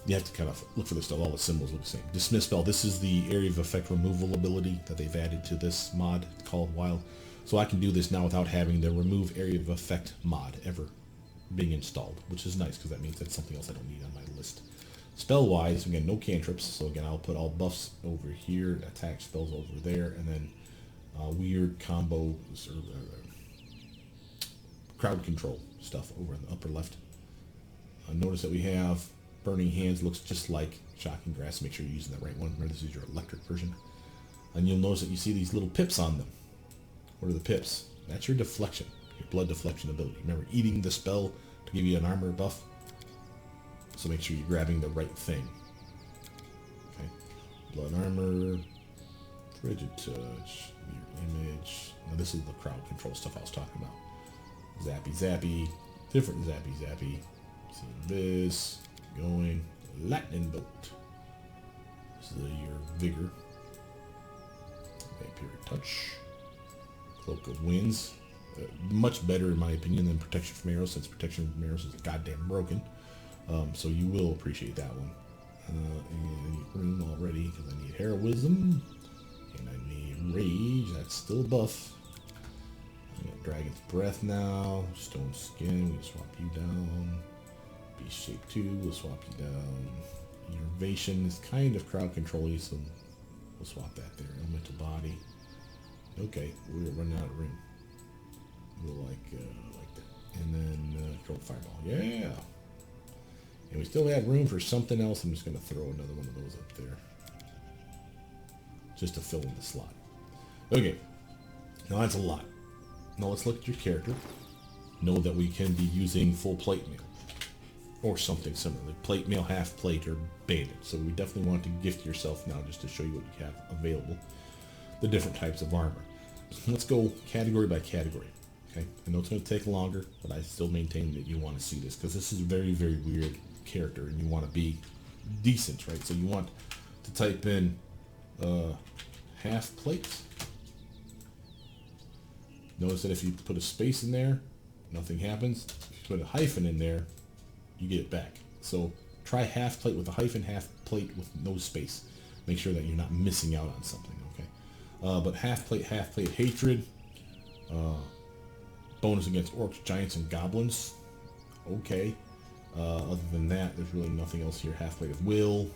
Speaker 1: You have to kind of look for this stuff. All the symbols look the same. Dismiss spell, this is the area of effect removal ability that they've added to this mod called Wild. So I can do this now without having the remove area of effect mod ever being installed, which is nice because that means that's something else I don't need on my list. Spell wise, again, no cantrips, so again I'll put all buffs over here, attack spells over there, and then weird combos or crowd control stuff over in the upper left. Notice that we have Burning Hands, looks just like Shocking Grasp. Make sure you're using the right one. Remember, this is your electric version. And you'll notice that you see these little pips on them. What are the pips? That's your deflection, your blood deflection ability. Remember, eating the spell to give you an armor buff. So make sure you're grabbing the right thing. Okay. Blood armor, frigid touch, mirror image. Now this is the crowd control stuff I was talking about. Zappy zappy, different zappy zappy. Seeing this, going, lightning bolt. This is your vigor. Vampiric touch. Cloak of Winds. Much better in my opinion than protection from arrows, since protection from arrows is goddamn broken. So you will appreciate that one. And I need room already because I need heroism and I need rage. That's still a buff. I got Dragon's Breath now. Stone Skin, we'll swap you down. Beast Shape 2, we'll swap you down. Innervation is kind of crowd control-y, so we'll swap that there. Elemental Body. Okay, we're running out of room. We'll like that. And then Control Fireball. Yeah! And we still have room for something else. I'm just going to throw another one of those up there. Just to fill in the slot. Okay. Now that's a lot. Now let's look at your character. Know that we can be using full plate mail. Or something similar. Like plate mail, half plate, or bandit. So we definitely want to gift yourself now just to show you what you have available. The different types of armor. So let's go category by category. Okay. I know it's going to take longer, but I still maintain that you want to see this. Because this is a very, very weird character and you want to be decent, right? So you want to type in half plate. Notice that if you put a space in there, nothing happens. If you put a hyphen in there, you get it back. So try half plate with a hyphen, half plate with no space. Make sure that you're not missing out on something, okay? But half plate, hatred. Bonus against orcs, giants, and goblins. Okay. Other than that, there's really nothing else here. Half plate of will.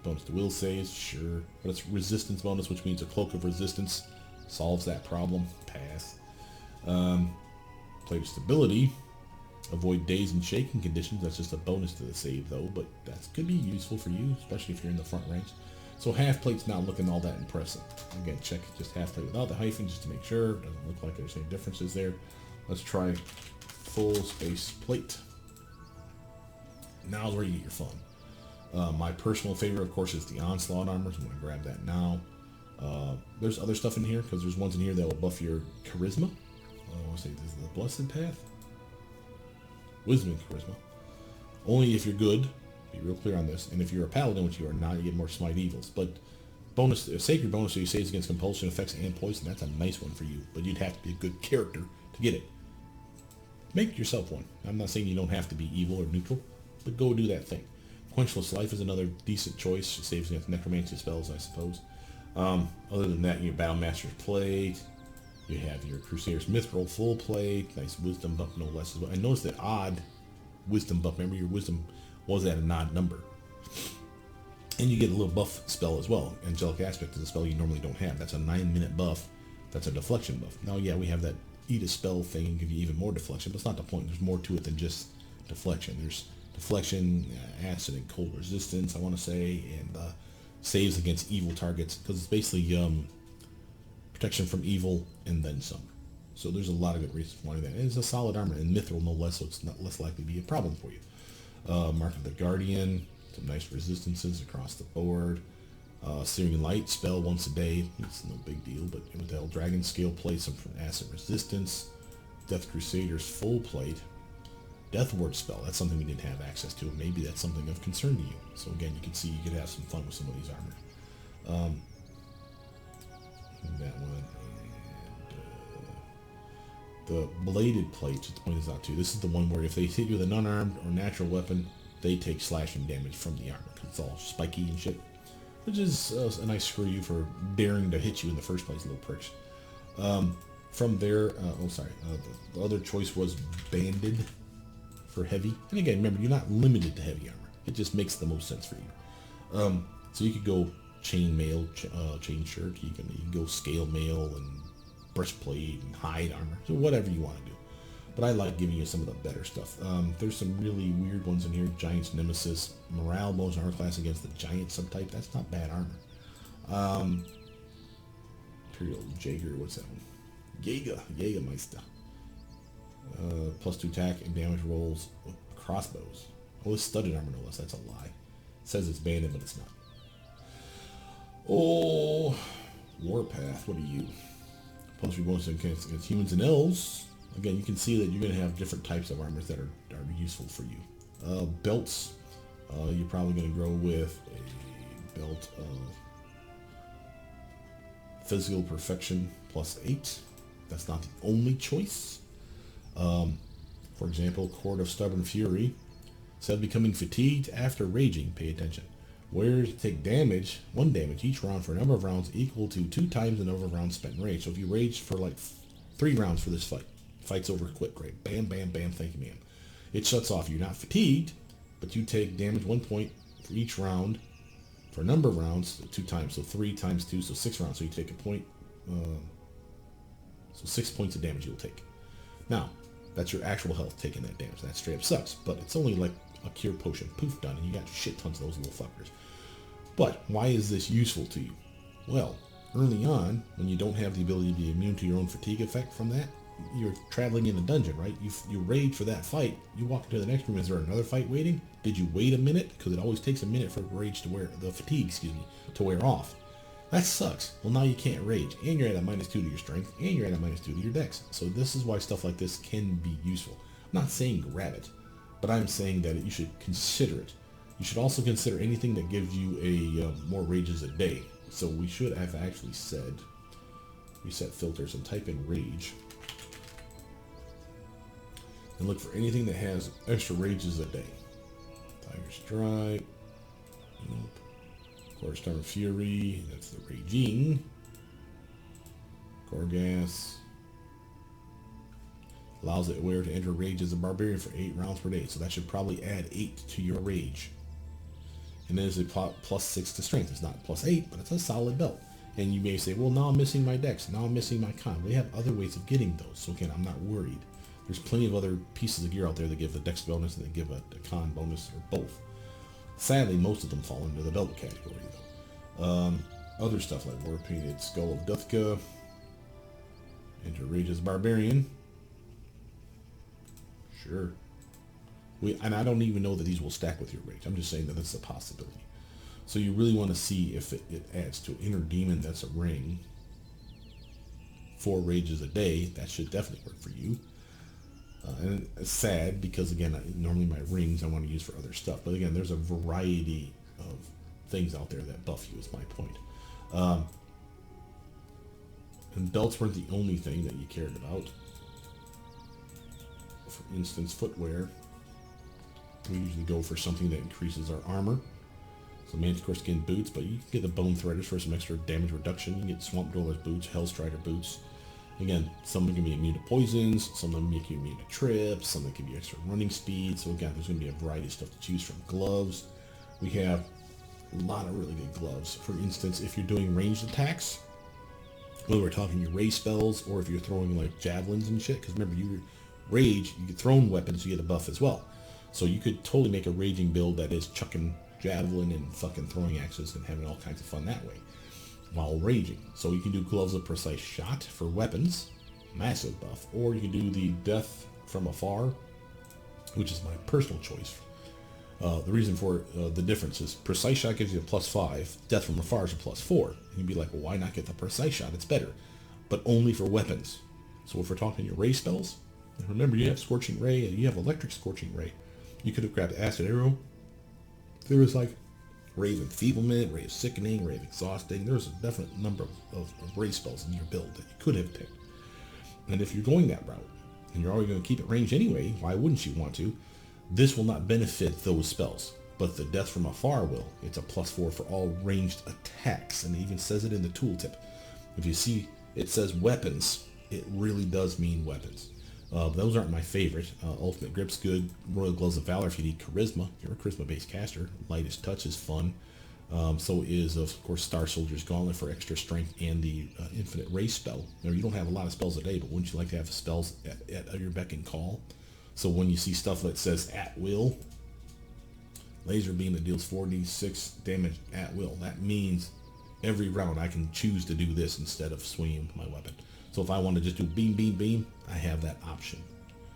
Speaker 1: Bonus to will saves, sure. But it's resistance bonus, which means a cloak of resistance solves that problem. Pass. Plate of stability. Avoid daze and shaking conditions. That's just a bonus to the save, though. But that could be useful for you, especially if you're in the front ranks. So half plate's not looking all that impressive. Again, check just half plate without the hyphen just to make sure. Doesn't look like there's any differences there. Let's try full space plate. Now's where you get your fun. My personal favorite, of course, is the Onslaught armor, so I'm going to grab that now. There's other stuff in here, because there's ones in here that will buff your charisma. I want to say this is the Blessed Path. wisdom and charisma. Only if you're good, be real clear on this, and if you're a paladin, which you are not, you get more smite evils. But bonus, sacred bonus, so you saves against compulsion effects and poison, that's a nice one for you, but you'd have to be a good character to get it. Make yourself one. I'm not saying you don't have to be evil or neutral, but go do that thing. Quenchless Life is another decent choice. It saves against necromancy spells, I suppose. Other than that, you have Battlemaster's Plate. You have your Crusader's Mithril full plate. Nice wisdom buff, no less as well. And notice that odd wisdom buff. Remember, your wisdom was at an odd number. And you get a little buff spell as well. Angelic Aspect is a spell you normally don't have. That's a 9-minute buff. That's a deflection buff. Now, yeah, we have that eat a spell thing and give you even more deflection, but it's not the point. There's more to it than just deflection. There's deflection, acid and cold resistance, I want to say, and saves against evil targets, because it's basically protection from evil and then some. So there's a lot of good reasons for wanting that. And it's a solid armor, and mithril no less, so it's not less likely to be a problem for you. Mark of the Guardian, some nice resistances across the board. Searing Light spell once a day, it's no big deal, but with the Dragon Scale plate, some acid resistance. Death Crusader's full plate. Death Ward spell, that's something we didn't have access to, and maybe that's something of concern to you. So again, you can see you could have some fun with some of these armors. And that one, and the bladed plate, just to point this out too, this is the one where if they hit you with an unarmed or natural weapon, they take slashing damage from the armor, because it's all spiky and shit. Which is a nice screw you for daring to hit you in the first place, little pricks. From there, the other choice was banded for heavy. And again, remember, you're not limited to heavy armor. It just makes the most sense for you. So you could go chain mail, chain shirt. You can go scale mail and breastplate and hide armor. So whatever you want to do. But I like giving you some of the better stuff. There's some really weird ones in here. Giant's Nemesis. Morale bonus armor class against the Giant subtype. That's not bad armor. Imperial Jaeger. What's that one? Jägermeister. Plus 2 attack and damage rolls with crossbows. Oh, it's studded armor no less. That's a lie. It says it's banded, but it's not. Oh, Warpath. What are you? Plus 3 bonus against humans and elves. Again, you can see that you're going to have different types of armors that are useful for you. Belts, you're probably going to go with a belt of Physical Perfection plus 8. That's not the only choice. For example, Cord of Stubborn Fury. Instead of becoming fatigued after raging, pay attention. Warriors take damage, 1 damage each round for a number of rounds equal to 2 times the number of rounds spent in rage. So if you rage for like 3 rounds for this fight, fight's over quick, right? Bam, bam, bam, thank you, ma'am. It shuts off. You're not fatigued, but you take damage 1 point for each round for a number of rounds, 2 times. So 3 times 2, so 6 rounds. So you take a point, so 6 points of damage you'll take. Now, that's your actual health taking that damage. That straight up sucks, but it's only like a cure potion. Poof, done, and you got shit tons of those little fuckers. But why is this useful to you? Well, early on, when you don't have the ability to be immune to your own fatigue effect from that, you're traveling in a dungeon, right? You rage for that fight. You walk into the next room. Is there another fight waiting? Did you wait a minute? Because it always takes a minute for rage to wear, the fatigue, to wear off. That sucks. Well, now you can't rage, and you're at a -2 to your strength, and you're at a -2 to your dex. So this is why stuff like this can be useful. I'm not saying grab it, but I'm saying that you should consider it. You should also consider anything that gives you a more rages a day. So we should have actually said reset filters and type in rage. And look for anything that has extra rages a day. Tiger Strike. Nope. Core Stubborn Fury. That's the raging. Gorgas. Allows the wearer to enter rage as a barbarian for 8 rounds per day. So that should probably add 8 to your rage. And then it's a +6 to strength. It's not +8, but it's a solid belt. And you may say, well, now I'm missing my dex. Now I'm missing my con. We have other ways of getting those. So again, I'm not worried. There's plenty of other pieces of gear out there that give a dex bonus and they give a con bonus, or both. Sadly, most of them fall into the belt category, though. Other stuff like War Painted Skull of Duthka, Enter Rage as Barbarian. Sure. And I don't even know that these will stack with your rage. I'm just saying that that's a possibility. So you really want to see if it adds to Inner Demon. That's a ring. 4 rages a day. That should definitely work for you. And it's sad because, again, normally my rings I want to use for other stuff. But again, there's a variety of things out there that buff you, is my point. And belts weren't the only thing that you cared about. For instance, footwear. We usually go for something that increases our armor. So Manticore skin boots, but you can get the Bone Threaders for some extra damage reduction. You can get Swamp Dweller's boots, Hellstrider boots. Again, some of them can be immune to poisons, some of them make you immune to trips, some of them give you extra running speed. So again, there's going to be a variety of stuff to choose from. Gloves. We have a lot of really good gloves. For instance, if you're doing ranged attacks, whether we're talking your ray spells or if you're throwing like javelins and shit, because remember, you rage, you get thrown weapons, you get a buff as well. So you could totally make a raging build that is chucking javelin and fucking throwing axes and having all kinds of fun that way while raging. So you can do Gloves of Precise Shot for weapons, massive buff, or you can do the Death from Afar, which is my personal choice. The reason for the difference is Precise Shot gives you a +5, Death from Afar is a +4. And you'd be like, well, why not get the Precise Shot? It's better, but only for weapons. So if we're talking your ray spells, remember you have Scorching Ray and you have Electric Scorching Ray. You could have grabbed Acid Arrow. There was like Ray of Enfeeblement, Ray of Sickening, Ray of Exhausting. There's a definite number of ray spells in your build that you could have picked. And if you're going that route, and you're already going to keep it ranged anyway, why wouldn't you want to? This will not benefit those spells, but the Death from Afar will. It's a +4 for all ranged attacks, and it even says it in the tooltip. If you see it says weapons, it really does mean weapons. Those aren't my favorite. Ultimate Grip's good. Royal Gloves of Valor if you need charisma. You're a charisma-based caster. Lightest Touch is fun. So is, of course, Star Soldier's Gauntlet for extra strength and the Infinite Ray spell. Now, you don't have a lot of spells a day, but wouldn't you like to have spells at your beck and call? So when you see stuff that says at will, laser beam that deals 4d6 damage at will, that means every round I can choose to do this instead of swinging my weapon. So if I want to just do beam, beam, beam, I have that option.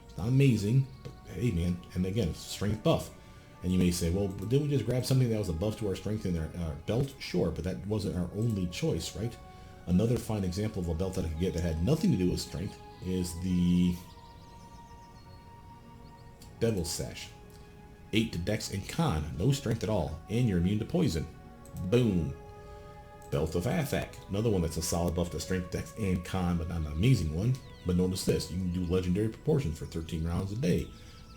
Speaker 1: It's not amazing, but hey, man. And again, it's a strength buff. And you may say, well, didn't we just grab something that was a buff to our strength in our belt? Sure, but that wasn't our only choice, right? Another fine example of a belt that I could get that had nothing to do with strength is the Devil's Sash. 8 to Dex and Con, no strength at all, and you're immune to poison. Boom. Belt of Athak, another one that's a solid buff to strength, dex, and con, but not an amazing one. But notice this, you can do legendary proportions for 13 rounds a day.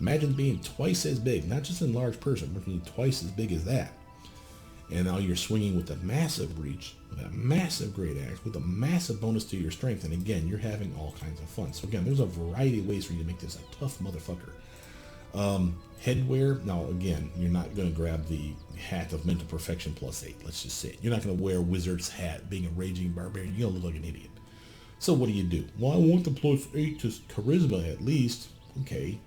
Speaker 1: Imagine being twice as big, not just in large person, but being twice as big as that. And now you're swinging with a massive reach, with a massive great axe, with a massive bonus to your strength, and again, you're having all kinds of fun. So again, there's a variety of ways for you to make this a tough motherfucker. Headwear, now again, you're not going to grab the hat of mental perfection +8, let's just say it. You're not going to wear a wizard's hat being a raging barbarian. You're going to look like an idiot. So what do? Well, I want the +8 to charisma at least. Okay,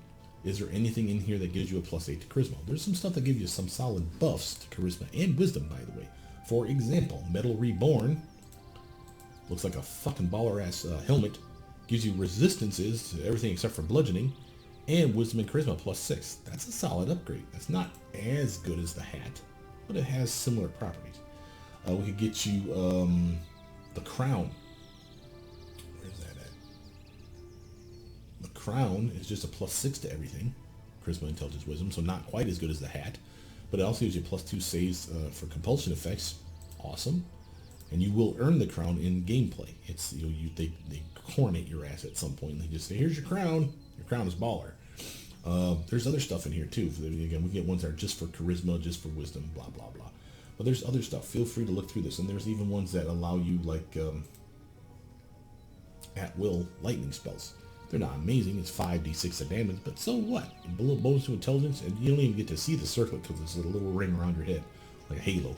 Speaker 1: is there anything in here that gives you a +8 to charisma? There's some stuff that gives you some solid buffs to charisma and wisdom, by the way. For example, Metal Reborn looks like a fucking baller ass helmet. Gives you resistances to everything except for bludgeoning. And wisdom and charisma +6. That's a solid upgrade. That's not as good as the hat, but it has similar properties. We could get you the crown. Where's that at? The crown is just a +6 to everything. Charisma, intelligence, wisdom, so not quite as good as the hat. But it also gives you +2 saves for compulsion effects. Awesome. And you will earn the crown in gameplay. It's they coronate your ass at some point. And they just say, here's your crown. Your crown is baller. There's other stuff in here too. Again, we get ones that are just for charisma, just for wisdom, blah, blah, blah. But there's other stuff. Feel free to look through this. And there's even ones that allow you like at-will lightning spells. They're not amazing. It's 5d6 of damage, but so what? A little bonus to intelligence, and you don't even get to see the circlet because there's a little ring around your head, like a halo,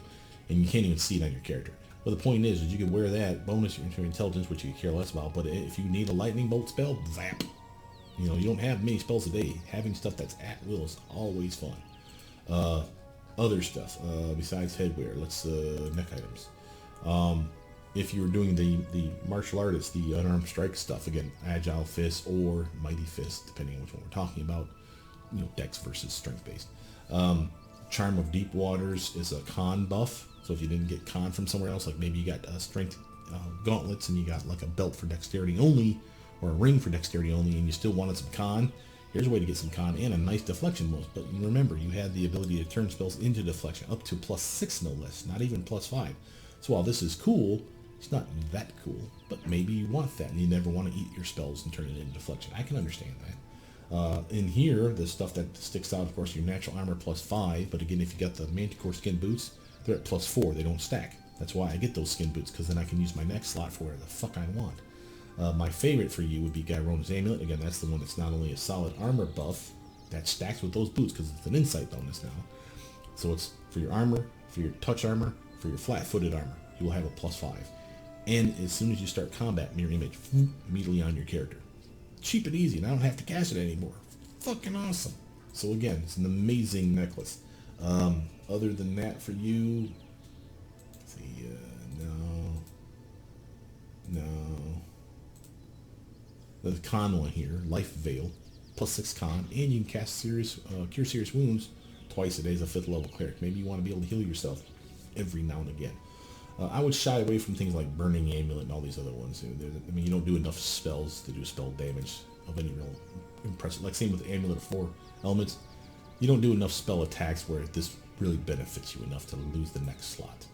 Speaker 1: and you can't even see it on your character. But the point is you can wear that bonus to your intelligence, which you care less about, but if you need a lightning bolt spell, zap. You know, you don't have many spells a day. Having stuff that's at will is always fun. Other stuff, besides headwear, neck items. If you were doing the martial artist, the unarmed strike stuff, again, agile fist or mighty fist, depending on which one we're talking about, dex versus strength based. Charm of Deep Waters is a con buff. So if you didn't get con from somewhere else, like maybe you got strength gauntlets and you got like a belt for dexterity only, or a ring for dexterity only, and you still wanted some con, Here's a way to get some con and a nice deflection bonus. But remember, you had the ability to turn spells into deflection, up to +6 no less, not even +5. So while this is cool, it's not that cool. But maybe you want that, and you never want to eat your spells and turn it into deflection. I can understand that. In here, the stuff that sticks out, of course, your natural armor +5. But again, if you got the Manticore skin boots, they're at +4. They don't stack. That's why I get those skin boots, because then I can use my next slot for whatever the fuck I want. My favorite for you would be Gyrona's Amulet. Again, that's the one that's not only a solid armor buff that stacks with those boots, because it's an insight bonus now. So it's for your armor, for your touch armor, for your flat-footed armor. You will have a +5. And as soon as you start combat, mirror image immediately on your character. Cheap and easy, and I don't have to cast it anymore. Fucking awesome. So again, it's an amazing necklace. Other than that, for you, let's see, no. The con one here, Life Veil, +6 con, and you can cast cure serious wounds twice a day as a 5th level cleric. Maybe you want to be able to heal yourself every now and again. I would shy away from things like Burning Amulet and all these other ones. I mean, you don't do enough spells to do spell damage of any real impressive. Like same with the Amulet of 4 Elements. You don't do enough spell attacks where this really benefits you enough to lose the next slot.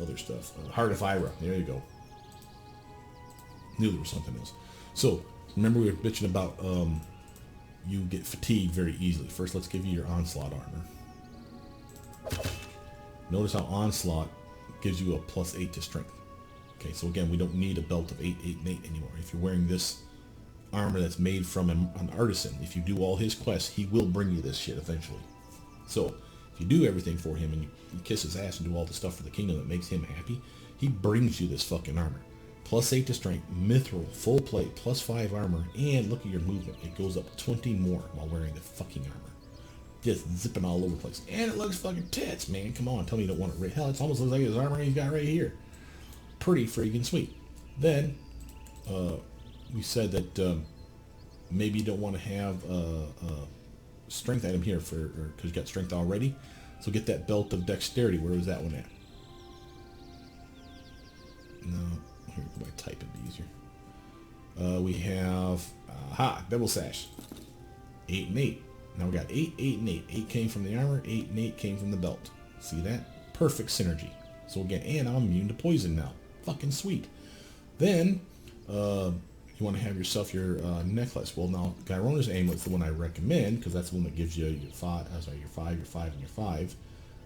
Speaker 1: Other stuff. Heart of Ira. There you go. Knew there was something else. So, remember we were bitching about you get fatigued very easily. First, let's give you your Onslaught armor. Notice how Onslaught gives you a +8 to strength. Okay, so again, we don't need a belt of 8, 8, and 8 anymore. If you're wearing this armor that's made from an artisan, if you do all his quests, he will bring you this shit eventually. So, if you do everything for him and you kiss his ass and do all the stuff for the kingdom that makes him happy, he brings you this fucking armor. +8 to strength, mithril, full plate, +5 armor, and look at your movement. It goes up 20 more while wearing the fucking armor. Just zipping all over the place. And it looks fucking tits, man. Come on, tell me you don't want it. Hell, it almost looks like his armor he's got right here. Pretty freaking sweet. Then, we said that maybe you don't want to have a strength item here because you got strength already. So get that belt of dexterity. Where was that one at? No. Here, if I type it'd be easier. We have Devil Sash. 8 and 8. Now we got 8, 8, and 8. 8 came from the armor, 8 and 8 came from the belt. See that? Perfect synergy. So again, and I'm immune to poison now. Fucking sweet. Then you want to have yourself your necklace. Well, now Gyrona's Amulet's the one I recommend because that's the one that gives you your 5, your 5, and your 5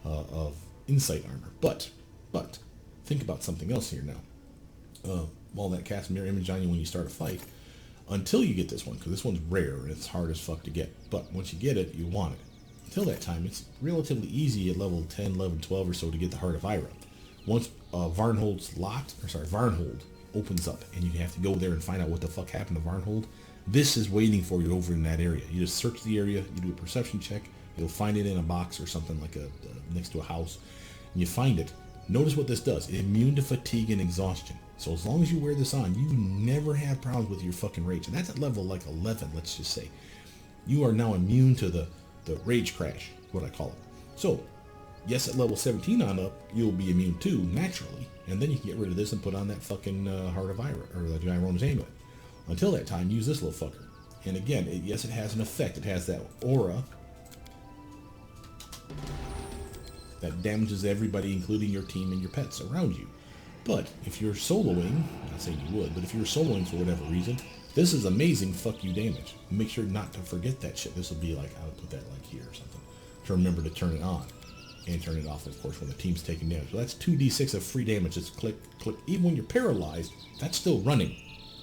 Speaker 1: of insight armor. But think about something else here now. While that casts mirror image on you when you start a fight, until you get this one, because this one's rare and it's hard as fuck to get. But once you get it, you want it. Until that time, it's relatively easy at level 10, 11, 12 or so to get the Heart of Ira. Once Varnhold opens up and you have to go there and find out what the fuck happened to Varnhold, this is waiting for you over in that area. You just search the area, you do a perception check, you'll find it in a box or something like next to a house, and you find it. Notice what this does. Immune to fatigue and exhaustion. So as long as you wear this on, you never have problems with your fucking rage. And that's at level like 11, let's just say. You are now immune to the rage crash, what I call it. So, yes, at level 17 on up, you'll be immune too, naturally. And then you can get rid of this and put on that fucking Heart of Ira, or the Gyrona's Amulet. Until that time, use this little fucker. And again, yes, it has an effect. It has that aura that damages everybody, including your team and your pets around you. But if you're soloing, I'm not saying you would, but if you're soloing for whatever reason, this is amazing fuck you damage. Make sure not to forget that shit. This will be like, I would put that like here or something, to remember to turn it on. And turn it off, of course, when the team's taking damage. So that's 2d6 of free damage. Just click, click. Even when you're paralyzed, that's still running.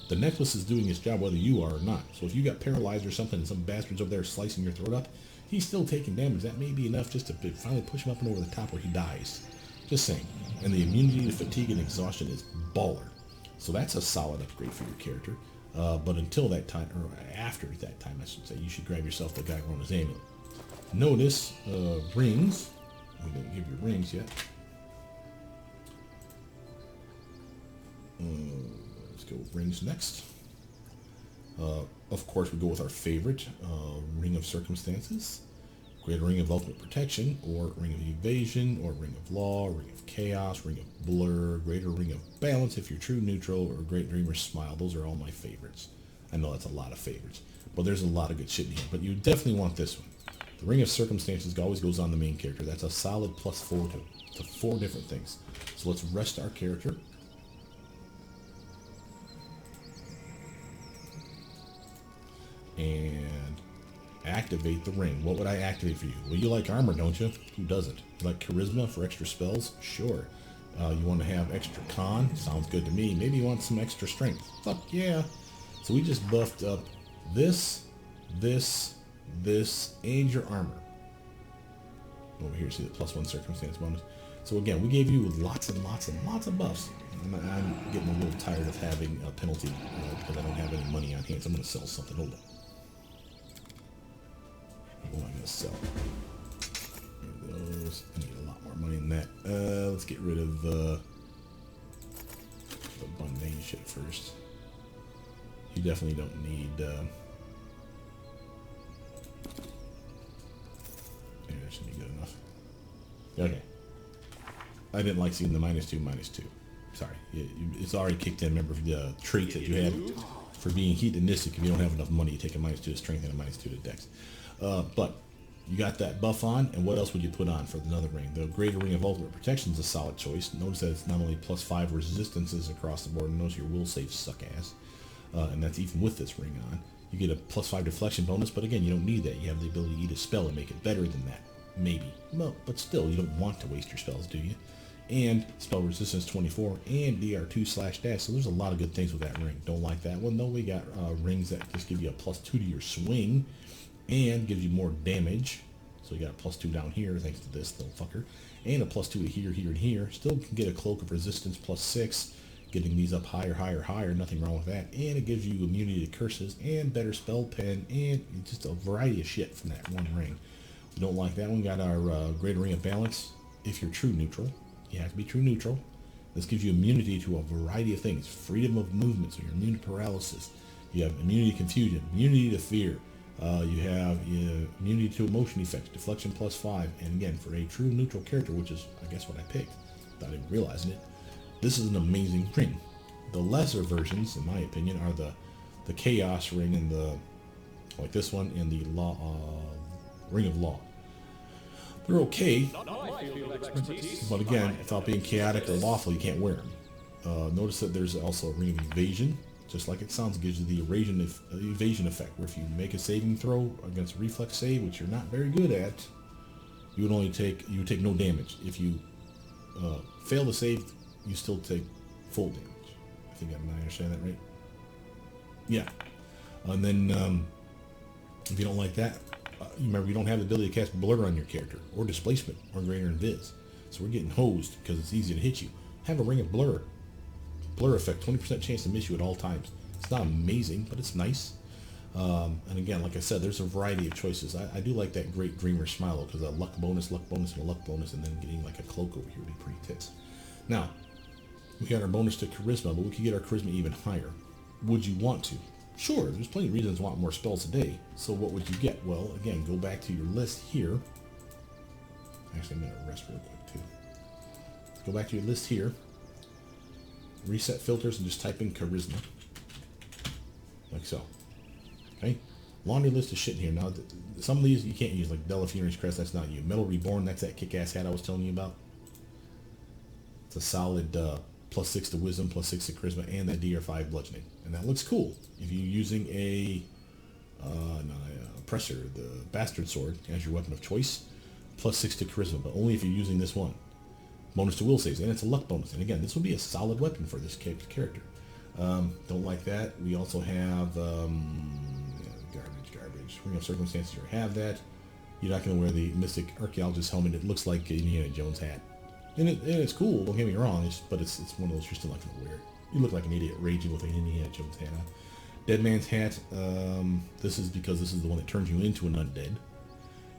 Speaker 1: The necklace is doing its job whether you are or not. So if you got paralyzed or something and some bastard's over there slicing your throat up, he's still taking damage. That may be enough just to finally push him up and over the top where he dies. Just saying. And the immunity to fatigue and exhaustion is baller. So that's a solid upgrade for your character. But until that time, or after that time, I should say, you should grab yourself the Gyrona's Amulet. Notice rings. We didn't give you rings yet. Let's go with rings next. Of course, we go with our favorite, Ring of Circumstances, Greater Ring of Ultimate Protection, or Ring of Evasion, or Ring of Law, Ring of Chaos, Ring of Blur, Greater Ring of Balance if you're true neutral, or Great Dreamer's Smile. Those are all my favorites. I know that's a lot of favorites, but there's a lot of good shit in here. But you definitely want this one. The Ring of Circumstances always goes on the main character. That's a solid +4 to 4 different things. So let's rest our character. And activate the ring. What would I activate for you? Well, you like armor, don't you? Who doesn't? You like charisma for extra spells? Sure. You want to have extra con? Sounds good to me. Maybe you want some extra strength? Fuck yeah. So we just buffed up this, and your armor. Over here, see the +1 circumstance bonus. So again, we gave you lots and lots and lots of buffs. I'm getting a little tired of having a penalty because I don't have any money on hand. So I'm going to sell something. Hold on. What am I going to sell? Here those. I need a lot more money than that. Let's get rid of the mundane shit first. You definitely don't need... yeah, that should be good enough. Okay. I didn't like seeing the -2/-2. Sorry. It's already kicked in. Remember the trait that you had for being hedonistic. If you don't have enough money, you take a -2 to strength and a -2 to dex. But you got that buff on, and what else would you put on for another ring? The Greater Ring of Ultimate Protection is a solid choice. Notice that it's not only +5 resistances across the board, and notice your will saves suck ass. And that's even with this ring on. You get a +5 deflection bonus, but again, you don't need that. You have the ability to eat a spell and make it better than that. Maybe. Well, but still, you don't want to waste your spells, do you? And spell resistance 24 and DR2/dash. So there's a lot of good things with that ring. Don't like that one though. We got rings that just give you a +2 to your swing and gives you more damage. So you got a +2 down here thanks to this little fucker, and a +2 to here, here, and here. Still can get a cloak of resistance +6, getting these up higher, higher, higher. Nothing wrong with that. And it gives you immunity to curses and better spell pen and just a variety of shit from that one ring. We don't like that one. We got our Greater Ring of Balance. If you're true neutral. You have to be true neutral. This gives you immunity to a variety of things. Freedom of movement, so you're immune to paralysis. You have immunity to confusion, immunity to fear. You have immunity to emotion effects, deflection +5. And again, for a true neutral character, which is, I guess, what I picked, without even realizing it, this is an amazing ring. The lesser versions, in my opinion, are the Chaos Ring and the, like this one, and the Ring of Law. They're okay, but again, without being chaotic or lawful, you can't wear them. Notice that there's also a Ring of Evasion, just like it sounds. It gives you the evasion effect, where if you make a saving throw against a reflex save, which you're not very good at, you would take no damage. If you fail the save, you still take full damage. I think I understand that right. Yeah, and then if you don't like that. Remember, you don't have the ability to cast Blur on your character, or Displacement, or Greater Invis. So we're getting hosed because it's easy to hit you. Have a Ring of Blur. Blur effect, 20% chance to miss you at all times. It's not amazing, but it's nice. And again, like I said, there's a variety of choices. I do like that Great Dreamer Smile, because a luck bonus, and a luck bonus, and then getting like a cloak over here would be pretty tits. Now, we got our bonus to Charisma, but we could get our Charisma even higher. Would you want to? Sure, there's plenty of reasons to want more spells a day. So what would you get? Well, again, go back to your list here. Actually, I'm going to rest real quick too. Go back to your list here. Reset filters and just type in Charisma. Like so. Okay? Laundry list of shit in here. Now, some of these you can't use, like Delafuni's Crest, that's not you. Metal Reborn, that's that kick-ass hat I was telling you about. It's a solid +6 to Wisdom, +6 to Charisma, and that DR5 Bludgeoning. And that looks cool. If you're using a Oppressor, the Bastard Sword, as your weapon of choice, +6 to Charisma, but only if you're using this one. Bonus to Will Saves, and it's a luck bonus. And again, this would be a solid weapon for this character. Don't like that. We also have garbage. Ring of Circumstances, you have that. You're not going to wear the Mystic Archaeologist helmet. It looks like an Indiana Jones hat. And it's cool, don't get me wrong, but it's one of those you're still not going to wear. You look like an idiot raging with an Indiana Jones hat on. Dead Man's Hat, this is because this is the one that turns you into an undead.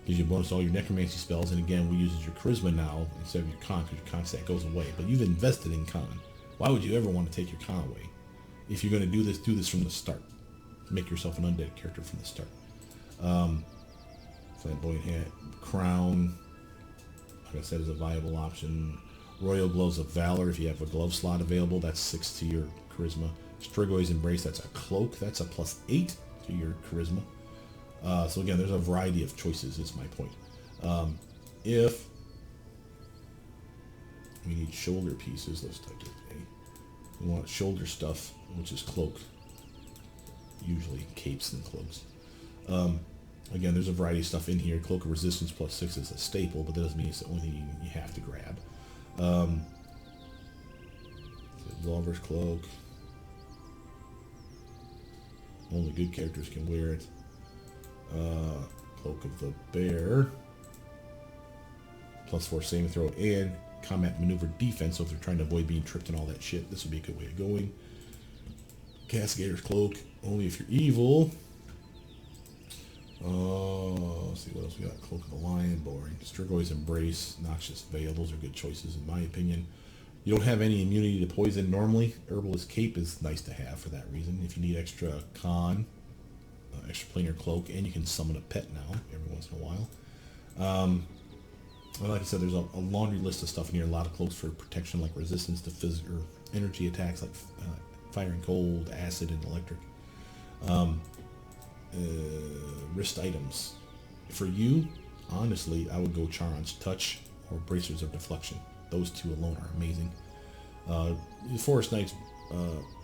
Speaker 1: Gives you a bonus to all your necromancy spells, and again, we use your charisma now instead of your con, because your con stat goes away. But you've invested in con. Why would you ever want to take your con away? If you're going to do this from the start. Make yourself an undead character from the start. Flamboyant Hat, Crown, like I said, is a viable option. Royal Gloves of Valor, if you have a glove slot available, that's 6 to your charisma. Strigoi Embrace, that's a cloak. That's a +8 to your charisma. So again, there's a variety of choices, is my point. If we need shoulder pieces, let's type it A. We want shoulder stuff, which is cloak. Usually capes and cloaks. Again, there's a variety of stuff in here. Cloak of Resistance +6 is a staple, but that doesn't mean it's the only thing you have to grab. Lover's Cloak. Only good characters can wear it. Cloak of the Bear. +4 saving throw and combat maneuver defense, so if they're trying to avoid being tripped and all that shit, this would be a good way of going. Castigator's Cloak, only if you're evil. Let's see what else we got. Cloak of the Lion, boring. Strigoi Embrace, Noxious Veil, those are good choices in my opinion. You don't have any immunity to poison normally. Herbalist Cape is nice to have for that reason. If you need extra con, extra planar cloak, and you can summon a pet now every once in a while. Well, like I said, there's a laundry list of stuff in here. A lot of cloaks for protection, like resistance to physical or energy attacks, like fire and cold, acid, and electric. Wrist items. For you, honestly, I would go Charon's Touch or Bracers of Deflection. Those two alone are amazing. The Forest Knight's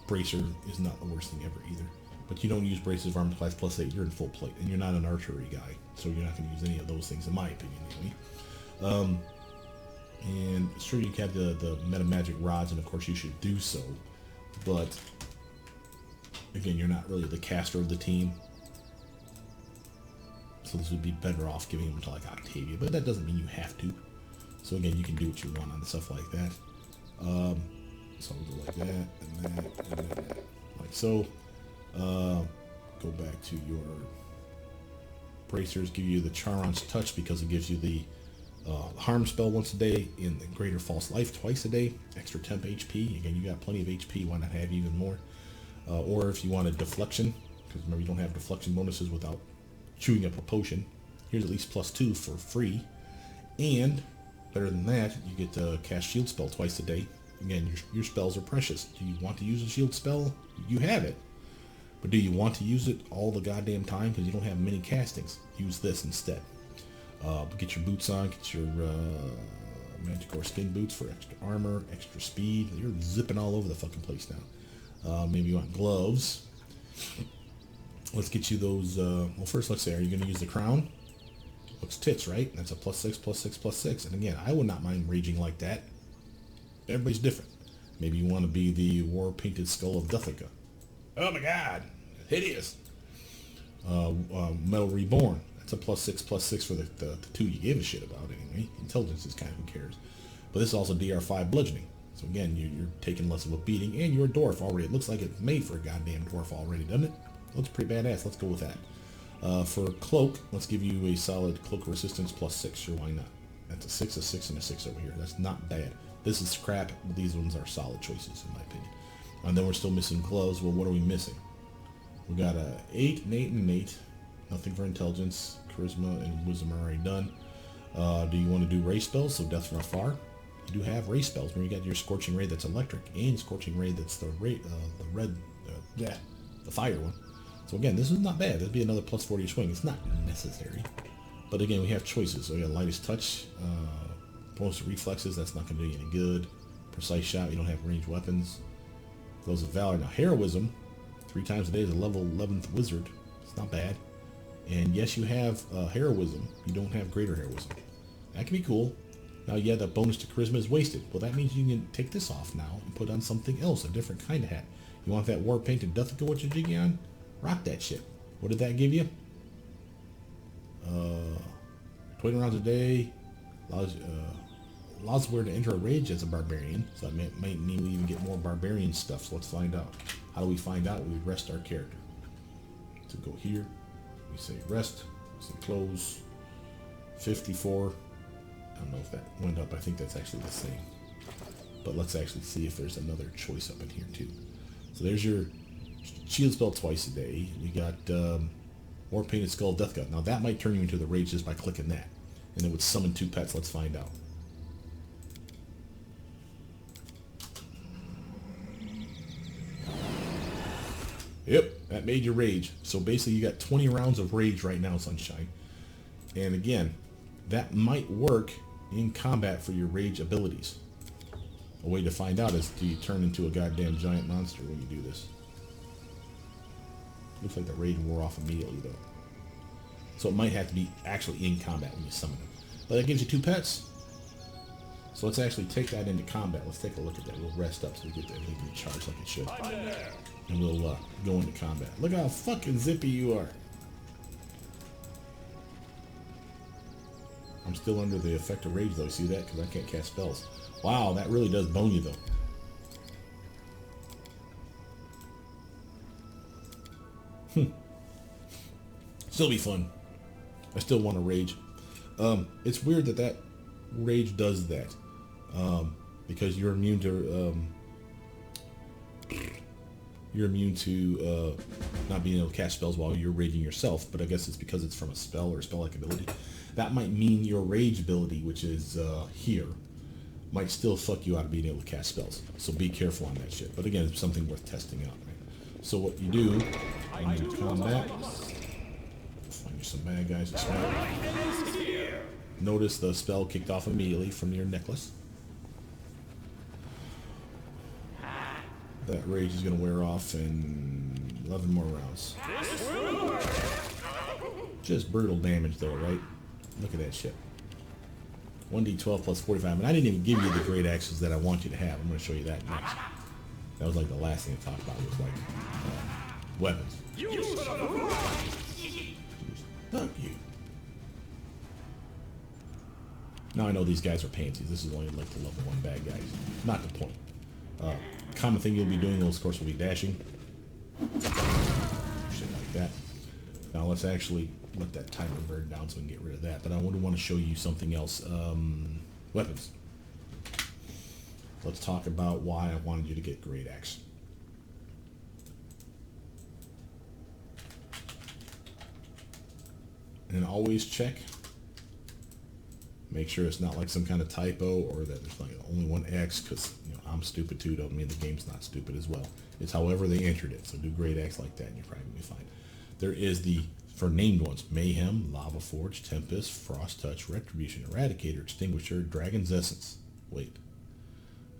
Speaker 1: Bracer is not the worst thing ever either. But you don't use Bracers of Armor Class +8, you're in full plate. And you're not an archery guy, so you're not going to use any of those things, in my opinion, anyway. And sure, you have the meta magic rods, and of course you should do so. But again, you're not really the caster of the team. So this would be better off giving them to like Octavia, but that doesn't mean you have to. So again, you can do what you want on stuff like that. So we'll go like that, and that, and that, like so. Go back to your bracers, give you the Charon's Touch because it gives you the harm spell once a day and the greater false life twice a day, extra temp HP. Again, you got plenty of HP, why not have even more? Or if you want a deflection, because remember you don't have deflection bonuses without chewing up a potion, here's at least +2 for free. And better than that, you get to cast shield spell twice a day. Again, your spells are precious. Do you want to use a shield spell? You have it. But do you want to use it all the goddamn time because you don't have many castings? Use this instead. Get your boots on, get your Manticore skin boots for extra armor, extra speed. You're zipping all over the fucking place now. Maybe you want gloves. Let's get you those, well first let's say, are you going to use the crown? Looks tits, right? That's a +6, +6, +6. And again, I would not mind raging like that. Everybody's different. Maybe you want to be the war-painted skull of Duthica. Oh my god, hideous. Metal Reborn. That's a +6, +6 for the two you give a shit about anyway. Intelligence is kind of who cares. But this is also DR5 bludgeoning. So again, you're taking less of a beating, and you're a dwarf already. It looks like it's made for a goddamn dwarf already, doesn't it? Looks pretty badass. Let's go with that. For cloak, let's give you a solid cloak resistance +6. Sure, why not? That's a 6, a 6, and a 6 over here. That's not bad. This is crap, but these ones are solid choices in my opinion. And then we're still missing gloves. Well, what are we missing? We got a 8, an 8, and an 8. Nothing for intelligence. Charisma and wisdom are already done. Do you want to do ray spells? So death from afar. You do have ray spells. Remember, you got your Scorching Ray that's electric, and Scorching Ray that's the red, the fire one. So again, this is not bad. That'd be another +40 swing. It's not necessary, but again, we have choices. So we got lightest touch, bonus to reflexes. That's not going to do you any good. Precise shot. You don't have ranged weapons. Gloves of Valor. Now heroism, 3 times a day is a level 11th wizard. It's not bad. And yes, you have heroism. You don't have greater heroism. That can be cool. Now, yeah, the bonus to charisma is wasted. Well, that means you can take this off now and put on something else, a different kind of hat. You want that war painted Duthica what you're digging on? Rock that shit. What did that give you? 20 rounds a day. Allows the wearer to enter a rage as a barbarian. So that might mean we even get more barbarian stuff. So let's find out. How do we find out? We rest our character. So go here. We say rest. We say close. 54. I don't know if that went up. I think that's actually the same. But let's actually see if there's another choice up in here too. So there's your shield spell twice a day. We got War Painted Skull of Death Gut. Now that might turn you into the rage just by clicking that. And it would summon 2 pets. Let's find out. Yep, that made you rage. So basically you got 20 rounds of rage right now, Sunshine. And again, that might work in combat for your rage abilities. A way to find out is, do you turn into a goddamn giant monster when you do this? Looks like the rage wore off immediately though. So it might have to be actually in combat when you summon them. But that gives you 2 pets. So let's actually take that into combat. Let's take a look at that. We'll rest up so we get that everything charged like it should. And we'll go into combat. Look how fucking zippy you are. I'm still under the effect of rage though. See that? Because I can't cast spells. Wow, that really does bone you though. Still be fun. I still want to rage. It's weird that rage does that. Because you're immune to not being able to cast spells while you're raging yourself, but I guess it's because it's from a spell or a spell-like ability. That might mean your rage ability, which is here, might still fuck you out of being able to cast spells. So be careful on that shit. But again, it's something worth testing out. Right? So what you do in combat, find you some bad guys to smack. Notice the spell kicked off immediately from your necklace. That rage is going to wear off in 11 more rounds. Just brutal damage though, right? Look at that shit. 1d12 plus 45. And I didn't even give you the great axes that I want you to have. I'm going to show you that next. That was like the last thing I talked about was like weapons. Fuck you. Now I know these guys are pansies. This is only like the level 1 bad guys. Not the point. Common thing you'll be doing, of course, will be dashing. Shit like that. Now let's actually let that timer burn down so we can get rid of that. But I would want to show you something else. Weapons. Let's talk about why I wanted you to get Great Axe. And always check. Make sure it's not like some kind of typo or that there's like only one X, because I'm stupid too. Don't mean the game's not stupid as well. It's however they entered it. So do Great X like that and you're probably going to be fine. There is the, for named ones, Mayhem, Lava Forge, Tempest, Frost Touch, Retribution, Eradicator, Extinguisher, Dragon's Essence. Wait.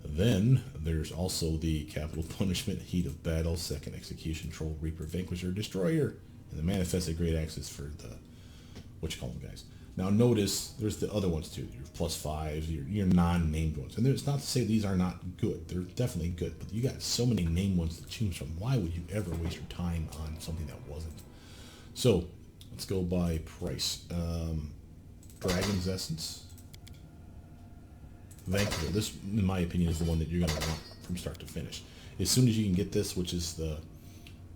Speaker 1: Then there's also the Capital Punishment, Heat of Battle, Second Execution, Troll, Reaper, Vanquisher, Destroyer. And the Manifested Great Axe is for the, what you call them guys. Now notice there's the other ones too, your +5s, your non-named ones. And it's not to say these are not good. They're definitely good, but you got so many named ones to choose from. Why would you ever waste your time on something that wasn't? So let's go by price. Dragon's Essence. Vanquisher. This, in my opinion, is the one that you're going to want from start to finish. As soon as you can get this, which is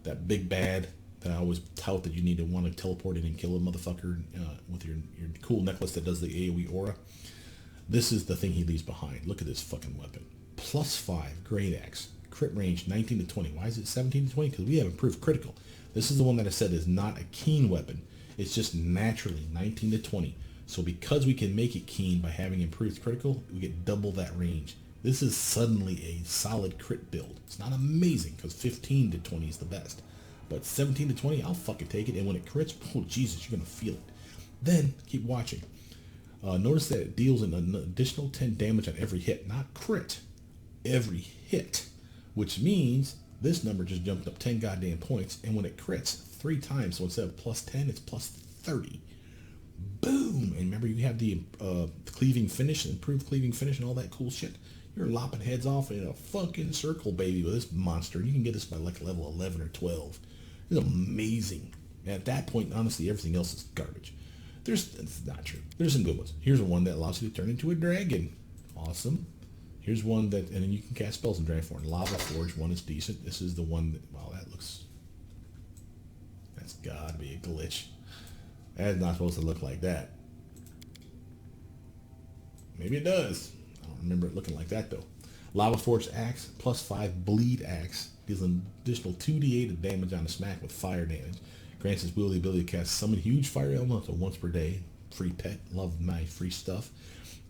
Speaker 1: that big bad that I always tout that you need to want to teleport in and kill a motherfucker with your cool necklace that does the AoE aura. This is the thing he leaves behind. Look at this fucking weapon. +5, Great Axe. Crit range 19 to 20. Why is it 17 to 20? Because we have improved critical. This is the one that I said is not a keen weapon. It's just naturally 19 to 20. So because we can make it keen by having improved critical, we get double that range. This is suddenly a solid crit build. It's not amazing because 15 to 20 is the best. But 17 to 20, I'll fucking take it. And when it crits, oh Jesus, you're going to feel it. Then, keep watching. Notice that it deals an additional 10 damage on every hit. Not crit. Every hit. Which means this number just jumped up 10 goddamn points. And when it crits 3 times, so instead of +10, it's +30. Boom! And remember, you have the cleaving finish, improved cleaving finish, and all that cool shit. You're lopping heads off in a fucking circle, baby, with this monster. You can get this by like level 11 or 12. It's amazing. And at that point, honestly, everything else is garbage. It's not true. There's some good ones. Here's one that allows you to turn into a dragon. Awesome. Here's one that, and then you can cast spells in dragon form. Lava Forge one is decent. This is the one that, wow, that's gotta be a glitch. That's not supposed to look like that. Maybe it does. I don't remember it looking like that though. Lava Forge Axe, +5 Bleed Axe. Deals an additional 2d8 of damage on a smack with fire damage. Grants his wielder the ability to cast summon huge fire elemental once per day. Free pet. Love my free stuff.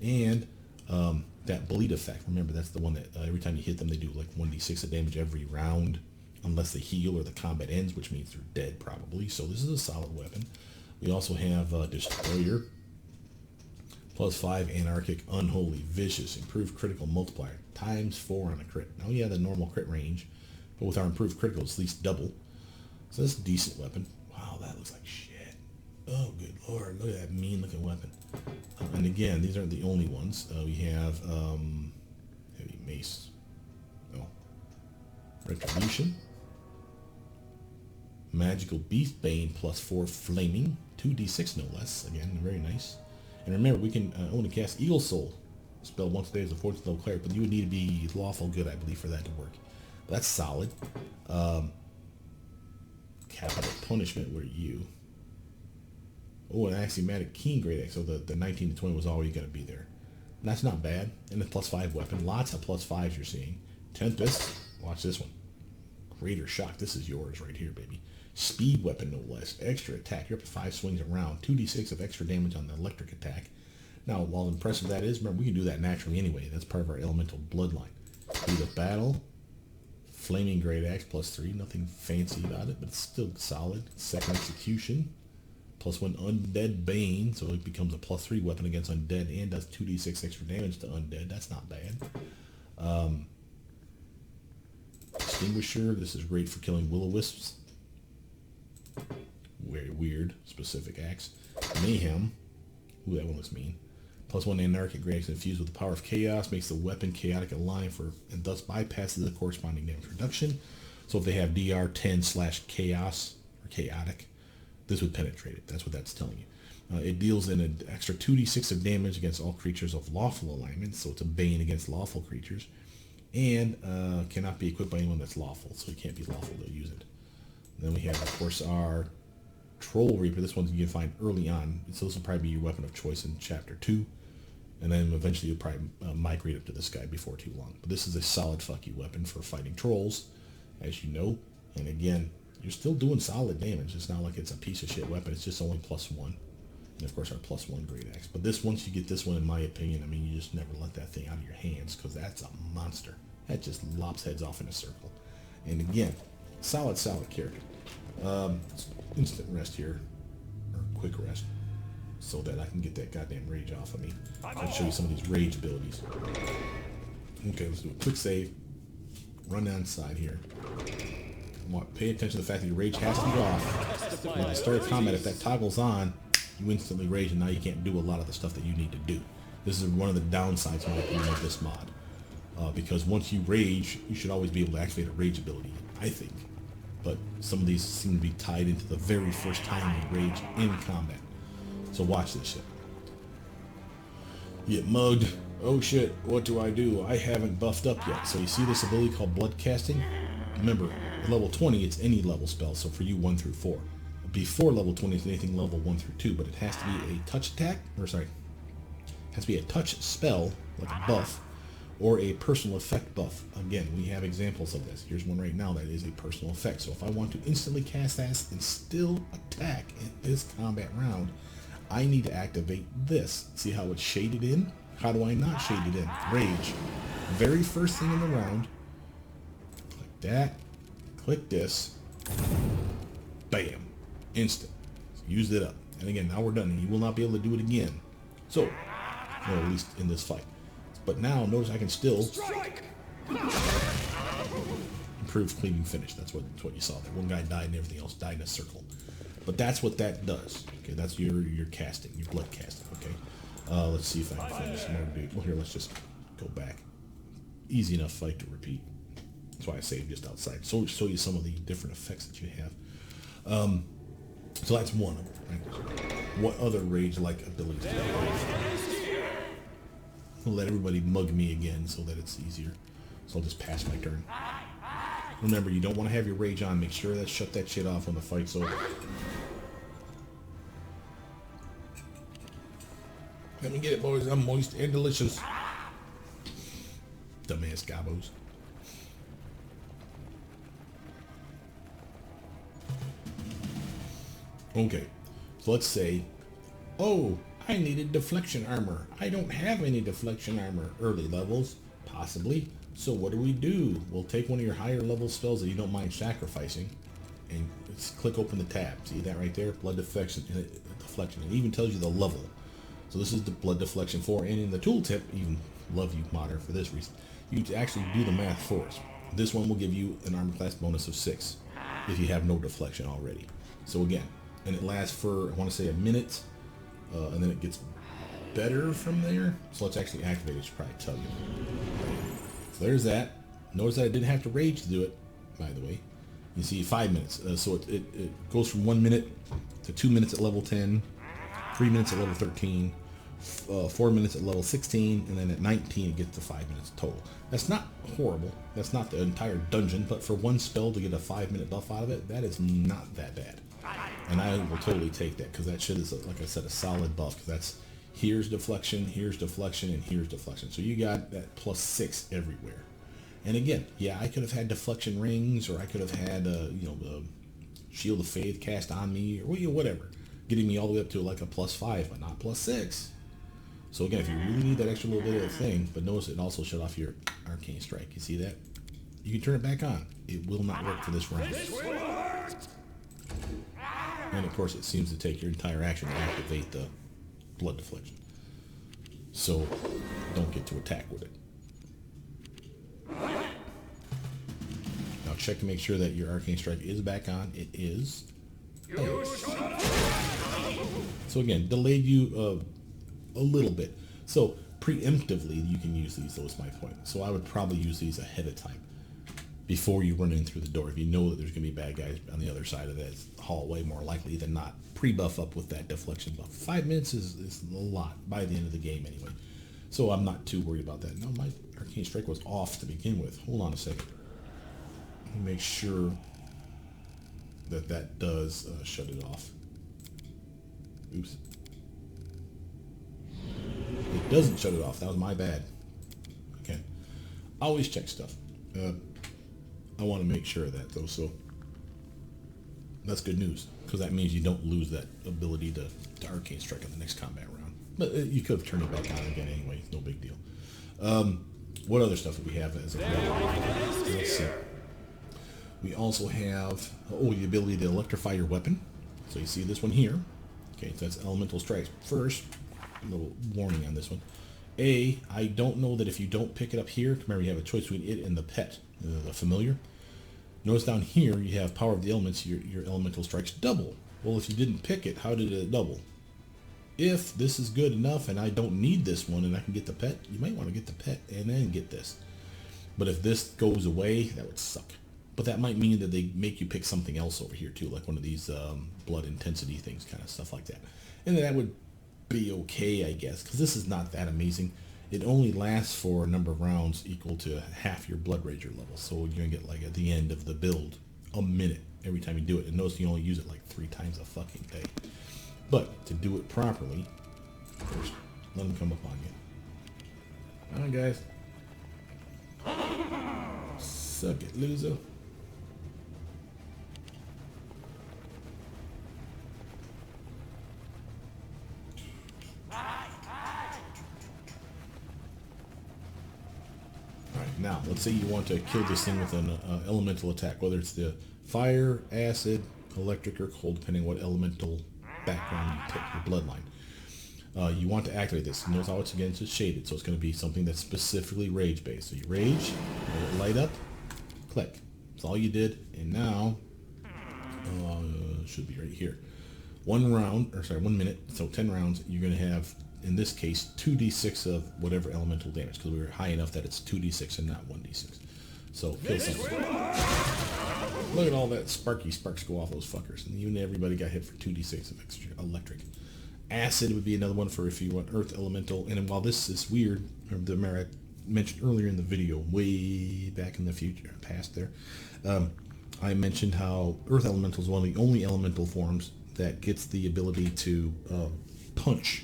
Speaker 1: And that bleed effect. Remember, that's the one that every time you hit them, they do like 1d6 of damage every round. unless they heal or the combat ends, which means they're dead probably. So this is a solid weapon. We also have Destroyer, +5 Anarchic, Unholy, Vicious, improved critical multiplier, ×4 on a crit. Now yeah, the normal crit range, but with our improved critical, it's at least double. So this is a decent weapon. Wow, that looks like shit. Oh, good lord, look at that mean looking weapon. And again, these aren't the only ones. We have Heavy Mace. Oh. Retribution. Magical Beast Bane, +4 Flaming. 2d6 no less. Again, very nice. And remember, we can only cast Eagle Soul spell once a day as a 14th level cleric, but you would need to be lawful good, I believe, for that to work. That's solid. Capital Punishment, where you... Oh, an Axiomatic Keen Great Axe. So the 19 to 20 was always going to be there. And that's not bad. And the +5 weapon. Lots of +5s you're seeing. Tempest. Watch this one. Greater Shock. This is yours right here, baby. Speed weapon, no less. Extra attack. You're up to 5 swings around. 2d6 of extra damage on the electric attack. Now, while impressive that is, remember, we can do that naturally anyway. That's part of our elemental bloodline. Speed of Battle. Flaming Great Axe, +3. Nothing fancy about it, but it's still solid. Second Execution. +1 Undead Bane, so it becomes a +3 weapon against undead and does 2d6 extra damage to undead. That's not bad. Extinguisher, this is great for killing will-o-wisps. Very weird, specific axe. Mayhem, ooh, that one looks mean. +1 Anarchic Great Axe infused with the power of chaos, makes the weapon chaotic aligned for, and thus bypasses the corresponding damage reduction. So if they have DR 10/chaos or chaotic, this would penetrate it. That's what that's telling you. It deals in an extra 2d6 of damage against all creatures of lawful alignment, so it's a bane against lawful creatures, and cannot be equipped by anyone that's lawful, so it can't be lawful to use it. And then we have, of course, our Troll Reaper. This one you can find early on, so this will probably be your weapon of choice in Chapter 2, and then eventually you'll probably migrate up to this guy before too long. But this is a solid fuck you weapon for fighting trolls, as you know, and again, you're still doing solid damage. It's not like it's a piece of shit weapon. It's just only +1. And of course our +1 Great Axe. But this, once you get this one, in my opinion, I mean, you just never let that thing out of your hands, because that's a monster. That just lops heads off in a circle. And again, solid character. Instant rest here, or quick rest, so that I can get that goddamn rage off of me. I'll show you some of these rage abilities. Okay, let's do a quick save. Run down the side here. Pay attention to the fact that your rage has to be off. When I start combat, if that toggles on, you instantly rage, and now you can't do a lot of the stuff that you need to do. This is one of the downsides, in my opinion, of this mod. Because once you rage, you should always be able to activate a rage ability, I think. But some of these seem to be tied into the very first time you rage in combat. So watch this shit. You get mugged. Oh shit, what do? I haven't buffed up yet. So you see this ability called Blood Casting? Remember, at level 20, it's any level spell, so for you 1 through 4. Before level 20, it's anything level 1 through 2, but it has to be a touch attack, or sorry, it has to be a touch spell, like a buff, or a personal effect buff. Again, we have examples of this. Here's one right now that is a personal effect. So if I want to instantly cast that and still attack in this combat round, I need to activate this. See how it's shaded in? How do I not shade it in? Rage. Very first thing in the round. Click that. Click this. Bam. Instant. So used it up. And again, now we're done. And you will not be able to do it again. So, or at least in this fight. But now, notice I can still improve cleaning finish. That's what you saw there. One guy died and everything else died in a circle. But that's what that does. Okay, that's your casting, your blood casting. Okay. Let's see if I can find this more. Well, here, let's just go back. Easy enough fight to repeat. That's why I saved just outside. So show you some of the different effects that you have. So that's one of them. Right? What other rage-like abilities do I have? I'll let everybody mug me again so that it's easier. So I'll just pass my turn. Remember, you don't want to have your rage on. Make sure that shut that shit off when the fight's over. Let me get it, boys. I'm moist and delicious. Dumbass gobos. Okay, so let's say, oh, I needed deflection armor. I don't have any deflection armor. Early levels. Possibly. So what do? We'll take one of your higher level spells that you don't mind sacrificing, and click open the tab. See that right there? Blood Deflection. Deflection. It even tells you the level. So this is the Blood Deflection 4, and in the tooltip, even love you, modder, for this reason, you actually do the math for us. This one will give you an armor class bonus of 6 if you have no deflection already. So again, and it lasts for, I want to say, a minute, and then it gets better from there. So let's actually activate it. It should probably tell you. So there's that. Notice that I didn't have to rage to do it, by the way. You see 5 minutes. So it goes from 1 minute to 2 minutes at level 10, 3 minutes at level 13, 4 minutes at level 16, and then at 19 it gets to 5 minutes total. That's not horrible. That's not the entire dungeon, but for one spell to get a 5-minute buff out of it, that is not that bad. And I will totally take that, because that shit is, like I said, a solid buff, because that's here's deflection, and here's deflection. So you got that plus 6 everywhere. And again, yeah, I could have had deflection rings, or I could have had the Shield of Faith cast on me, or whatever, getting me all the way up to like a plus 5, but not plus 6. So again, if you really need that extra little bit of a thing, but notice it also shut off your Arcane Strike. You see that? You can turn it back on. It will not work for this round. And of course, it seems to take your entire action to activate the Blood Deflection. So don't get to attack with it. Now check to make sure that your Arcane Strike is back on. It is. So again, delayed you a little bit. So preemptively, you can use these, though, is my point. So I would probably use these ahead of time, before you run in through the door. If you know that there's going to be bad guys on the other side of that hallway, more likely than not, pre-buff up with that deflection buff. 5 minutes is a lot by the end of the game anyway. So I'm not too worried about that. No, my Arcane Strike was off to begin with. Hold on a second. Let me make sure that does shut it off. Oops. It doesn't shut it off. That was my bad. Okay. I always check stuff. I want to make sure of that, though, so that's good news, because that means you don't lose that ability to Arcane Strike in the next combat round. But you could have turned it back on again anyway. No big deal. What other stuff do we have as a Let's see. We also have the ability to electrify your weapon. So you see this one here. Okay, so that's Elemental Strikes. First, a little warning on this one. I don't know that if you don't pick it up here, remember you have a choice between it and the pet, the familiar. Notice down here you have Power of the Elements, your Elemental Strikes double. Well, if you didn't pick it, how did it double? If this is good enough and I don't need this one and I can get the pet, you might want to get the pet and then get this. But if this goes away, that would suck. But that might mean that they make you pick something else over here too, like one of these blood intensity things, kind of stuff like that. And that would be okay, I guess, because this is not that amazing. It only lasts for a number of rounds equal to half your Bloodrager level. So you're going to get, like, at the end of the build, a minute every time you do it. And notice you only use it like 3 times a fucking day. But to do it properly, first, let them come up on you. Come on, guys. Suck it, loser. Now, let's say you want to kill this thing with an elemental attack, whether it's the fire, acid, electric, or cold, depending on what elemental background you pick, your bloodline. You want to activate this. Notice how it's shaded, so it's going to be something that's specifically rage-based. So you rage, let it light up, click. That's all you did, and now, should be right here. 1 minute, so 10 rounds, you're going to have, in this case, 2d6 of whatever elemental damage, because we were high enough that it's 2d6 and not 1d6. So kill something. Look at all that sparks go off those fuckers, and even everybody got hit for 2d6 of extra electric. Acid would be another one for if you want earth elemental. And while this is weird, the I mentioned earlier in the video, way back in the past there, I mentioned how earth elemental is one of the only elemental forms that gets the ability to punch.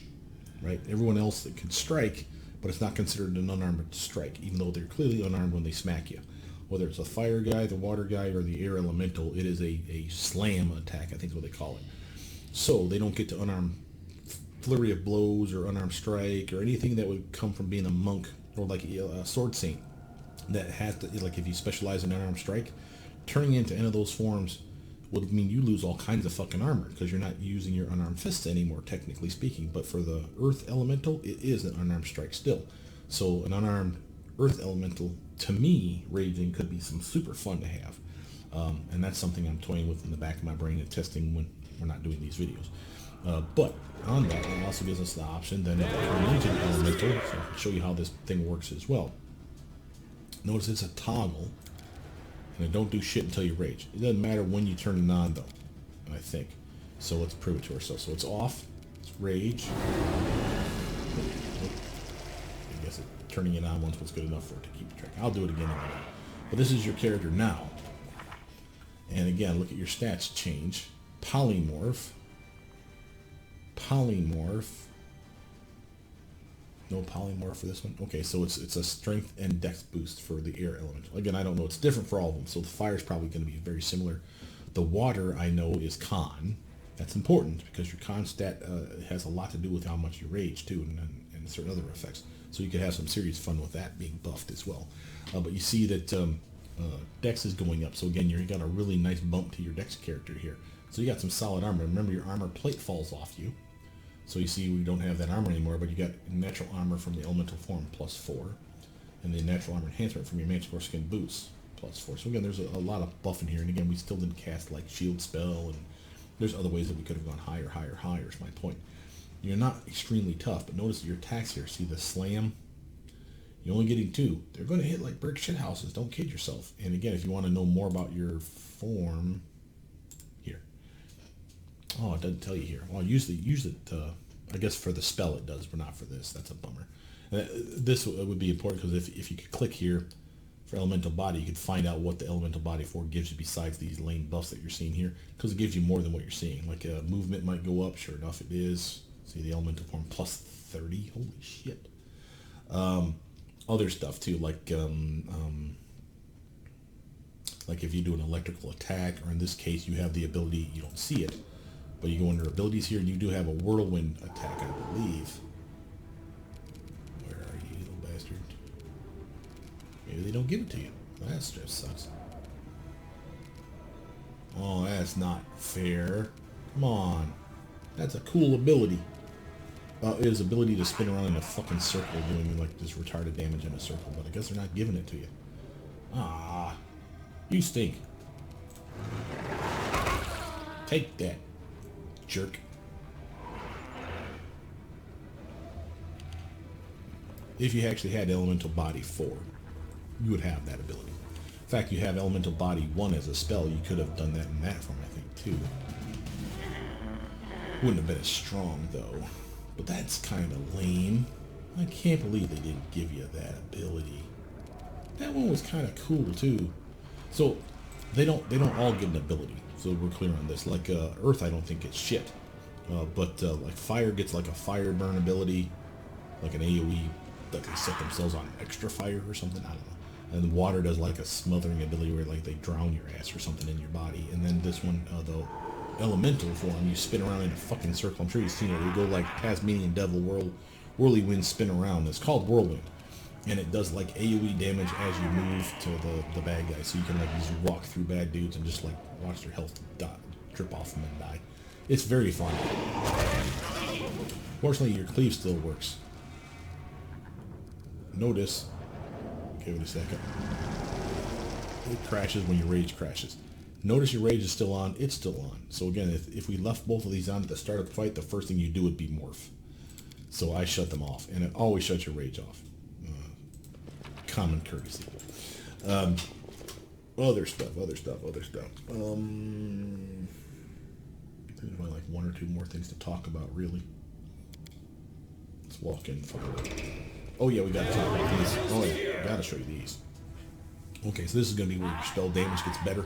Speaker 1: Right? Everyone else that can strike, but it's not considered an unarmed strike, even though they're clearly unarmed when they smack you. Whether it's a fire guy, the water guy, or the air elemental, it is a slam attack, I think is what they call it. So they don't get to unarmed flurry of blows or unarmed strike or anything that would come from being a monk or like a sword saint that has to, like if you specialize in unarmed strike, turning into any of those forms would mean you lose all kinds of fucking armor because you're not using your unarmed fists anymore, technically speaking. But for the earth elemental, it is an unarmed strike still. So an unarmed earth elemental, to me, raging could be some super fun to have. And that's something I'm toying with in the back of my brain and testing when we're not doing these videos. But on that, it also gives us the option then to turn into the elemental. So I'll show you how this thing works as well. Notice it's a toggle, and it don't do shit until you rage. It doesn't matter when you turn it on, though, I think. So let's prove it to ourselves. So it's off. It's rage. I guess turning it on once was good enough for it to keep track. I'll do it again in a minute. But this is your character now. And again, look at your stats change. Polymorph. Polymorph. No polymorph for this one. Okay, so it's a strength and dex boost for the air elemental. Again, I don't know. It's different for all of them. So the fire is probably going to be very similar. The water, I know, is con. That's important because your con stat has a lot to do with how much you rage, too, and certain other effects. So you could have some serious fun with that being buffed as well. But you see that dex is going up. So again, you got a really nice bump to your dex character here. So you got some solid armor. Remember, your armor plate falls off you. So you see we don't have that armor anymore, but you got natural armor from the elemental form +4, and the natural armor enhancement from your manticore skin boots +4. So again, there's a lot of buffing here, and again, we still didn't cast like shield spell, and there's other ways that we could have gone higher, higher, higher is my point. You're not extremely tough, but notice your attacks here. See the slam? You're only getting 2. They're going to hit like brick shit houses. Don't kid yourself. And again, if you want to know more about your form, here. Oh, it doesn't tell you here. Well, use it. I guess for the spell it does, but not for this. That's a bummer. This would be important because if you could click here for elemental body, you could find out what the elemental body 4 gives you besides these lane buffs that you're seeing here, because it gives you more than what you're seeing. Like movement might go up. Sure enough, it is. See the elemental form +30. Holy shit. Other stuff too, like if you do an electrical attack, or in this case, you have the ability, you don't see it, but you go under abilities here, and you do have a whirlwind attack, I believe. Where are you, little bastard? Maybe they don't give it to you. That just sucks. Oh, that's not fair. Come on. That's a cool ability. His ability to spin around in a fucking circle, doing like this retarded damage in a circle, but I guess they're not giving it to you. Ah, you stink. Take that, jerk. If you actually had Elemental Body 4, you would have that ability. In fact, you have Elemental Body 1 as a spell. You could have done that in that form, I think, too. Wouldn't have been as strong, though. But that's kind of lame. I can't believe they didn't give you that ability. That one was kind of cool too. So they don't all get an ability. So we're clear on this. Like Earth, I don't think gets shit. But like Fire gets like a fire burn ability, like an AOE, like they set themselves on extra fire or something. I don't know. And Water does like a smothering ability where like they drown your ass or something in your body. And then this one, though. Elemental form, you spin around in a fucking circle. I'm sure you've seen it. You go like Tasmanian Devil whirlwind spin around. It's called Whirlwind, and it does like AOE damage as you move to the bad guys. So you can like just walk through bad dudes and just like watch their health drip off them and die. It's very fun. Fortunately, your cleave still works. Notice. Give it a second. It crashes when your rage crashes. Notice your rage is still on, it's still on. So again, if we left both of these on at the start of the fight, the first thing you do would be morph. So I shut them off, and it always shuts your rage off. Common courtesy. Other stuff. I think there's only like 1 or 2 more things to talk about, really. Let's walk in. Oh yeah, we gotta talk about these. Oh yeah, gotta show you these. Okay, so this is gonna be where your spell damage gets better.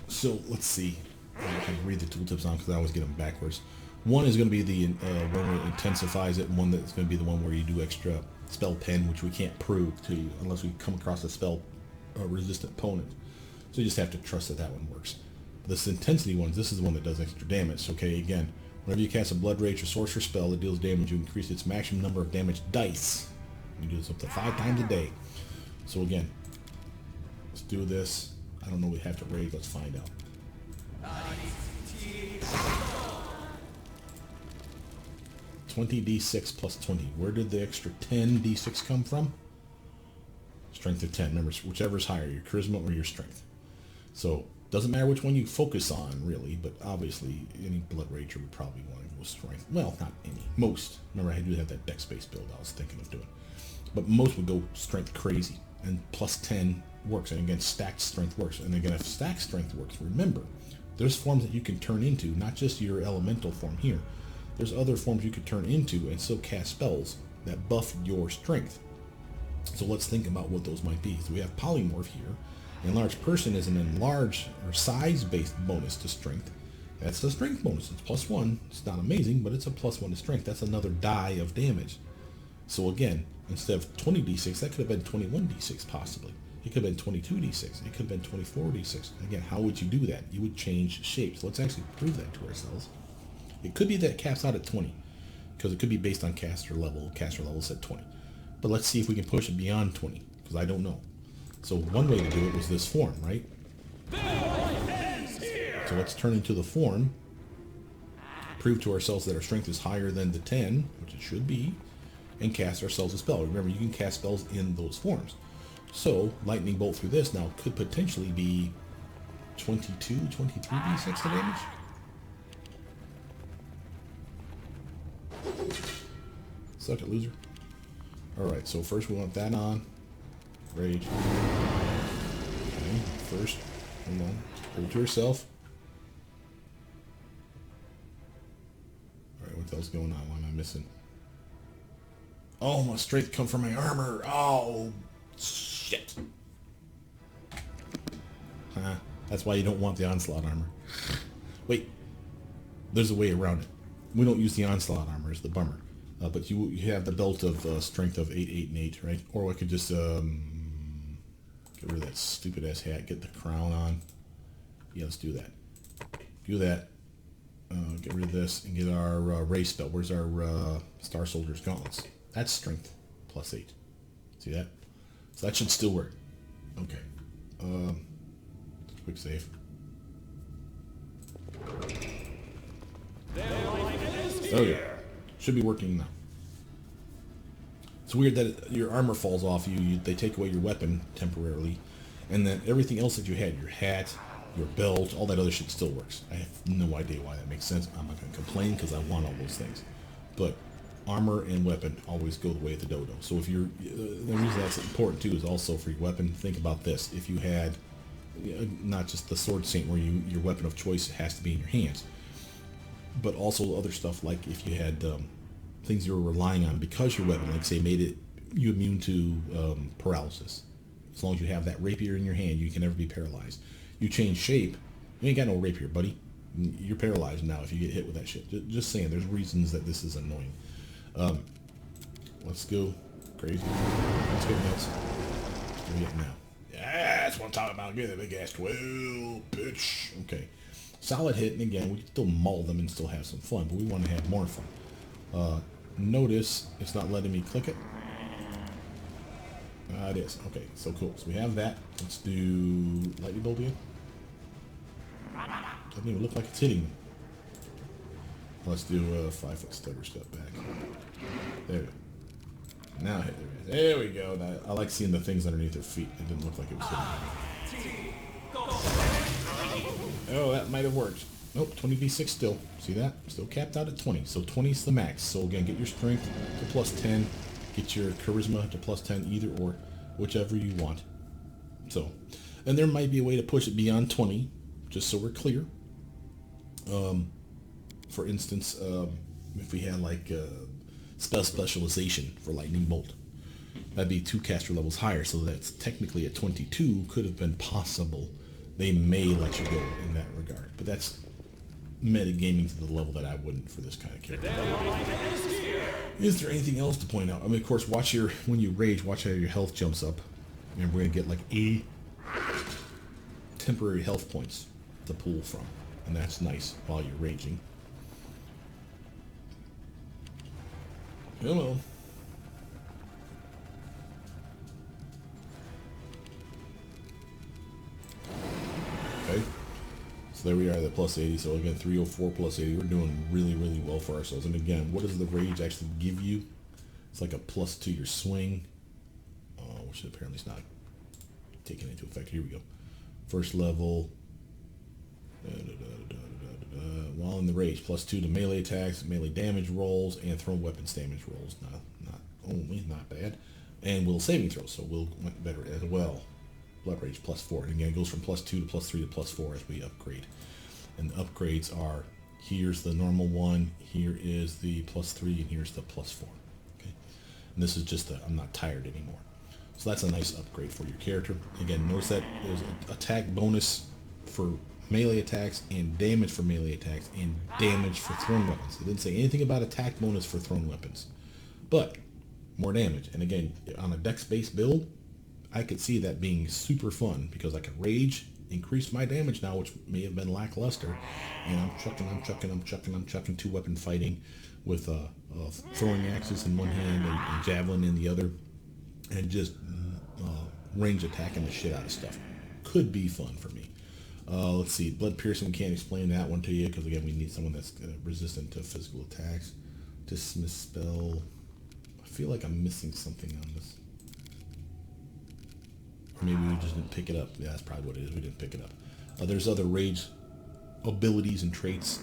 Speaker 1: So let's see. I can read the tooltips on because I always get them backwards. One is going to be the one where it intensifies it, and one that's going to be the one where you do extra spell pen, which we can't prove to you unless we come across a spell resistant opponent. So you just have to trust that that one works. This intensity one, this is the one that does extra damage. Okay, again, Whenever you cast a Blood Rage or Sorcerer spell that deals damage, you increase its maximum number of damage dice. You do this up to 5 times a day. So again, let's do this. I don't know, we have to rage. Let's find out. 20d6 plus 20. Where did the extra 10d6 come from? Strength of 10. Remember, whichever is higher, your charisma or your strength. So, doesn't matter which one you focus on, really, but obviously any Blood Rager would probably want to go with strength. Well, not any. Most. Remember, I do have that dex-based build I was thinking of doing. But most would go strength crazy. And plus 10 works. And again, stacked strength works. And again, if stacked strength works, remember, there's forms that you can turn into, not just your elemental form here. There's other forms you could turn into and still cast spells that buff your strength. So let's think about what those might be. So we have Polymorph here. Enlarged Person is an enlarged or size-based bonus to strength. That's the strength bonus. It's plus 1. It's not amazing, but it's a plus 1 to strength. That's another die of damage. So again, instead of 20d6, that could have been 21d6 possibly. It could have been 22d6. It could have been 24d6. Again, how would you do that? You would change shapes. Let's actually prove that to ourselves. It could be that it caps out at 20, because it could be based on caster level. Caster level said 20. But let's see if we can push it beyond 20, because I don't know. So one way to do it was this form, right? So let's turn into the form, prove to ourselves that our strength is higher than the 10, which it should be, and cast ourselves a spell. Remember, you can cast spells in those forms. So Lightning Bolt through this now could potentially be 22, 23d6 to damage. Suck it, loser. Alright, so first we want that on. Rage. Okay, first, hold on. Hold to herself. Alright, what the hell's going on? What am I missing? Oh, my strength come from my armor. Oh, shit. Huh. That's why you don't want the Onslaught armor. Wait, there's a way around it. We don't use the Onslaught armor, it's the bummer. But you have the belt of strength of 8, 8, and 8, right? Or I could just get rid of that stupid ass hat, get the crown on. Yeah, let's do that. Do that. Get rid of this and get our race spell. Where's our Star Soldier's Gauntlets? That's strength plus 8. See that? So that should still work. Okay. Quick save. Oh yeah. Should be working now. It's weird that your armor falls off you. They take away your weapon temporarily, and then everything else that you had, your hat, your belt, all that other shit still works. I have no idea why that makes sense. I'm not going to complain because I want all those things. But armor and weapon always go the way of the dodo. So if you're, the reason that's important too is also for your weapon. Think about this. If you had not just the sword saint where your weapon of choice has to be in your hands, but also other stuff like if you had things you were relying on because your weapon, like say, made it you immune to paralysis. As long as you have that rapier in your hand, you can never be paralyzed. You change shape, you ain't got no rapier, buddy. You're paralyzed now if you get hit with that shit. Just saying, there's reasons that this is annoying. Let's go crazy. Let's get nuts. What do we get now? Yeah, that's what I'm talking about. Get that big ass 12, bitch. Okay. Solid hit, and again, we can still maul them and still have some fun, but we want to have more fun. Notice it's not letting me click it. It is. Okay, so cool. So we have that. Let's do Lightning Bolt again. Doesn't even look like it's hitting me. Let's do a 5-foot stubber step back. There we go. Now hit it. There we go. Now, I like seeing the things underneath their feet. It didn't look like it was hitting me. Oh, that might have worked. Nope, 20d6 still. See that? Still capped out at 20. So 20 is the max. So again, get your strength to plus 10. Get your charisma to plus 10, either or, whichever you want. So, and there might be a way to push it beyond 20, just so we're clear. For instance, if we had like specialization for Lightning Bolt, that'd be 2 caster levels higher, so that's technically at 22 could have been possible. They may let you go in that regard, but that's metagaming to the level that I wouldn't for this kind of character. Is there anything else to point out? I mean, of course, watch when you rage, watch how your health jumps up, and we're gonna get like 80 temporary health points to pull from, and that's nice while you're raging. Hello. Okay. So there we are at the plus 80. So again, 304 plus 80. We're doing really, really well for ourselves. And again, what does the rage actually give you? It's like a plus to your swing, which apparently is not taken into effect. Here we go. First level. While in the rage, plus 2 to melee attacks, melee damage rolls, and thrown weapons damage rolls. Not bad. And will saving throws, so will went better as well. Blood rage plus 4. And again, it goes from plus 2 to plus 3 to plus 4 as we upgrade. And the upgrades are, here's the normal one, here is the plus 3, and here's the plus 4. Okay. And this is just the I'm not tired anymore. So that's a nice upgrade for your character. Again, notice that there's an attack bonus for melee attacks and damage for melee attacks and damage for thrown weapons. It didn't say anything about attack bonus for thrown weapons, but more damage. And again, on a dex-based build, I could see that being super fun because I could rage, increase my damage now, which may have been lackluster, and I'm chucking two-weapon fighting with throwing axes in one hand and javelin in the other, and just range attacking the shit out of stuff. Could be fun for me. Let's see, blood piercing, we can't explain that one to you because again we need someone that's resistant to physical attacks. Dismiss spell. I feel like I'm missing something on this. Or maybe we just didn't pick it up. Yeah, that's probably what it is. We didn't pick it up. There's other rage abilities and traits,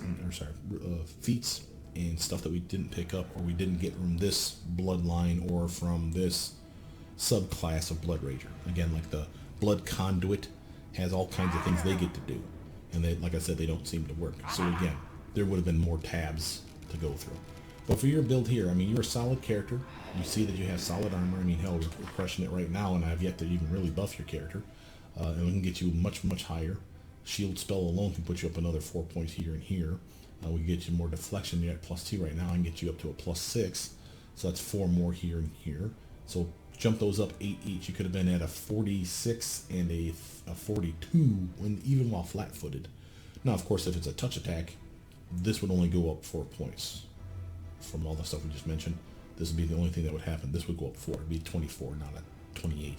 Speaker 1: feats and stuff that we didn't pick up or we didn't get from this bloodline or from this subclass of Bloodrager. Again, like the blood conduit has all kinds of things they get to do, and they, like I said, they don't seem to work. So again, there would have been more tabs to go through. But for your build here, I mean, you're a solid character. You see that you have solid armor. I mean, hell, we're crushing it right now, and I've yet to even really buff your character. And we can get you much, much higher. Shield spell alone can put you up another 4 points here and here. We can get you more deflection. You're at plus 2 right now. I can get you up to a plus 6. So that's 4 more here and here. So jump those up 8 each. You could have been at a 46 and a 42 even while flat-footed. Now, of course, if it's a touch attack, this would only go up 4 points. From all the stuff we just mentioned, this would be the only thing that would happen. This would go up 4. It'd be 24, not a 28.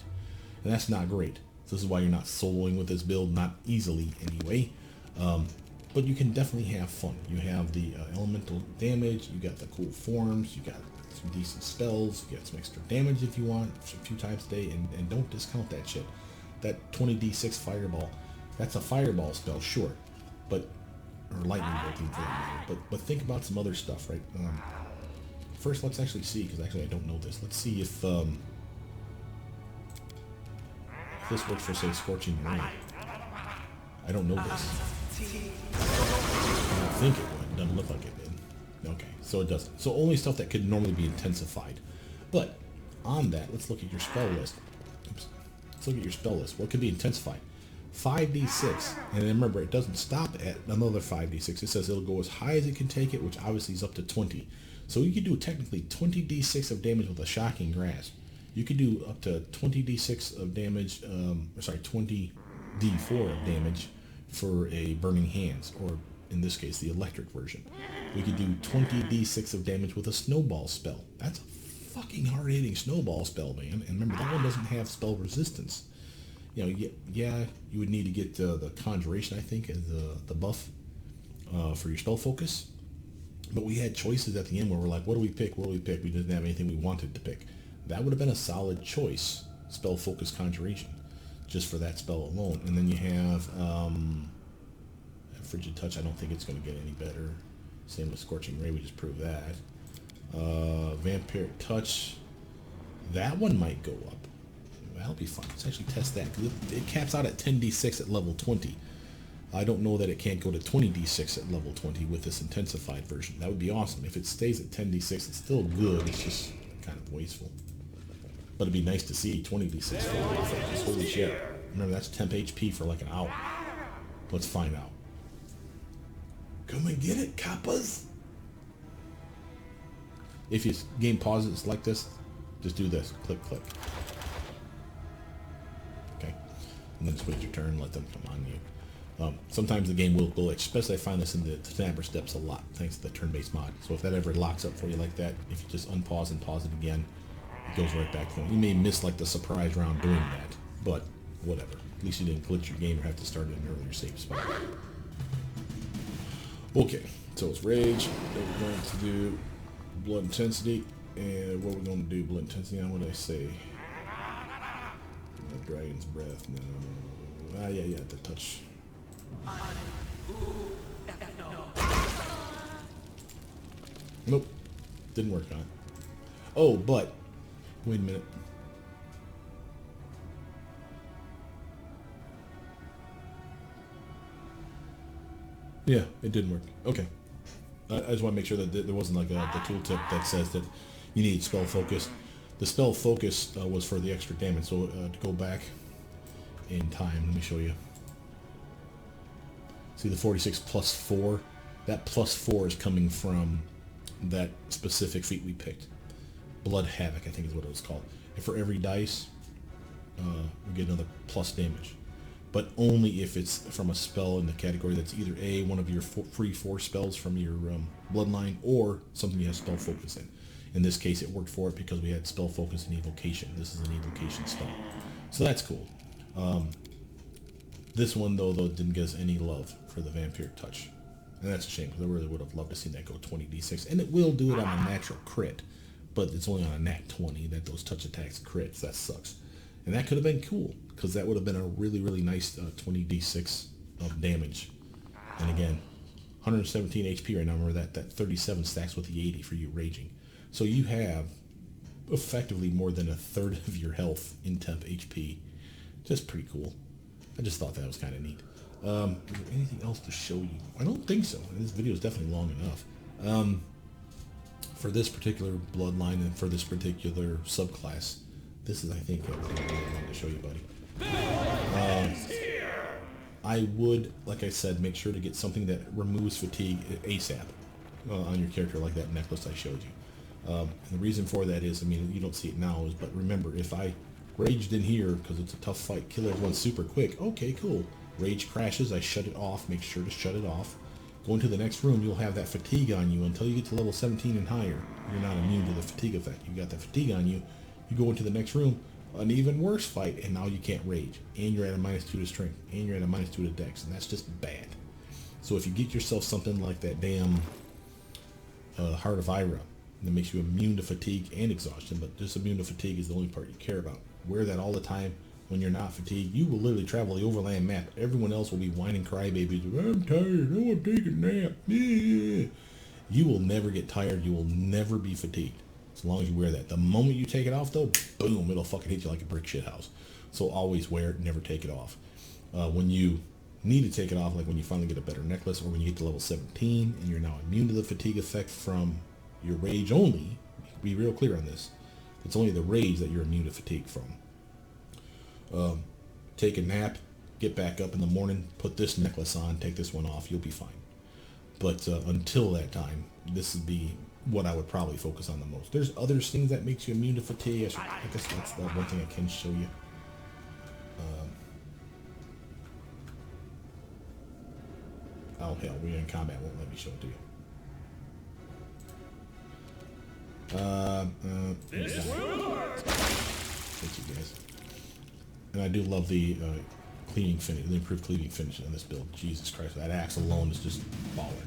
Speaker 1: And that's not great. So this is why you're not soloing with this build, not easily anyway. But you can definitely have fun. You have the elemental damage, you got the cool forms, you got some decent spells, you got some extra damage if you want, a few times a day, and don't discount that shit. That 20d6 fireball, that's a fireball spell, sure, but or lightning bolting for that matter. But think about some other stuff, right? First, let's actually see, because actually I don't know this. Let's see if this works for, say, Scorching Rain. I don't know this. I think it would. It doesn't look like it did. Okay, so it doesn't. So only stuff that could normally be intensified. But on that, let's look at your spell list. Oops. Let's look at your spell list. What could be intensified? 5d6. And remember, it doesn't stop at another 5d6. It says it'll go as high as it can take it, which obviously is up to 20. So you could do technically 20d6 of damage with a Shocking Grasp. You could do up to 20d6 of damage, 20d4 of damage for a Burning Hands, or in this case, the electric version. We could do 20d6 of damage with a Snowball spell. That's a fucking hard-hitting Snowball spell, man. And remember, that one doesn't have spell resistance. You know, yeah, you would need to get the Conjuration, I think, as the buff for your spell focus. But we had choices at the end where we're like, what do we pick? What do we pick? We didn't have anything we wanted to pick. That would have been a solid choice, spell focus Conjuration, just for that spell alone. And then you have Frigid Touch. I don't think it's going to get any better. Same with Scorching Ray, we just proved that. Vampiric Touch, that one might go up. That'll be fun. Let's actually test that. It caps out at 10d6 at level 20. I don't know that it can't go to 20d6 at level 20 with this intensified version. That would be awesome. If it stays at 10d6, it's still good. It's just kind of wasteful. But it'd be nice to see 20d6 for holy shit. Remember, that's temp HP for like an hour. Let's find out. Come and get it, Kappas! If your game pauses like this, just do this. Click, click. Okay. And then just wait your turn, let them come on you. Sometimes the game will glitch, especially I find this in the snapper steps a lot, thanks to the turn-based mod. So if that ever locks up for you like that, if you just unpause and pause it again, it goes right back to them. You may miss like the surprise round doing that, but whatever. At least you didn't glitch your game or have to start at an earlier save spot. Okay, so it's Rage. Then we're going to do Blood Intensity. And what we're going to do, Blood Intensity, what did I say? Dragon's Breath, no. Ah, yeah, the touch. Nope, didn't work on it. Oh, but, wait a minute. Yeah, it didn't work. Okay. I just want to make sure that there wasn't like the tooltip that says that you need spell focus. The spell focus was for the extra damage. So to go back in time, let me show you. See the 46 plus 4? That plus 4 is coming from that specific feat we picked. Blood Havoc, I think is what it was called. And for every dice, we get another plus damage. But only if it's from a spell in the category that's either A, one of your free 4 spells from your Bloodline, or something you have spell focus in. In this case, it worked for it because we had spell focus and evocation. This is an evocation spell. So that's cool. This one, though, didn't get us any love for the Vampire Touch. And that's a shame, because I really would have loved to see that go 20d6. And it will do it on a natural crit, but it's only on a nat 20 that those touch attacks crits. That sucks. And that could have been cool, because that would have been a really, really nice 20d6 of damage. And again, 117 HP right now. Remember that 37 stacks with the 80 for you raging. So you have effectively more than a third of your health in temp HP. Just pretty cool. I just thought that was kind of neat. Is there anything else to show you? I don't think so. This video is definitely long enough. For this particular bloodline and for this particular subclass, this is, I think, everything I wanted to show you, buddy. I would, like I said, make sure to get something that removes fatigue ASAP on your character, like that necklace I showed you. And the reason for that is, I mean, you don't see it now, but remember, if I raged in here, because it's a tough fight, kill everyone super quick, okay, cool. Rage crashes, I shut it off, make sure to shut it off. Go into the next room, you'll have that fatigue on you until you get to level 17 and higher. You're not immune to the fatigue effect. You got that fatigue on you. You go into the next room, an even worse fight, and now you can't rage. And you're at a -2 to strength, and you're at a -2 to dex, and that's just bad. So if you get yourself something like that damn Heart of Ira, that makes you immune to fatigue and exhaustion, but just immune to fatigue is the only part you care about. Wear that all the time. When you're not fatigued, you will literally travel the overland map. Everyone else will be whining crybabies. I'm tired. I want to take a nap. Yeah. You will never get tired. You will never be fatigued as long as you wear that. The moment you take it off, though, boom, it'll fucking hit you like a brick shit house. So always wear it. Never take it off. When you need to take it off, like when you finally get a better necklace, or when you get to level 17 and you're now immune to the fatigue effect from your rage only, be real clear on this. It's only the rage that you're immune to fatigue from. Take a nap, get back up in the morning, put this necklace on, take this one off, you'll be fine. But until that time, this would be what I would probably focus on the most. There's other things that makes you immune to fatigue. I guess that's the one thing I can show you. Oh hell, we're in combat, won't let me show it to you. Thank you guys. And I do love the cleaning finish, the improved cleaning finish on this build. Jesus Christ, that axe alone is just baller.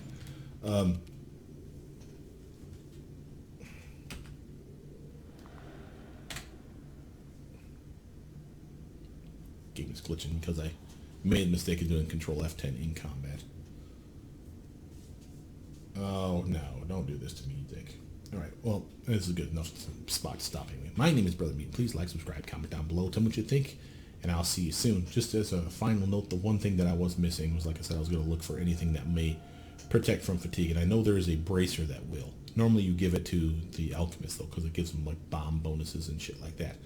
Speaker 1: Game is glitching because I made the mistake of doing Control F10 in combat. Oh no, don't do this to me, you dick. Alright, well, this is a good enough spot stopping me. My name is Brother Meat. Please like, subscribe, comment down below, tell me what you think, and I'll see you soon. Just as a final note, the one thing that I was missing was, like I said, I was going to look for anything that may protect from fatigue, and I know there is a bracer that will. Normally you give it to the alchemist, though, because it gives them like bomb bonuses and shit like that.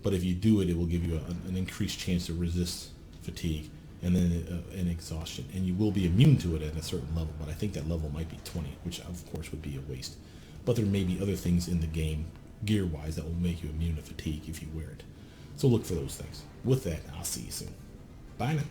Speaker 1: But if you do it, it will give you an increased chance to resist fatigue and then an exhaustion, and you will be immune to it at a certain level, but I think that level might be 20, which of course would be a waste. But there may be other things in the game, gear-wise, that will make you immune to fatigue if you wear it. So look for those things. With that, I'll see you soon. Bye now.